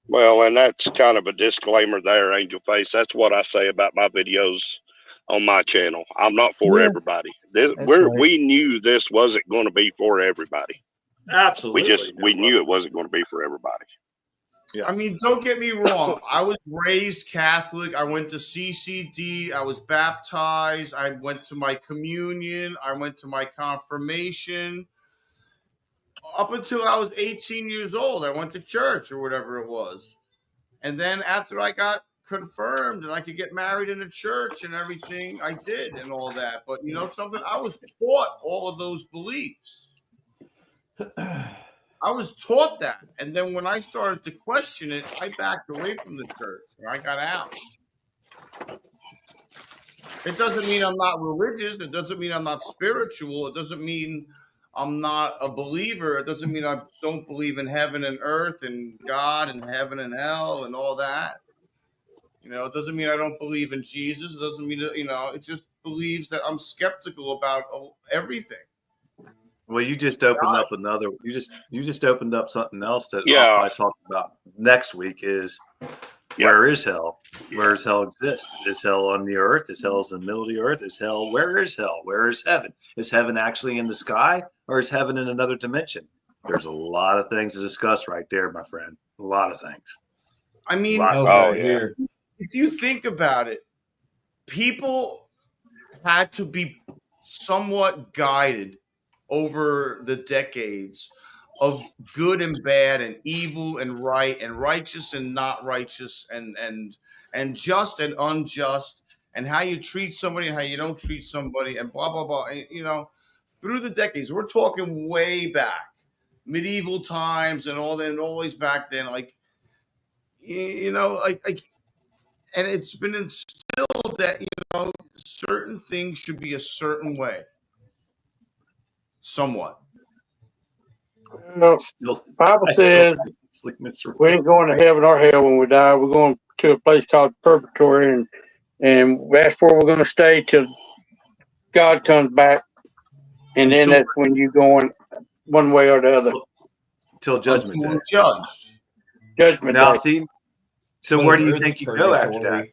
Well, and that's kind of a disclaimer there, Angel Face. That's what I say about my videos on my channel. I'm not for everybody. We knew this wasn't going to be for everybody. Absolutely. We knew it wasn't going to be for everybody. Yeah. I mean, don't get me wrong. I was raised Catholic. I went to CCD. I was baptized. I went to my communion. I went to my confirmation. Up until I was 18 years old, I went to church or whatever it was. And then after I got confirmed and I could get married in a church and everything, I did and all that. But you know something? I was taught all of those beliefs. I was taught that. And then when I started to question it, I backed away from the church and I got out. It doesn't mean I'm not religious. It doesn't mean I'm not spiritual. It doesn't mean I'm not a believer. It doesn't mean I don't believe in heaven and earth and God and heaven and hell and all that. You know, it doesn't mean I don't believe in Jesus. It doesn't mean, it just believes that I'm skeptical about everything. Well, you just opened up another. You just opened up something else that Yeah. I'll probably talk about next week. Is where is hell? Where does hell exist? Is hell on the earth? Is hell in the middle of the earth? Is hell? Where is hell? Where is heaven? Is heaven actually in the sky, or is heaven in another dimension? There's a lot of things to discuss right there, my friend. A lot of things. I mean, Here. if you think about it, people had to be somewhat guided over the decades of good and bad and evil and right and righteous and not righteous and just and unjust and how you treat somebody and how you don't treat somebody and blah blah blah. And, through the decades, we're talking way back, medieval times and all that, and always back then, like and it's been instilled that certain things should be a certain way, somewhat. Still, Bible I still says sleep miserable. we ain't going to heaven or hell when we die. We're going to a place called purgatory, and that's where we're going to stay till God comes back, and then that's when you're going one way or the other. Till Judgment Day. Judged. Judgment Now, Day. see. So where do you think you go after that?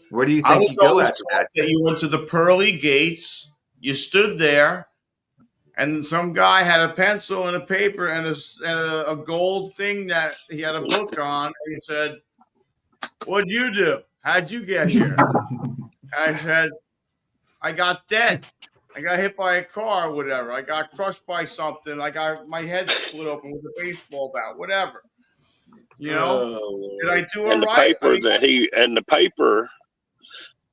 Where do you think you go after that? You went to the pearly gates. You stood there. And some guy had a pencil and a paper and a gold thing that he had a book on. And he said, "What'd you do? How'd you get here?" I said, "I got dead. I got hit by a car or whatever. I got crushed by something. I got my head split open with a baseball bat, whatever. Did I do it right?"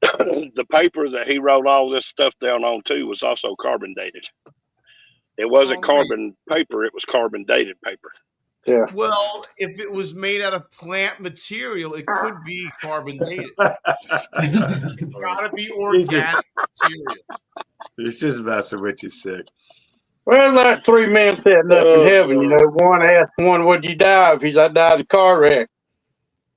The paper that he wrote all this stuff down on too was also carbon dated. It wasn't Oh, right. carbon paper; it was carbon dated paper. Yeah. Well, if it was made out of plant material, it could be carbon dated. It's got to be organic material. He's just messing with you, sick. Well, like three men sitting up in heaven, you know. One asked one, "What'd you die of?" He said, "I died in a car wreck."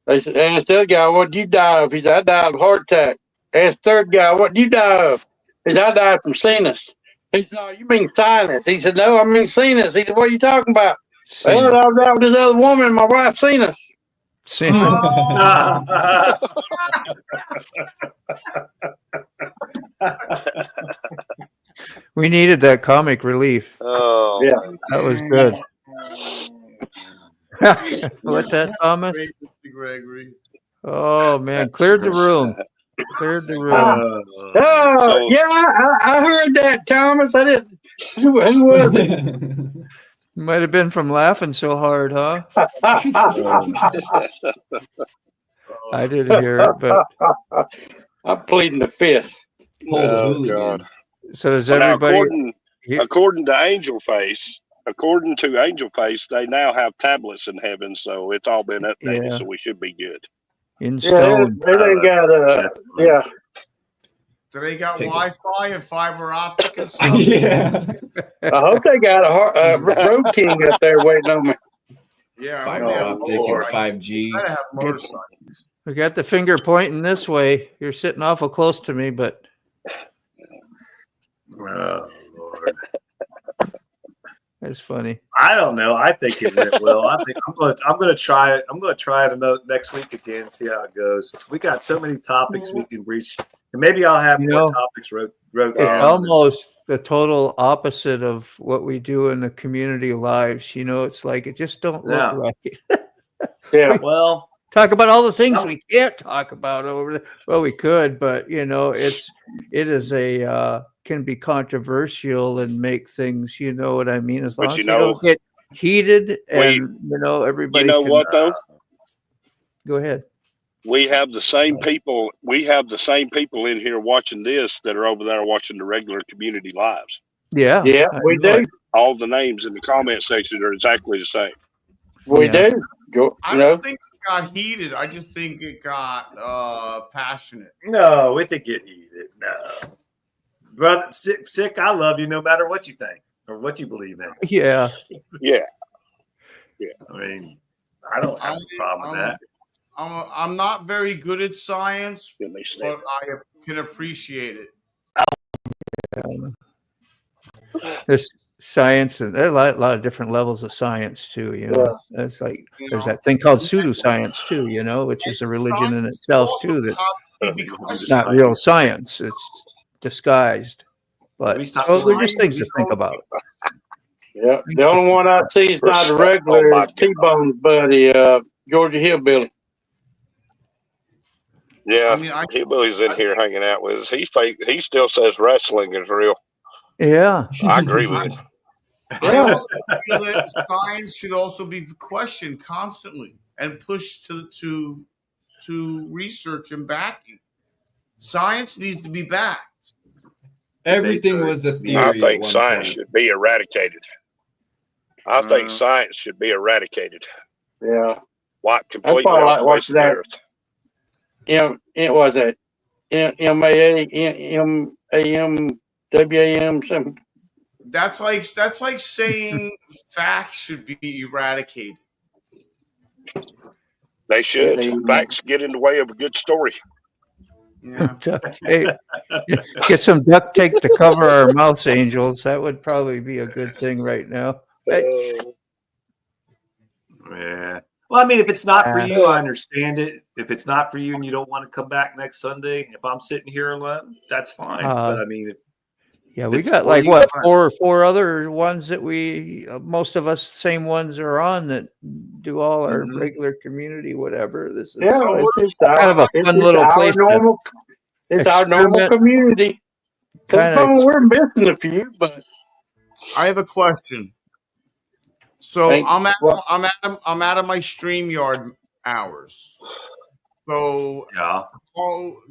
They said, asked the other guy, "What'd you die of?" He said, "I died of a heart attack." Asked the third guy, "What'd you die of?" He said, "I died from sinus." He said, "No, you mean sinus." He said, "No, I mean sinus." He said, "What are you talking about?" Well, I was out with this other woman, my wife seen us. We needed that comic relief. Oh, Yeah. That was good. What's that, Thomas? Great, Mr. Gregory. Oh man, cleared the room. Cleared the room. Oh, yeah, I heard that, Thomas. I didn't. Who was it? Might have been from laughing so hard, huh? I didn't hear it, but I'm pleading the fifth. oh God. so does Well, now, everybody? according to Angel Face, they now have tablets in heaven, so it's all been updated, Yeah. so we should be good. In Yeah, stone. they ain't got yeah. Do they got Take it. Wi-Fi and fiber optic and stuff? Yeah. I hope they got a road king up there waiting on me. Yeah, Fiber they have optic and motorcycles. 5G. Gotta have motorcycles. We got the finger pointing this way. You're sitting awful close to me, but Oh Lord. it's funny. I don't know. I think it went well. I think I'm gonna try it. I'm gonna try it next week again, see how it goes. We got so many topics we can reach, and maybe I'll have more topics wrote It's down. almost the total opposite of what we do in the community lives. You know, it's like it just don't look right. Yeah. Well, talk about all the things we can't talk about over there. Well, we could, but it is a can be controversial and make things, you know what I mean, as long as they don't get heated and everybody. You know what though? Go ahead. We have the same people. We have the same people in here watching this that are over there watching the regular community lives. Yeah. Yeah, we do. All the names in the comment section are exactly the same. We do. I don't think it got heated. I just think it got passionate. No, it didn't get heated. No. Brother, sick, I love you no matter what you think or what you believe in. Yeah. Yeah. I mean, I don't have a problem with that. I'm not very good at science, but I can appreciate it. There's science, and there are a lot of different levels of science too. It's like there's that thing called pseudoscience too. Which is a religion in itself too. That's not real science. It's disguised. But so they're just things to think about. Yeah, the only one I see is not a regular T-Bone's buddy, Georgia Hillbilly. Yeah, Hillbilly's in here hanging out with us. He still says wrestling is real. Yeah, I agree with him. I also feel that science should also be questioned constantly and pushed to research and backing. Science needs to be backed. Everything was a theory. I think science should be eradicated. I think science should be eradicated. Yeah. Completely off the face of the earth. It was a MAAMWAM something. That's like saying facts should be eradicated. They should. Facts get in the way of a good story. Yeah. Duct tape. Get some duct tape to cover our mouths, Angels. That would probably be a good thing right now. Yeah. Well, I mean, if it's not for you, I understand it. If it's not for you and you don't want to come back next Sunday, if I'm sitting here alone, that's fine. But I mean, we got like what four other ones that most of us same ones are on that do all our regular community whatever. This is it's kind of a fun little place. It's our normal community. We're missing a few, but I have a question. So I'm out of my StreamYard hours. So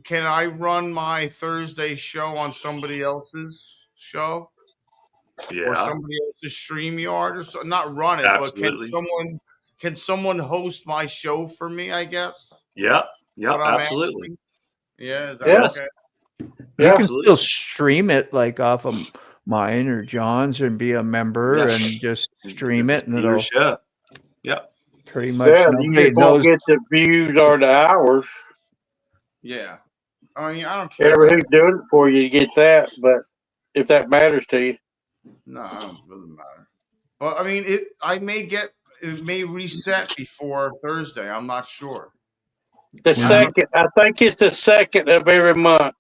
can I run my Thursday show on somebody else's show? Yeah. or somebody else's StreamYard or so. Not run it, Absolutely. but can someone host my show for me? I guess. Yep. What I'm Absolutely. asking. Yeah, is that Yes. okay? You can Absolutely. still stream it like off of mine or John's and be a member Yeah. and just stream it, and Your it'll show. Yep. pretty much Yeah, you nobody just won't knows. get the views or the hours. Yeah. I mean, I don't care. Whoever who's doing it for you, you get that. But if that matters to you, No, it doesn't matter. But I mean, it may reset before Thursday. I'm not sure. the When second, I think it's the second of every month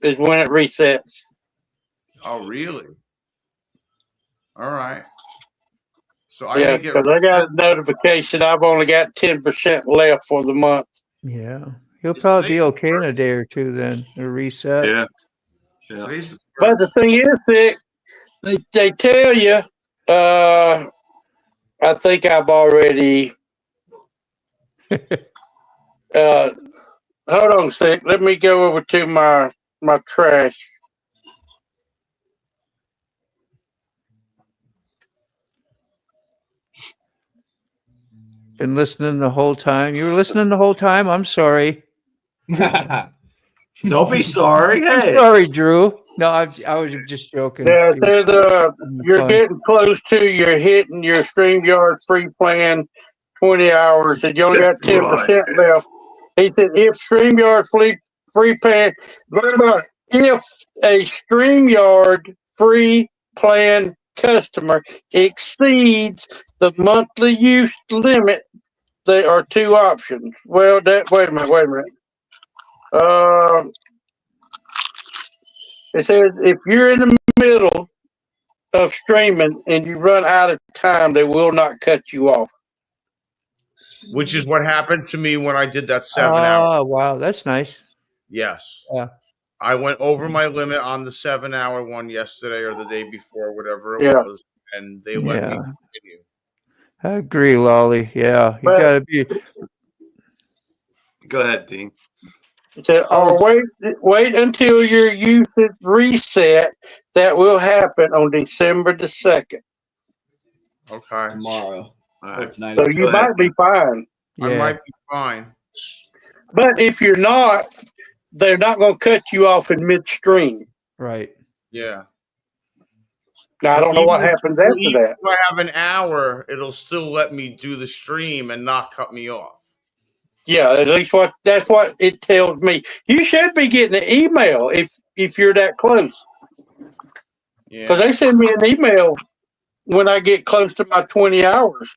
is when it resets. Oh, really? All right. So I Yeah, may get because I got reset. a notification. I've only got 10% left for the month. Yeah, he'll It's probably be today's okay in a first. day or two. Then a reset. Yeah. Today's the But the first. thing is, they tell you. I think I've already. Hold on a sec. Let me go over to my trash. Been listening the whole time. You were listening the whole time. I'm sorry. Don't be sorry. I'm Hey. sorry, Drew. No, I was just joking. Yeah, it says you're Fun. getting close to you're hitting your StreamYard free plan 20 hours and you only got 10% left. He said if StreamYard free plan if a StreamYard free plan customer exceeds the monthly use limit, there are two options. Well, wait a minute. It says if you're in the middle of streaming and you run out of time, they will not cut you off. Which is what happened to me when I did that 7 hour. Oh, wow, that's nice. Yes. Yeah. I went over my limit on the 7 hour one yesterday or the day before, whatever it Yeah. was, and they let me Yeah. continue. I agree, Lolly. Yeah, you Well- gotta be. Go ahead, Dean. It said, or wait until your usage reset. That will happen on December the 2nd. Okay. Tomorrow. All Or right. tonight. So you might be fine. I Yeah. might be fine. But if you're not, they're not going to cut you off in midstream. Right. Yeah. Now, I don't know what even happens after even that. if I have an hour, it'll still let me do the stream and not cut me off. Yeah, at least that's what it tells me. You should be getting an email if you're that close. Because Yeah. they send me an email when I get close to my 20 hours.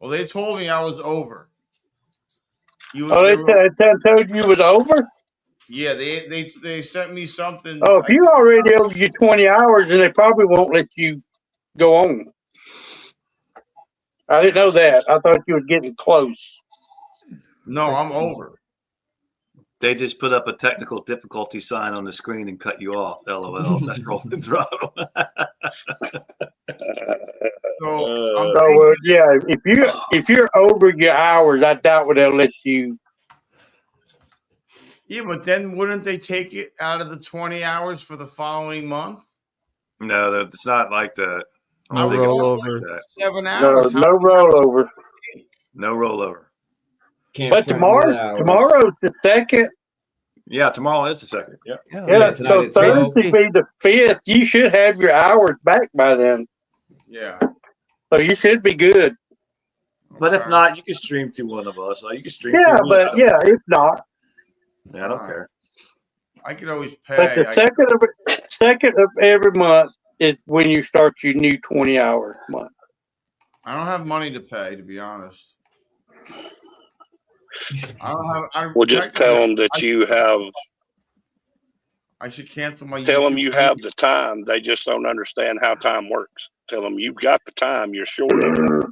Well, they told me I was over. Oh, they told you it was over? Yeah, they sent me something. Oh, if you already over your 20 hours, then they probably won't let you go on. I didn't know that. I thought you were getting close. No, I'm over. They just put up a technical difficulty sign on the screen and cut you off. LOL. That's Rolling Throttle. So I'm So yeah, if you're over your hours, I doubt they'll let you. yeah, but then wouldn't they take it out of the 20 hours for the following month? No, it's not like that. No I was rollover. only 7 No, hours. no rollover. No rollover. Can't But front me the hours. tomorrow's the 2nd. Yeah, tomorrow is the 2nd. Yeah. Yeah, tonight so it's 12. Thursday be the 5th. You should have your hours back by then. Yeah. So you should be good. But if Okay. not, you can stream through one of us. You can stream Yeah, through but yeah, if not. Yeah, I don't care. I could always pay. But the second of every month is when you start your new 20-hour month. I don't have money to pay, to be honest. I don't have. We'll just tell them that I should cancel my. tell them YouTube you Premium. have the time. They just don't understand how time works. Tell them you've got the time. You're short of it.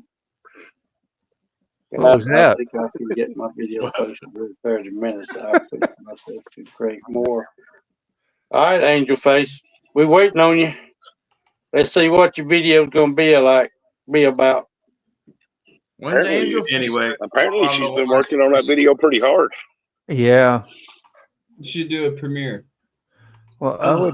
What was I that? think I can get my video posted within 30 minutes. I put myself to create more. All right, Angel Face. We're waiting on you. Let's see what your video's going to be about. When's Apparently- Angel? Anyway, Apparently, On she's the been line. working on that video pretty hard. Yeah. You should do a premiere. Well,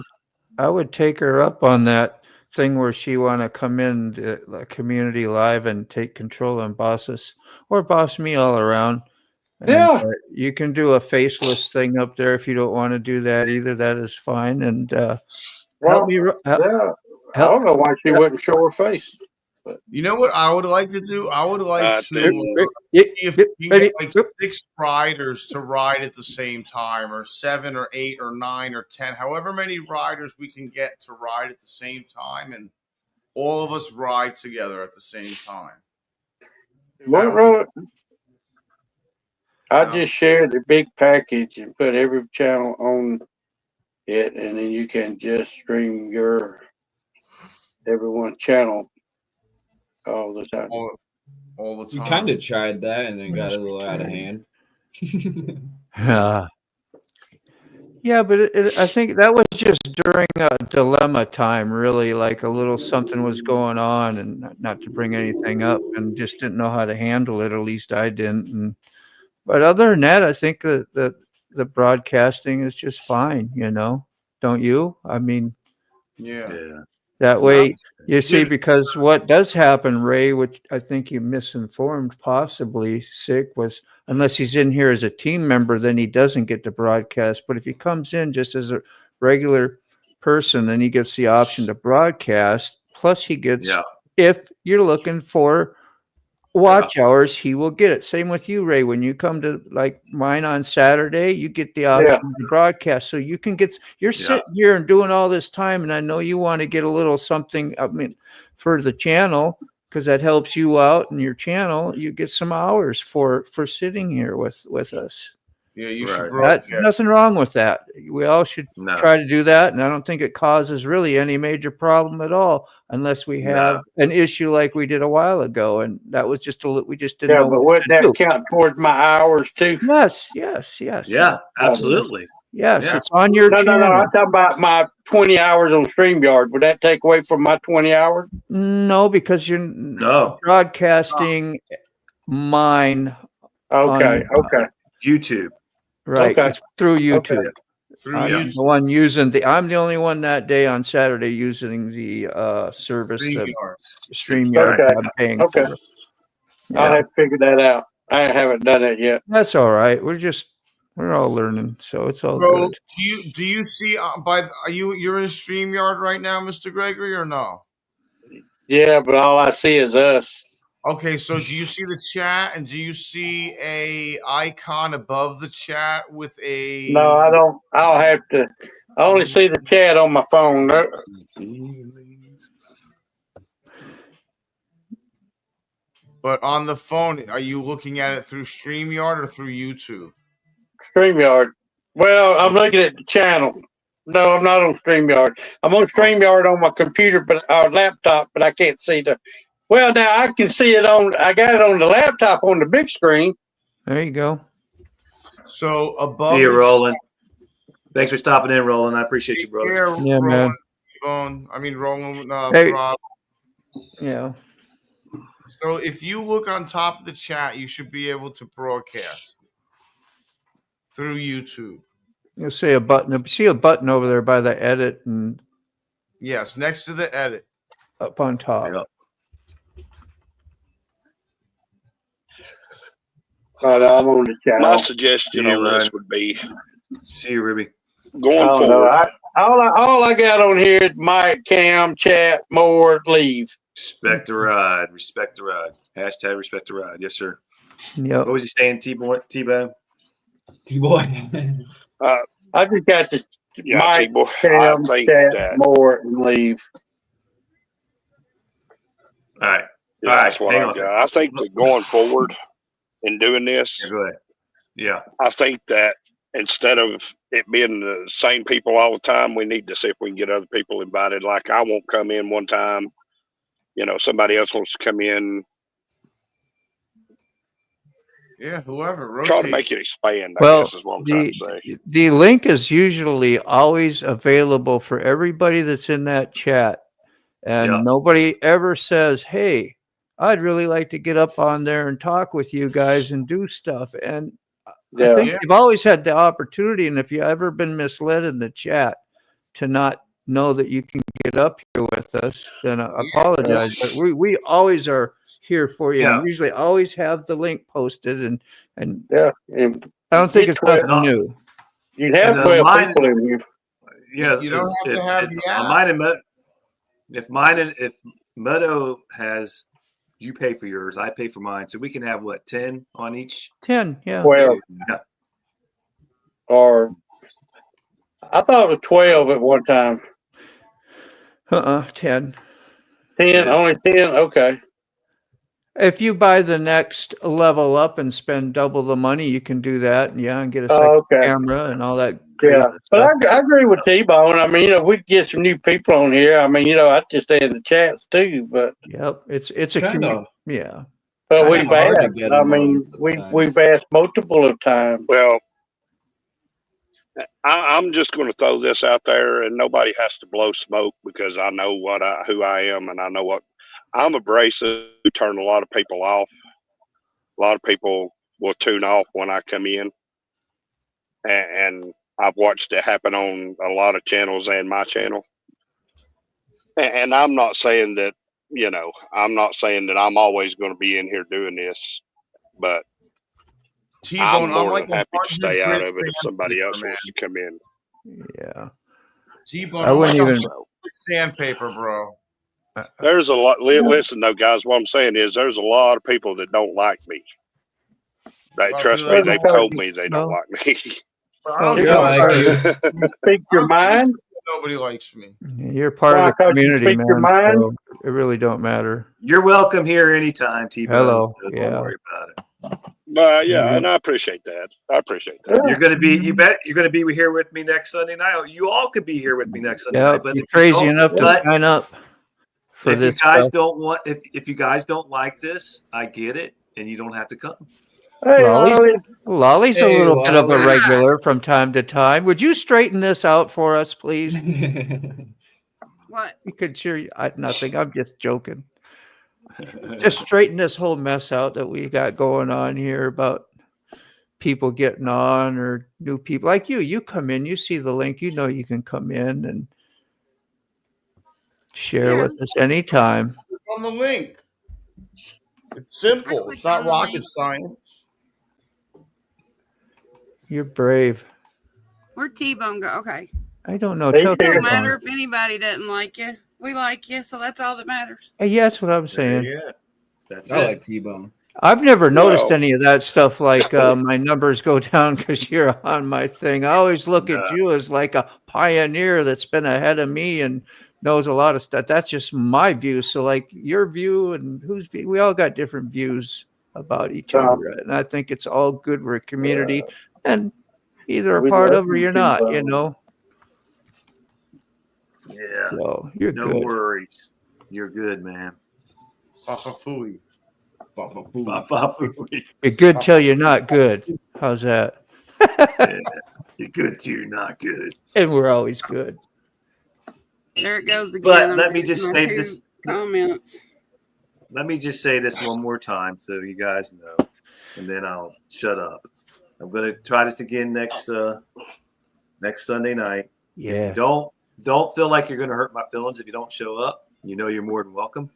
I would take her up on that thing where she want to come in to like community live and take control and boss us or boss me all around. And Yeah. you can do a faceless thing up there if you don't want to do that either. That is fine. And help Well, me. yeah. I Help. don't know why she wouldn't show her face. You know what I would like to do? I would like to Yep, see if yep, we can get baby. like 6 riders to ride at the same time, or 7 or 8 or 9 or 10, however many riders we can get to ride at the same time, and all of us ride together at the same time. What road? I just shared the big package and put every channel on it, and then you can just stream your everyone's channel all the time. All the time. You kind of tried that and then got a little out of hand. Yeah, but I think that was just during a dilemma time, really, like a little something was going on, and not to bring anything up, and just didn't know how to handle it. At least I didn't. But other than that, I think that the broadcasting is just fine. Don't you? I mean, yeah. That way, you see, because what does happen, Ray, which I think you misinformed, possibly sick, was unless he's in here as a team member, then he doesn't get to broadcast. But if he comes in just as a regular person, then he gets the option to broadcast. Plus, he gets, if you're looking for watch hours, he will get it. Same with you, Ray. When you come to like mine on Saturday, you get the option to broadcast. So you can get, you're sitting here and doing all this time, and I know you want to get a little something, I mean, for the channel, because that helps you out in your channel. You get some hours for sitting here with us. Yeah, you should broadcast. Nothing wrong with that. We all should try to do that, and I don't think it causes really any major problem at all, unless we have an issue like we did a while ago, and that was just we just didn't know. But wouldn't that count towards my hours too? Yes. Yeah, absolutely. Yes, it's on your channel. No. I'm talking about my 20 hours on StreamYard. Would that take away from my 20 hours? No, because you're broadcasting mine. Okay. YouTube. Right. Okay. It's through YouTube. Okay. I'm the one using I'm the only one that day on Saturday using the service StreamYard I'm paying for. Yeah. I'll have to figure that out. I haven't done it yet. That's all right. We're all learning, so it's all good. Do you see you're in StreamYard right now, Mr. Gregory, or no? Yeah, but all I see is us. Okay, so do you see the chat, and do you see a icon above the chat with a? No, I don't. I'll have to. I only see the chat on my phone. But on the phone, are you looking at it through StreamYard or through YouTube? StreamYard. Well, I'm looking at the channel. No, I'm not on StreamYard. I'm on StreamYard on my computer, but laptop, but I can't see the. Well, now I can see it I got it on the laptop on the big screen. There you go. So above. See you, Rollin. Thanks for stopping in, Rollin. I appreciate you, brother. Yeah, man. Rollin. Hey. Rob. Yeah. So if you look on top of the chat, you should be able to broadcast through YouTube. You'll see a button. See a button over there by the edit and. Yes, next to the edit. Up on top. Yep. I'm on the channel. My suggestion on this would be see you, Ruby. Going forward. All I got on here is mic, cam, chat, more, leave. Respect the ride. Respect the ride. Hashtag respect the ride. Yes, sir. Yep. What was he saying, T-Bone? T-Boy. I just got the mic, cam, chat, more, and leave. All right. Yeah, that's what I got. I think that going forward in doing this, go ahead. Yeah. I think that instead of it being the same people all the time, we need to see if we can get other people invited. Like I won't come in one time. Somebody else wants to come in. Yeah, whoever. Rotate. Try to make it expand, I guess is what I'm trying to say. The link is usually always available for everybody that's in that chat. And nobody ever says, hey, I'd really like to get up on there and talk with you guys and do stuff. And I think you've always had the opportunity. And if you've ever been misled in the chat, to not know that you can get up here with us, then I apologize. But we always are here for you. Yeah. And usually always have the link posted, and Yeah. And I don't think get it's nothing new. you'd have And, 12 mine- people in here. Yeah, You don't have to have the app. If Moto has, you pay for yours, I pay for mine, so we can have what, 10 on each? 10, yeah. 12. Yeah. Or I thought it was 12 at one time. 10. 10, only 10? Okay. If you buy the next level up and spend double the money, you can do that. And get a second Okay. camera and all that. Crazy Yeah. But stuff. I agree with T-Bone. I mean, if we'd get some new people on here, I mean, I'd just stay in the chats too, but Yep, it's a Kinda. community. Yeah. but Kinda we've hard to asked. get I them mean, on we've sometimes. asked multiple of times. Well, I'm just going to throw this out there, and nobody has to blow smoke because I know who I am, and I know what I'm abrasive. To turn a lot of people off. A lot of people will tune off when I come in, and I've watched it happen on a lot of channels and my channel. And I'm not saying that, I'm not saying that I'm always going to be in here doing this, but T-Bone, I'm more like than happy to stay out 100 of it if somebody sandpaper, else man. wants to come in. Yeah. T-Bone, I I'm wouldn't like even. 100 sandpaper, bro. There's a lot. Listen, though, guys, what I'm saying is there's a lot of people that don't like me. They trust me. They've told me they don't like me. I don't We give a like fuck. you. You speak your mind. Nobody likes me. You're part of the Because you community, speak your man. mind. So it really don't matter. You're welcome here anytime, T-Bone. Hello. Don't Yeah. worry about it. But yeah, and I appreciate that. You're gonna be. You bet. You're gonna be here with me next Sunday night. You all could be here with me next Sunday night. Yep. But You're if you crazy don't- enough to but sign up for if this. you guys stuff. don't want, if you guys don't like this, I get it, and you don't have to come. Hey, Lolly's a Hey, little bit of a Lolly. regular from time to time. Would you straighten this out for us, please? What? You could sure. Nothing. I'm just joking. Just straighten this whole mess out that we got going on here about people getting on or new people like you. You come in, you see the link, you know you can come in and share Yeah. with us anytime. Click on the link. It's simple. clicked It's not on the rocket link. science. You're brave. Where'd T-Bone go? Okay. I don't know. Hey, Tell It don't T-Bone. matter if anybody doesn't like you. We like you, so that's all that matters. Hey, yeah, that's what I'm saying. Yeah, that's I it. like T-Bone. I've never noticed Well- any of that stuff like my numbers go down because you're on my thing. I always look at you as like a pioneer that's been ahead of me and knows a lot of stuff. That's just my view. So like your view and whose view, we all got different views about each other. And I think it's all good. We're a community and either a We part love of or you you're too, not, bro. you know. Yeah. So you're No good. worries. You're good, man. Fafafui. You're good till you're not good. How's that? Yeah. You're good too. You're not good. And we're always good. There it goes again. But I'm let me getting just my say two this. comments. Let me just say this one more time so you guys know, and then I'll shut up. I'm going to try this again next Sunday night. Yeah. Don't feel like you're going to hurt my feelings if you don't show up. You know you're more than welcome.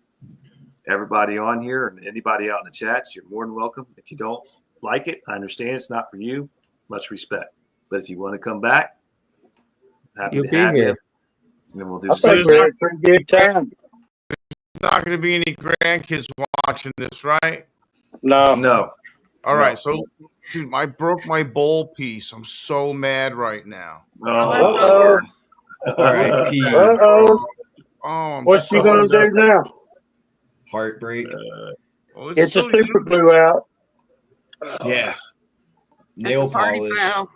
Everybody on here and anybody out in the chats, you're more than welcome. If you don't like it, I understand it's not for you. Much respect. But if you want to come back, happy You'll to be have here. you. And then we'll do I something. think we had a pretty good time. Not going to be any grandkids watching this, right? No. No. All right. So, dude, I broke my bowl piece. I'm so mad right now. Uh-oh. R.I.P. Uh-oh. Oh, I'm What's so you going to do now? Heartbreak. Well, Get the still super usable. glue out. Yeah. That's Nail a party polish. foul.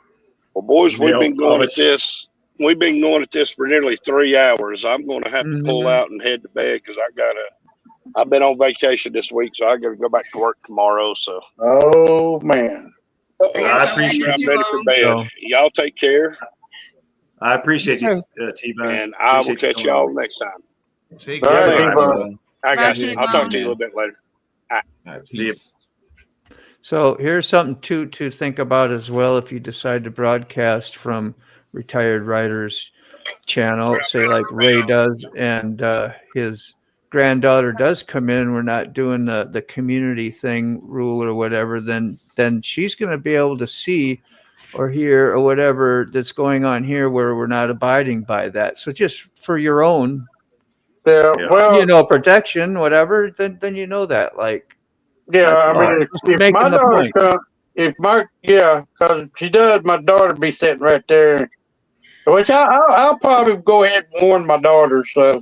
Well, boys, we've Nail been going at polish. this. We've been going at this for nearly 3 hours. I'm going to have to pull out and head to bed because I've been on vacation this week, so I got to go back to work tomorrow. So, Oh, man. I appreciate I'm you. ready for bed. So- Y'all take care, I appreciate you, T-Bone. and I will Appreciate you catch coming y'all on. next time. Take All care. right, All T-Bone. T-Bone. I got Bye, you. I'll talk to you a T-Bone. little bit later. All right, See you. peace. So here's something to think about as well if you decide to broadcast from retired riders. channel, say like Ray does, and his granddaughter does come in, we're not doing the community thing rule or whatever, then she's going to be able to see or hear or whatever that's going on here where we're not abiding by that. So just for your own, Yeah, Yeah. well, protection, whatever, then you know that. Like, yeah. I that's all. mean, Just if making my the daughter point. comes, because she does, my daughter be sitting right there. Which I'll probably go ahead and warn my daughter. So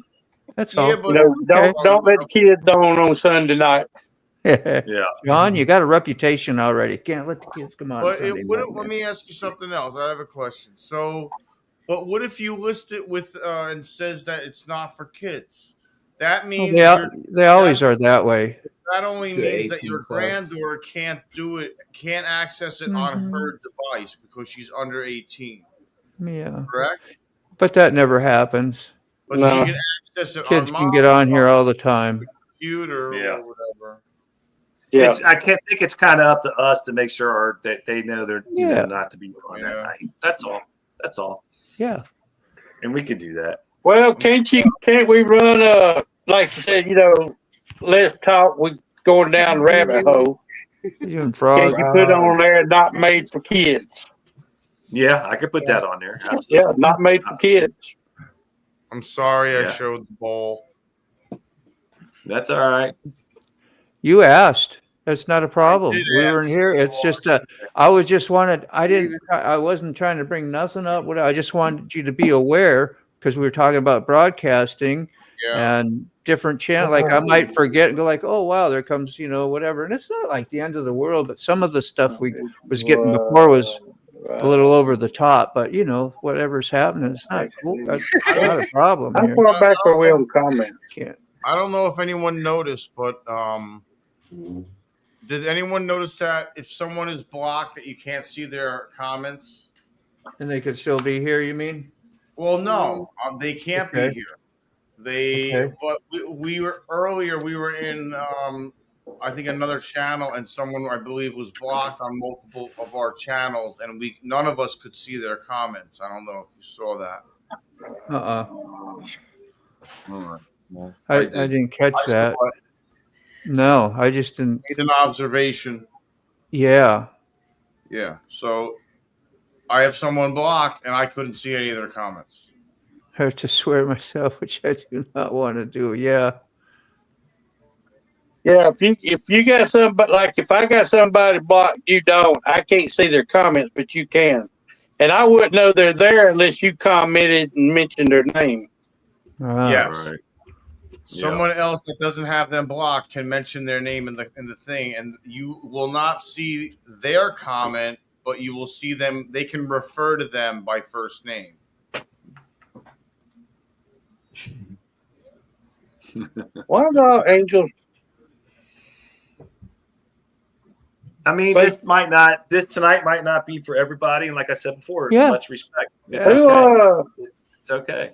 That's Yeah, all. but Okay. don't let the kids on Sunday night. Yeah. John, you got a reputation already. Can't let the kids come on But Sunday night, let man. me ask you something else. I have a question. So, but what if you list it with and says that it's not for kids? That Well, means they always are that way. that only To means that 18 your plus. granddaughter can't access it on her device because she's under 18. Yeah, Correct? but that never happens. But No. she can access it Kids on can get on here all the time. computer Yeah. or whatever. Yeah. I can't think it's kind of up to us to make sure that they know they're Yeah. not to be on that Yeah. night. That's all. That's all. Yeah. And we could do that. Well, can't we run like you said, let's talk. We going down the rabbit hole. Even frog. Can't you put on there not made for kids? Yeah, I could put that on there. Absolutely. Yeah, not made for kids. I'm sorry I Yeah. showed the ball. That's all right. You asked. That's not a problem. did We weren't ask. here. It's just I wasn't trying to bring nothing up. I just wanted you to be aware because we were talking about broadcasting Yeah. and different channel. Like I might forget and go like, oh wow, there comes, whatever. And it's not like the end of the world, but some of the stuff we was getting before was a little over the top. But whatever's happening, it's not cool. That's not a problem How here. far back are we on comment? Can't. I don't know if anyone noticed, but did anyone notice that if someone is blocked that you can't see their comments? And they could still be here, you mean? Well, no, they can't Okay. be here. Okay. But we were earlier. We were in, I think, another channel, and someone I believe was blocked on multiple of our channels, and none of us could see their comments. I don't know if you saw that. I didn't catch I saw that. it. No, I just didn't. Made an observation. Yeah. Yeah. So I have someone blocked, and I couldn't see any of their comments. I have to swear myself, which I do not want to do. Yeah. Yeah, if you got somebody, like if I got somebody blocked, you don't. I can't see their comments, but you can. And I wouldn't know they're there unless you commented and mentioned their name. Yes. Right. Someone else that doesn't have them blocked can mention their name in the thing, and you will not see their comment, but you will see them. They can refer to them by first name. Why not, Angel? I mean, this tonight might not be for everybody, and like I said before, Yeah. much respect. It's Who, okay. It's okay.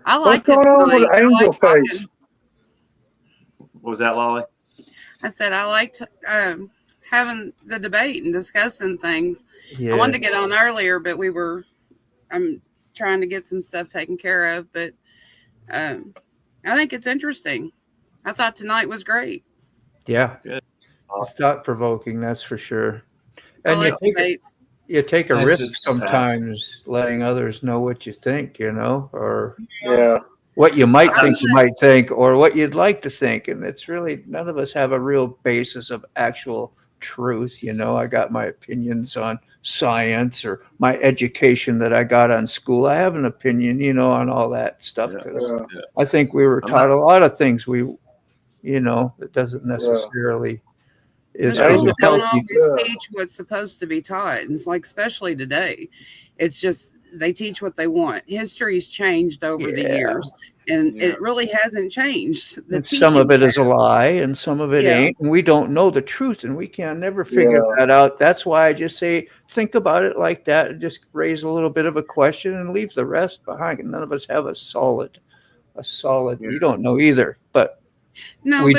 I what's liked it going on tonight. with I Angel liked talking. Face? What was that, Lolly? I said I liked having the debate and discussing things. Yeah. I wanted to get on earlier, but I'm trying to get some stuff taken care of. But I think it's interesting. I thought tonight was great. Yeah. Good. It's thought provoking, that's for sure. I And like debates. you take a nice risk just to talk. sometimes letting others know what you think, or Yeah. what you might think, or what you'd like to think. And it's really, none of us have a real basis of actual truth. I got my opinions on science or my education that I got on school. I have an opinion, on all that stuff. Because I think we were taught a lot of things it doesn't necessarily The is schools don't healthy. always teach what's supposed to be taught. And it's like, especially today, it's just they teach what they want. History's changed over the years, and it really hasn't changed. Some of it is a lie, and some of it ain't. And we don't know the truth, and we can never figure that out. That's why I just say, think about it like that, and just raise a little bit of a question and leave the rest behind. None of us have a solid. We don't know either, but. No, We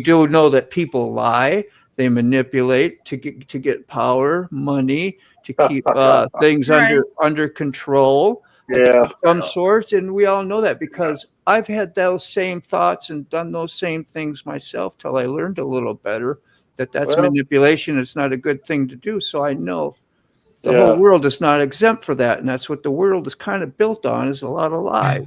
do know that people lie. They manipulate to get power, money, to keep things under control. Yeah. some sorts, and we all know that because I've had those same thoughts and done those same things myself till I learned a little better that's Well, manipulation. It's not a good thing to do. So I know the yeah. whole world is not exempt for that, and that's what the world is kind of built on, is a lot of lies.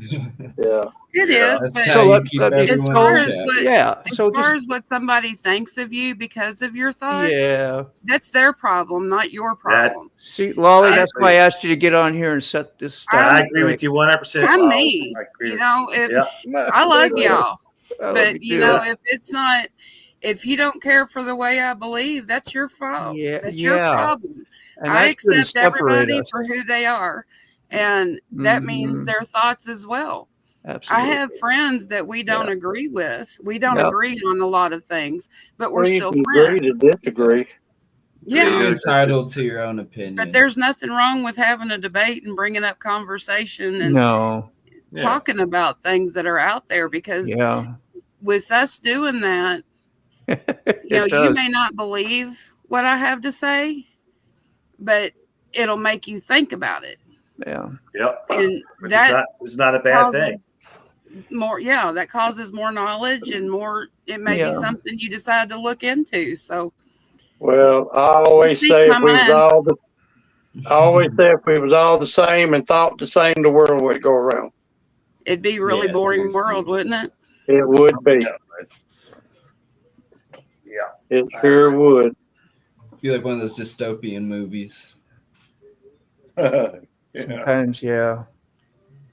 Yeah. It Yeah. is, That's but how you let- keep let me- as everyone far in as check. what Yeah. as So far just as what somebody thinks of you because of your thoughts, yeah. that's their problem, not your problem. See, Lolly, I- that's why I asked you to get on here and set this stuff. I I'm- agree with you 100%. I'm Lolly. me. I agree You with know, if Yeah. I love y'all, I love but you too. know, if it's not, if you don't care for the way I believe, that's your fault. Yeah, That's your yeah. problem. And I that's going to accept separate everybody us. for who they are, and that means Mhm. their thoughts as well. Absolutely. I have friends that we don't agree with. We don't Yep. agree on a lot of things, but we're Well, you still can agree friends. to disagree. Yeah. You're entitled to your own opinion. But there's nothing wrong with having a debate and bringing up conversation and No. talking about things that are out there, because Yeah. with us doing that, It you know, you does. may not believe what I have to say, but it'll make you think about it. Yeah. Yep. And Which that is not a bad causes thing. more, yeah, that causes more knowledge and more, it may be Yeah. something you decide to look into. So Well, I always Speak say my if we was mind. all the, I always say if we was all the same and thought the same, the world would go around. it'd be a really Yeah, boring seriously. world, wouldn't it? It would be. Yeah. It sure would. Be like one of those dystopian movies. Yeah. Sometimes, yeah.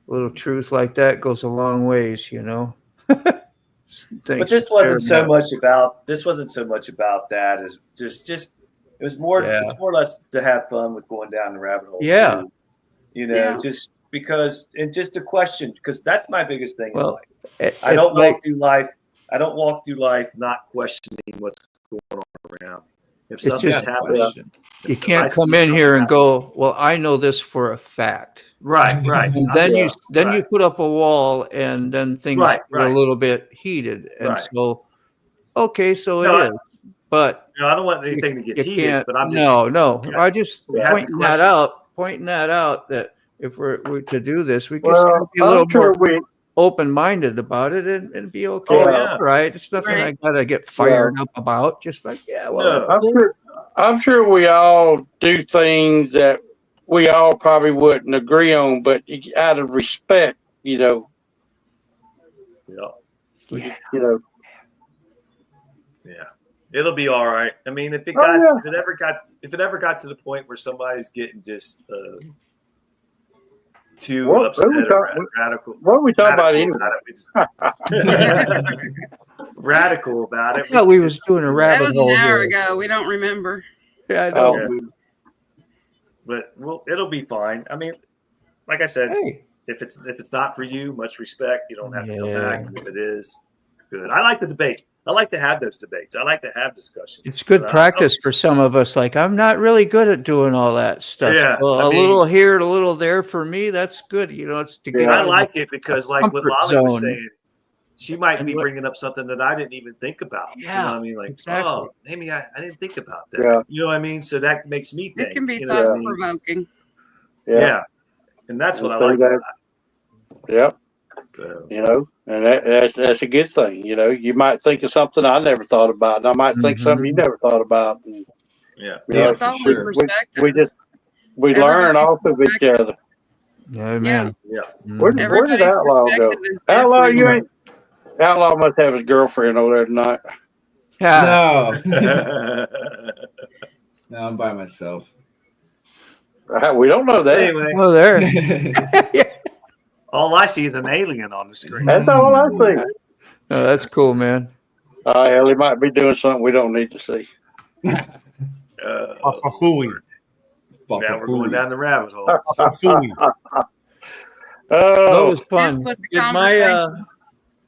A little truth like that goes a long ways, you know. But this wasn't so much about that as just it was more Yeah. it's more or less to have fun with going down the rabbit hole. Yeah. too. You know, Yeah. just because, and just a question, because that's my biggest thing in Well, life. I it's don't like, walk through life. I don't walk through life not questioning what's going on around. If It's something's just- happening, you if can't I see come in something here and happening- go, well, I know this for a fact. right. And I'm then just- you right. put up a wall, and then things Right, get a right. little bit heated. And Right. so, okay, so No, it is. But You know, I don't want anything to get you heated, can't. but I'm just No. Yeah. I just We have to pointing that out that if we're to do this, we just Well, be a little I'm sure more we. open-minded about it and be okay. Oh, That's yeah. all right. It's nothing I Right. gotta get fired up about. Just like, yeah, well, No. I'm sure we all do things that we all probably wouldn't agree on, but out of respect, you know, yeah. you know. Yeah, it'll be all right. I mean, if it ever got to the point where somebody's getting just too What upset we or talk- radical, What are we talking about radical anyway? radical about it. I thought we was doing a That rabbit was an hole hour here. ago. We don't remember. Yeah, I know. Oh, But it'll be fine. I mean, like I said, Hey, if it's not for you, much respect. You don't have to come Yeah. back. If it is, good. I like the debate. I like to have those debates. I like to have discussions. it's good But practice for some of us. Like, I'm not really good at doing all that stuff. Yeah, Well, I a mean- little here, a little there for me. That's good. You know, it's to get. I out of like it because, like what comfort Lolly was zone. saying, she might And be what- bringing up something that I didn't even think about. You know Yeah, what I mean? Like, exactly. oh, maybe I didn't think about that. Yeah. You know what I mean? So that makes me think. It can be you know what I thought mean? provoking. Yeah. And that's what I So like that- about yeah, it. So, you know, and that's a good thing. You know, you might think of something I never thought about, and I might think something you never thought about. And, yeah. you know, It's all in sure. perspective. we learn Everybody's off of each other. Yeah, man. Yeah. Where did Everybody's Outlaw go? perspective is Outlaw, different. you ain't. Outlaw must have his girlfriend over there tonight. Yeah. No. No, I'm by myself. We don't know that. Anyway, Oh, there. all I see is an alien on the screen. That's all I see. Oh, that's cool, man. Hell, he might be doing something we don't need to see. Fafafui. Now we're going down the rabbit hole. Fafafui. That Oh, was fun. That's what the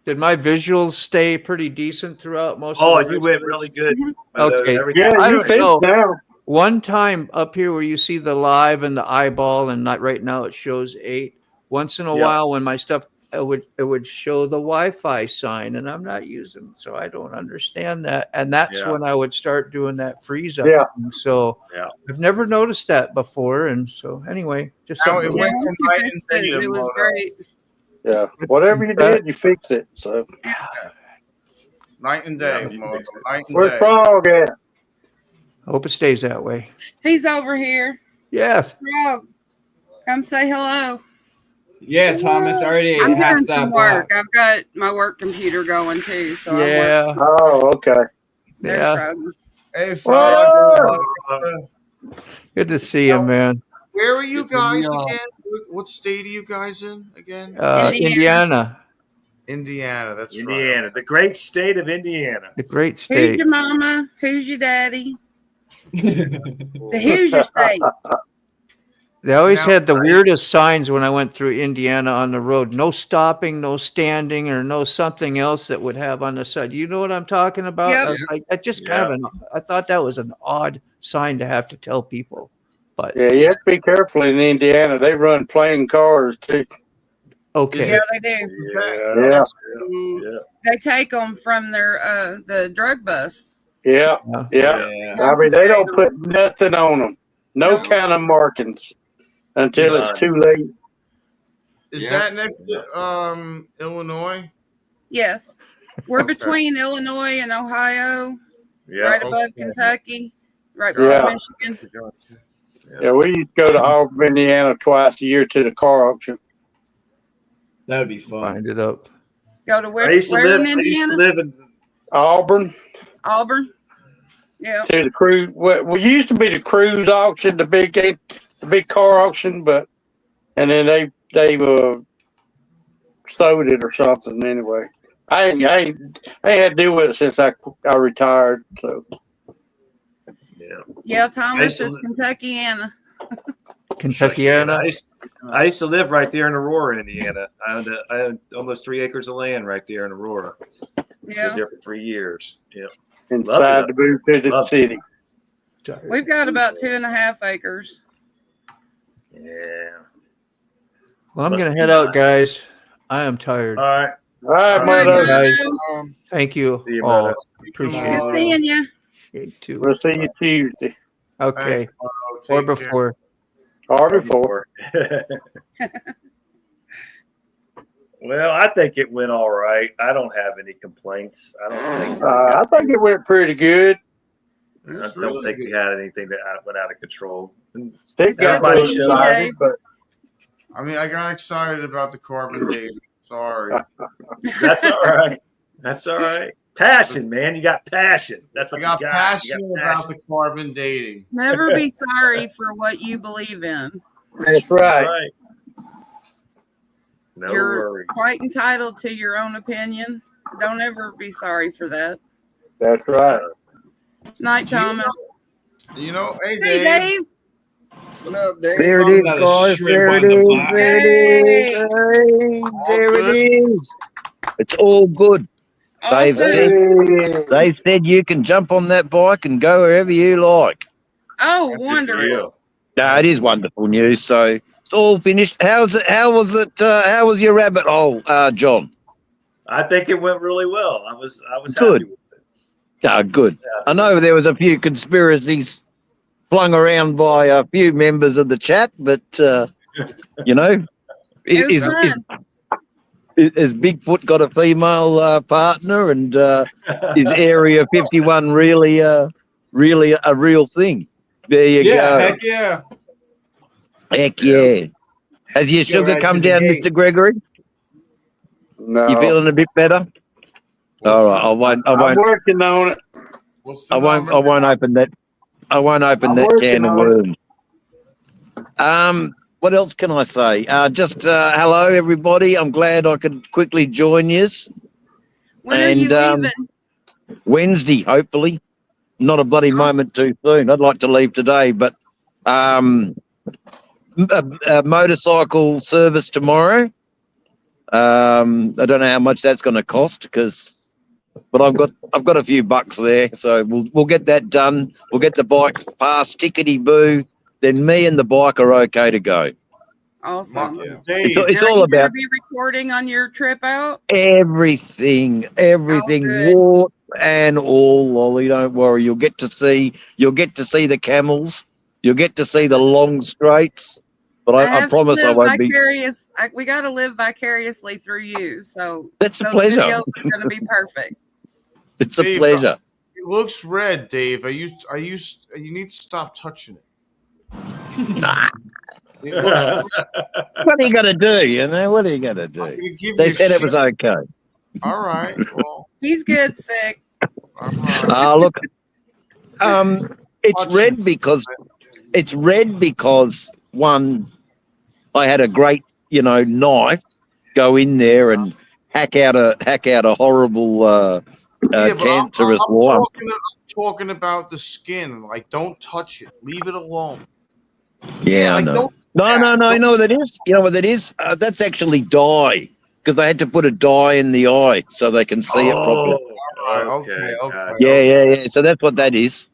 Did my visuals stay pretty decent throughout most Oh, of the you went episodes? really good. Okay. Everything. yeah, I you don't finished know. now. One time up here where you see the live and the eyeball, and not right now it shows 8. Once in a Yeah. while when my stuff it would show the Wi-Fi sign, and I'm not using, so I don't understand that. And that's Yeah. when I would start doing that freeze up. Yeah. thing. So Yeah. I've never noticed that before, and so anyway, just Now, something. it went Yeah, from you night and fixed day it. to It was moto. great. Yeah. Whatever you did, you fixed it. So Night and day, Yeah, you moto. fixed it. Night and where's day. Frog at? I hope it stays that way. He's over here. Yes. Frog, come say hello. Yeah, Thomas, I already ate I'm half doing that some work. box. I've got my work computer going too, so I'm working. Yeah. Oh, okay. There's Yeah. Frog. Hey, Frog. Good to see you, man. Where are you Good to meet guys y'all. again? What state are you guys in again? Indiana, Indiana. That's Indiana, right. the great state of Indiana. the great Who's state. your mama? Who's your daddy? Who's your state? They always Now, had the weirdest signs when I went through Indiana on the road. No stopping, no standing, or no something else that would have on the side. You know what I'm talking about? Yep. I just kind of I thought that was an odd sign to have to tell people. But Yeah, you have to be careful in Indiana. They run plain cars too. okay. Yeah, they do. Yeah. Yeah. They take them from their the drug bus. Yeah. Yeah. Yeah. I mean, they don't put nothing on them. No Nope. kind of markings until it's too late. Is that next to Illinois? Yes, we're between Illinois and Ohio, Yeah. right above Kentucky, right Yeah. below Michigan. Yeah, we used to go to Auburn, Indiana twice a year to the car auction. That would be fun. Find it up. Go to I where? used to Where live. in I used to Indiana? live in. Auburn Auburn. Yeah. to the cruise. Well, used to be the cruise auction, the big car auction, and then they sold it or something. Anyway, I ain't had to deal with it since I retired. So Yeah. Yeah, Thomas, I it's used Kentuckyana. Kentuckyana. I used to live right there in Aurora, Indiana. I owned almost 3 acres of land right there in Aurora. Yeah. Lived there for 3 years. Yeah. and Loved decided it. to move to the Loved it. city. We've got about 2.5 acres. Yeah. Well, I'm Must gonna be head out, nice. guys. I am tired. All right. All right, All Thank right, Moto. you, guys. Moto. Thank you See you, all. Moto. Appreciate Good seeing you. it too. We'll see you Tuesday Okay. Thanks, Moto. Or Take care. before. or before. Well, I think it went all right. I don't have any complaints. I don't think. I think it went pretty good. I don't think we had anything that went out of control. Stick got Everybody really showed- excited, but I mean, I got excited about the carbon dating. Sorry. That's all right. That's all right. Passion, man. You got passion. That's I what got you got. passionate You got about the carbon dating. Never be sorry for what you believe in. that's That's right. right. No You're worries. quite entitled to your own opinion. Don't ever be sorry for that. That's right. Night, Thomas. You know, hey, Hey, Dave. Dave. What up, Dave? There it is, Another guys. shrimp There on it the is. box. There it is. Hey, there good? it is. It's all good. Dave Awesome. said, they said you can jump on that bike and go wherever you like. Oh, Good wonderful. deal. No, it is wonderful news. So it's all finished. How's it? How was it? How was your rabbit hole, John? I think it went really well. I was Good. happy with it. Ah, good. I know there was a few conspiracies flung around by a few members of the chat, but you know, It was is Bigfoot got a female partner, and is Area 51 really a real thing? There you go. Heck yeah. Heck yeah. Has your Go sugar right come to the down, gates. Mr. Gregory? No, You feeling a bit better? All right, I won't I'm working on it. What's the I won't number? open that. I won't open I'm that working can of on worms. What else can I say? Just hello, everybody. I'm glad I could quickly join you. When are you And, leaving? Wednesday, hopefully. Not a bloody moment too soon. I'd like to leave today, but a motorcycle service tomorrow. I don't know how much that's going to cost but I've got a few bucks there, so we'll get that done. We'll get the bike past tickety boo. Then me and the bike are okay to go. Awesome. Yeah. Dave, It's Now, are all you going to about be recording on your trip out? everything, good. warts and all, Lolly. Don't worry. You'll get to see the camels. You'll get to see the long straights. But I have to promise I live won't be. we got to live vicariously through you. So That's a those pleasure. videos are going to be perfect. It's a Dave, pleasure. It looks red, Dave. You need to stop touching it. Nah. It looks red. What are you going to do? What are you going to I'm do? gonna give They you said it shit. was okay. All right. Well, He's good, sick. I'm all right. Look, it's Touching red because one, I had a great, knife go in there and hack out a horrible yeah, but cancerous I'm lump. talking about the skin. Like, don't touch it. Leave it alone. Yeah, I like, know. don't. No. You Don't- know what that is? You know what that is? That's actually dye, because they had to put a dye in the eye so they can see it properly. All right, okay. gotcha. Yeah. So that's what that is.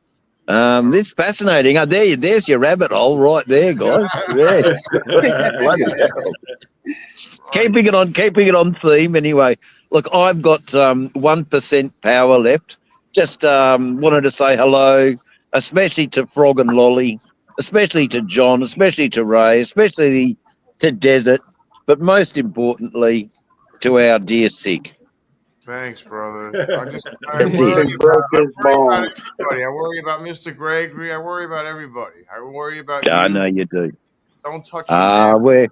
It's fascinating. There's your rabbit hole right there, guys. Yeah. Bloody hell. Keeping it on theme. Anyway, look, I've got 1% power left. Just wanted to say hello, especially to Frog and Lolly, especially to John, especially to Ray, especially to Desert, but most importantly to our dear Sig. Thanks, brother. I That's it. worry He broke his about bone. everybody. I worry about Mr. Gregory. I worry about everybody. I worry about I you. know you do. Don't touch your damn.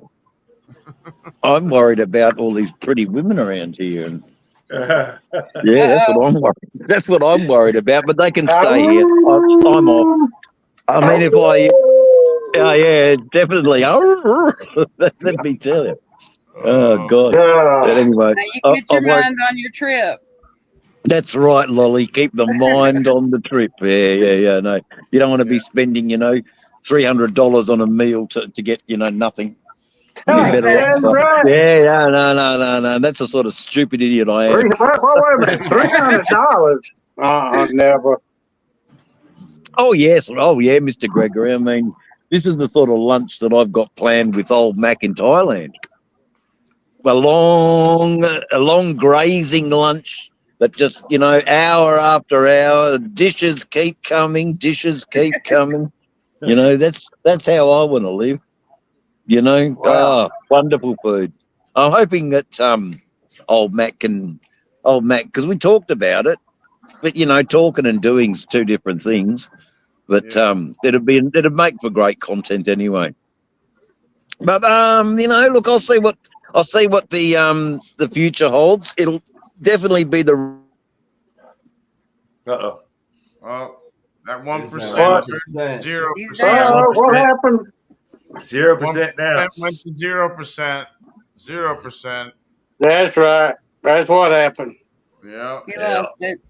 I'm worried about all these pretty women around here, and yeah. yeah, that's what I'm worried. That's what I'm worried about. But they can stay here. I'm off. I mean, if I, yeah, definitely. Let me tell you. Oh God. But anyway, Now you get your mind on your trip. that's right, Lolly. Keep the mind on the trip. Yeah. No, you don't want to be spending, $300 on a meal to get, nothing. You're better off. Right. Yeah, no. That's the sort of stupid idiot I am. Wait a minute. $300. Never. Oh yes, Mr. Gregory. I mean, this is the sort of lunch that I've got planned with old Mac in Thailand. A long grazing lunch that just, hour after hour, dishes keep coming. That's how I want to live. Wow. Wonderful food. I'm hoping that old Mac, because we talked about it, but talking and doing's two different things. But it'd make for great content anyway. But look, I'll see what the future holds. It'll definitely be the. Oh, that 1%, 0%. What happened? 0% now. Went to 0%. 0%. That's right. That's what happened. Yeah. He lost it.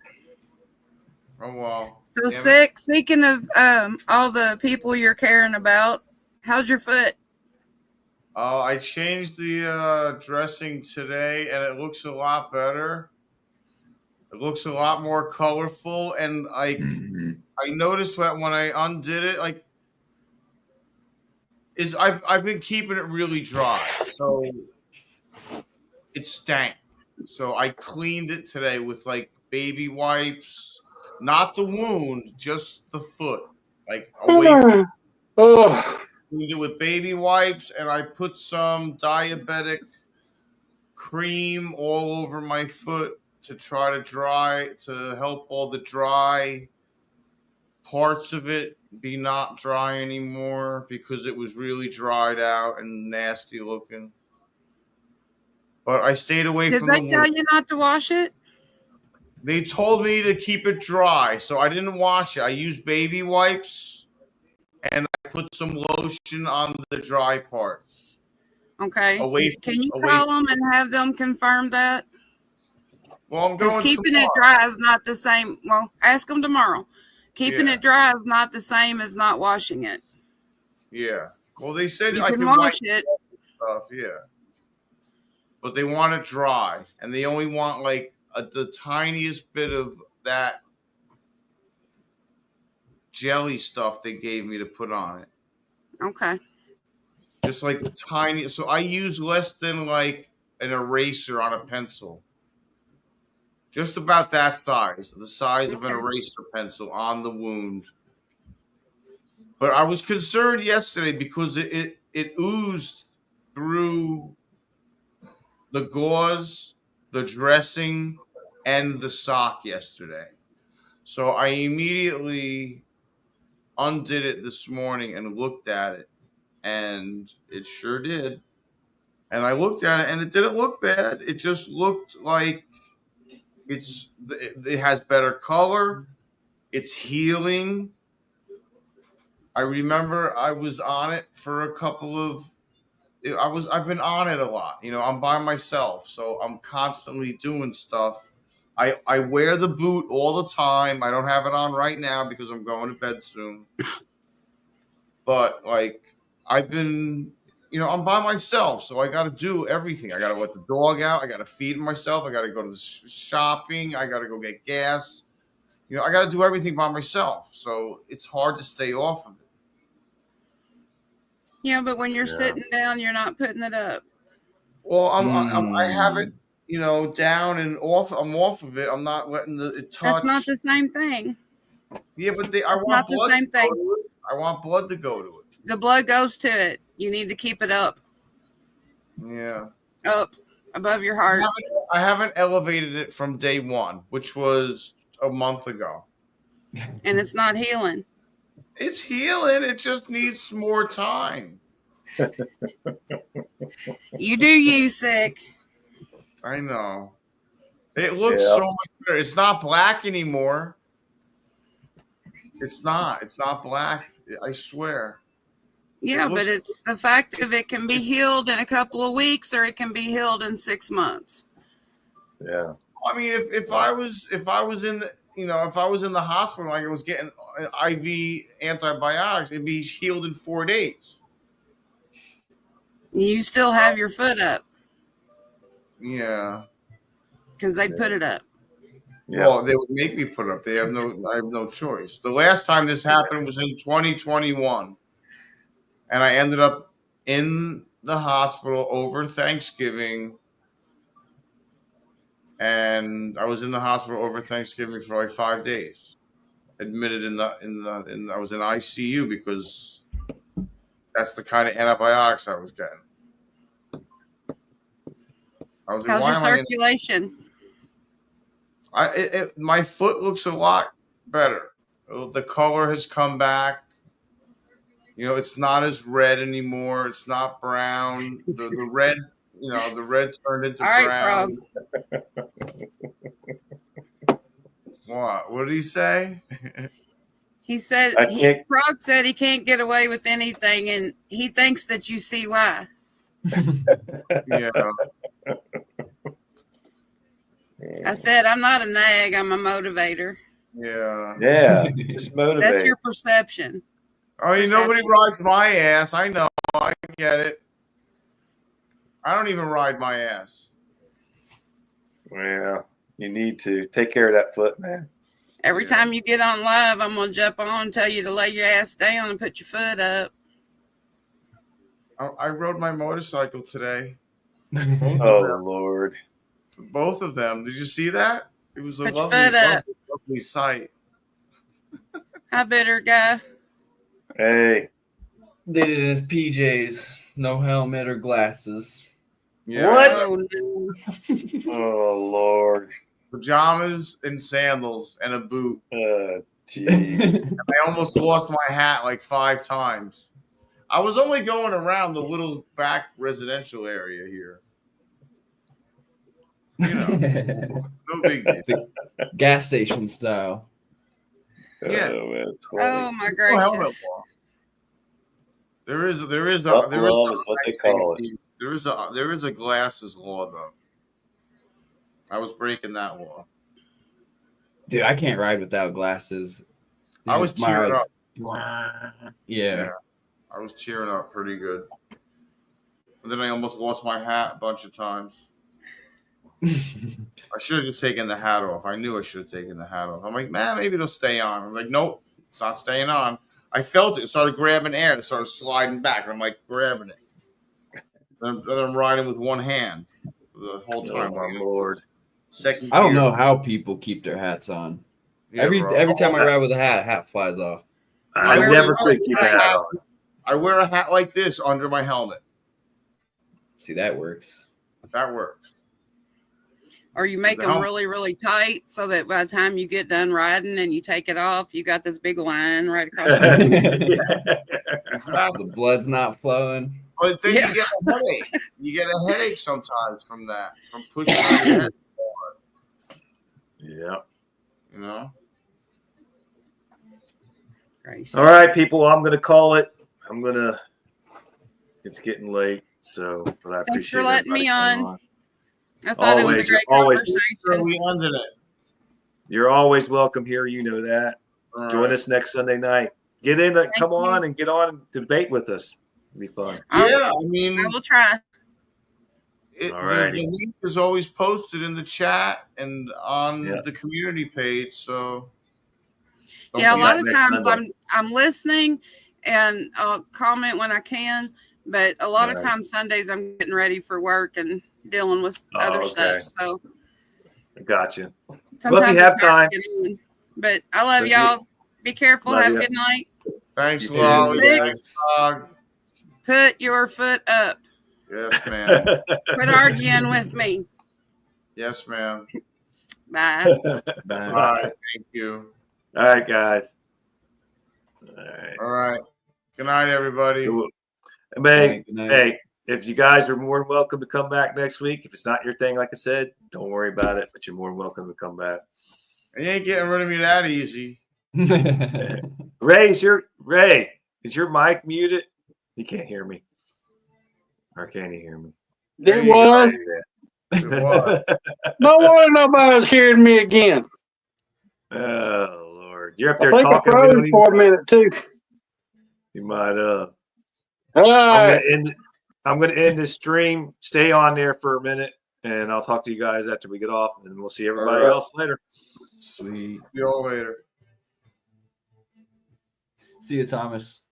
Oh well. So sick. Speaking of all the people you're caring about, how's your foot? I changed the dressing today, and it looks a lot better. It looks a lot more colorful, and I noticed that when I undid it, I've been keeping it really dry, so it stank. So I cleaned it today with baby wipes, not the wound, just the foot, away from. Cleaned it with baby wipes, and I put some diabetic cream all over my foot to try to help all the dry parts of it be not dry anymore, because it was really dried out and nasty looking. But I stayed away from the Did they tell you not to wash it? They told me to keep it dry, so I didn't wash it. I used baby wipes, and I put some lotion on the dry parts. Okay. Can you call them and have them confirm that? Well, I'm Because going keeping tomorrow. it dry is not the same. Well, ask them tomorrow. Keeping it dry is not the same as not washing it. Yeah. Well, they said You I can can wash it. Stuff, yeah. But they want it dry, and they only want the tiniest bit of that jelly stuff they gave me to put on it. Okay. just like the tiny. So I use less than like an eraser on a pencil. Just about that size, the size of an eraser pencil on the wound. But I was concerned yesterday because it oozed through the gauze, the dressing, and the sock yesterday. So I immediately undid it this morning and looked at it, and it sure did. And I looked at it, and it didn't look bad. It just looked like it has better color. It's healing. I remember I was on it for a couple of. I've been on it a lot. You know, I'm by myself, so I'm constantly doing stuff. I wear the boot all the time. I don't have it on right now because I'm going to bed soon. But like I've been, I'm by myself, so I got to do everything. I got to let the dog out. I got to feed myself. I got to go to the shopping. I got to go get gas. I got to do everything by myself. So it's hard to stay off of it. Yeah, but when you're sitting down, you're not putting it up. Well, I have it, down and off. I'm off of it. I'm not letting it touch. That's not the same thing. Yeah, but I want blood to go to it. I want blood to go to it. The blood goes to it. You need to keep it up. Yeah. Up above your heart. I haven't elevated it from day one, which was a month ago. And it's not healing. It's healing. It just needs more time. You do you, sick. I know. It looks so much better. It's not black anymore. It's not. It's not black. I swear. Yeah, but it's the fact of it can be healed in a couple of weeks or it can be healed in 6 months. Yeah. I mean, if I was in the hospital, like I was getting IV antibiotics, it'd be healed in 4 days. You still have your foot up. Yeah. Because they'd put it up. Yeah. Well, they would make me put it up. I have no choice. The last time this happened was in 2021. And I ended up in the hospital over Thanksgiving. And I was in the hospital over Thanksgiving for like 5 days. Admitted I was in ICU because that's the kind of antibiotics I was getting. How's your circulation? My foot looks a lot better. The color has come back. It's not as red anymore. It's not brown. The red, the red turned into brown. All right, Frog. What did he say? He said Frog said he can't get away with anything, and he thinks that you see why. Yeah. I said I'm not a nag. I'm a motivator. Yeah. Yeah. Just motivate. That's your perception. Oh, nobody rides my ass. I know. I get it. I don't even ride my ass. Well, you need to take care of that foot, man. Every time you get on live, I'm going to jump on and tell you to lay your ass down and put your foot up. I rode my motorcycle today. Oh, Lord. Both of them. Did you see that? It was a put lovely sight. Hi, bitter guy. Hey. Did it in his PJs. No helmet or glasses. Yeah. What? Oh, no. Oh, Lord. Pajamas and sandals and a boot. Jeez. I almost lost my hat like 5 times. I was only going around the little back residential area here. No big deal. Gas station style. Yeah. Oh my gracious. There is a glasses law though. I was breaking that law. Dude, I can't ride without glasses. I was tearing up. Yeah. I was tearing up pretty good. And then I almost lost my hat a bunch of times. I should have just taken the hat off. I knew I should have taken the hat off. I'm like, man, maybe it'll stay on. I'm like, nope, it's not staying on. I felt it. It started grabbing air. It started sliding back. And I'm like, grabbing it. I'm riding with one hand the whole time. Oh, my Lord. Second. I don't gear. know how people keep their hats on. Yeah, every bro. time I ride with a hat flies off. I wear never it could really keep a tight. hat on. I wear a hat like this under my helmet. See, that works. That works. Or you make The them helmet. really, really tight so that by the time you get done riding and you take it off, you got this big line right across the The blood's not flowing. But then Yeah. you get a headache. You get a headache sometimes from that, from pushing on your head. Yeah. You know? Gracious. All right, people. I'm going to call it. It's getting late. So, but I Thanks for appreciate letting me everybody coming on. I thought it was a great conversation. We ended it. You're always welcome here. You know that. All Join right. us next Sunday night. Get in, come on and get on and debate with us. It'll be fun. Yeah, I mean, I will try. All right. The link is always posted in the chat and on Yeah. the community page. So Yeah, a forget lot of next times Sunday. I'm listening and I'll comment when I can, but a lot of Right. times Sundays I'm getting ready for work and dealing with other okay. stuff. So Gotcha. sometimes Well, if you have it's hard time. to get on. But I love But y'all. Be careful. Love Have a ya. good night. thanks a You lot. too. Thanks, dog. Put your foot up. Yes, ma'am. Quit arguing with me. Yes, ma'am. Bye. Bye. All right. Thank you. All right, guys. All right. All right. Good night, everybody. Cool. Good night, good night. Hey, if you guys are more than welcome to come back next week. If it's not your thing, like I said, don't worry about it. But you're more than welcome to come back. You ain't getting rid of me that easy. Ray, is your mic muted? You can't hear me. Or can you hear me? It was. It was. No wonder nobody's hearing me again. Oh Lord, you're up I there think I talking. froze for a minute too. You might. All right. I'm gonna end this stream. Stay on there for a minute, and I'll talk to you guys after we get off, and we'll see everybody right. else later. Sweet. See you all later. See you, Thomas.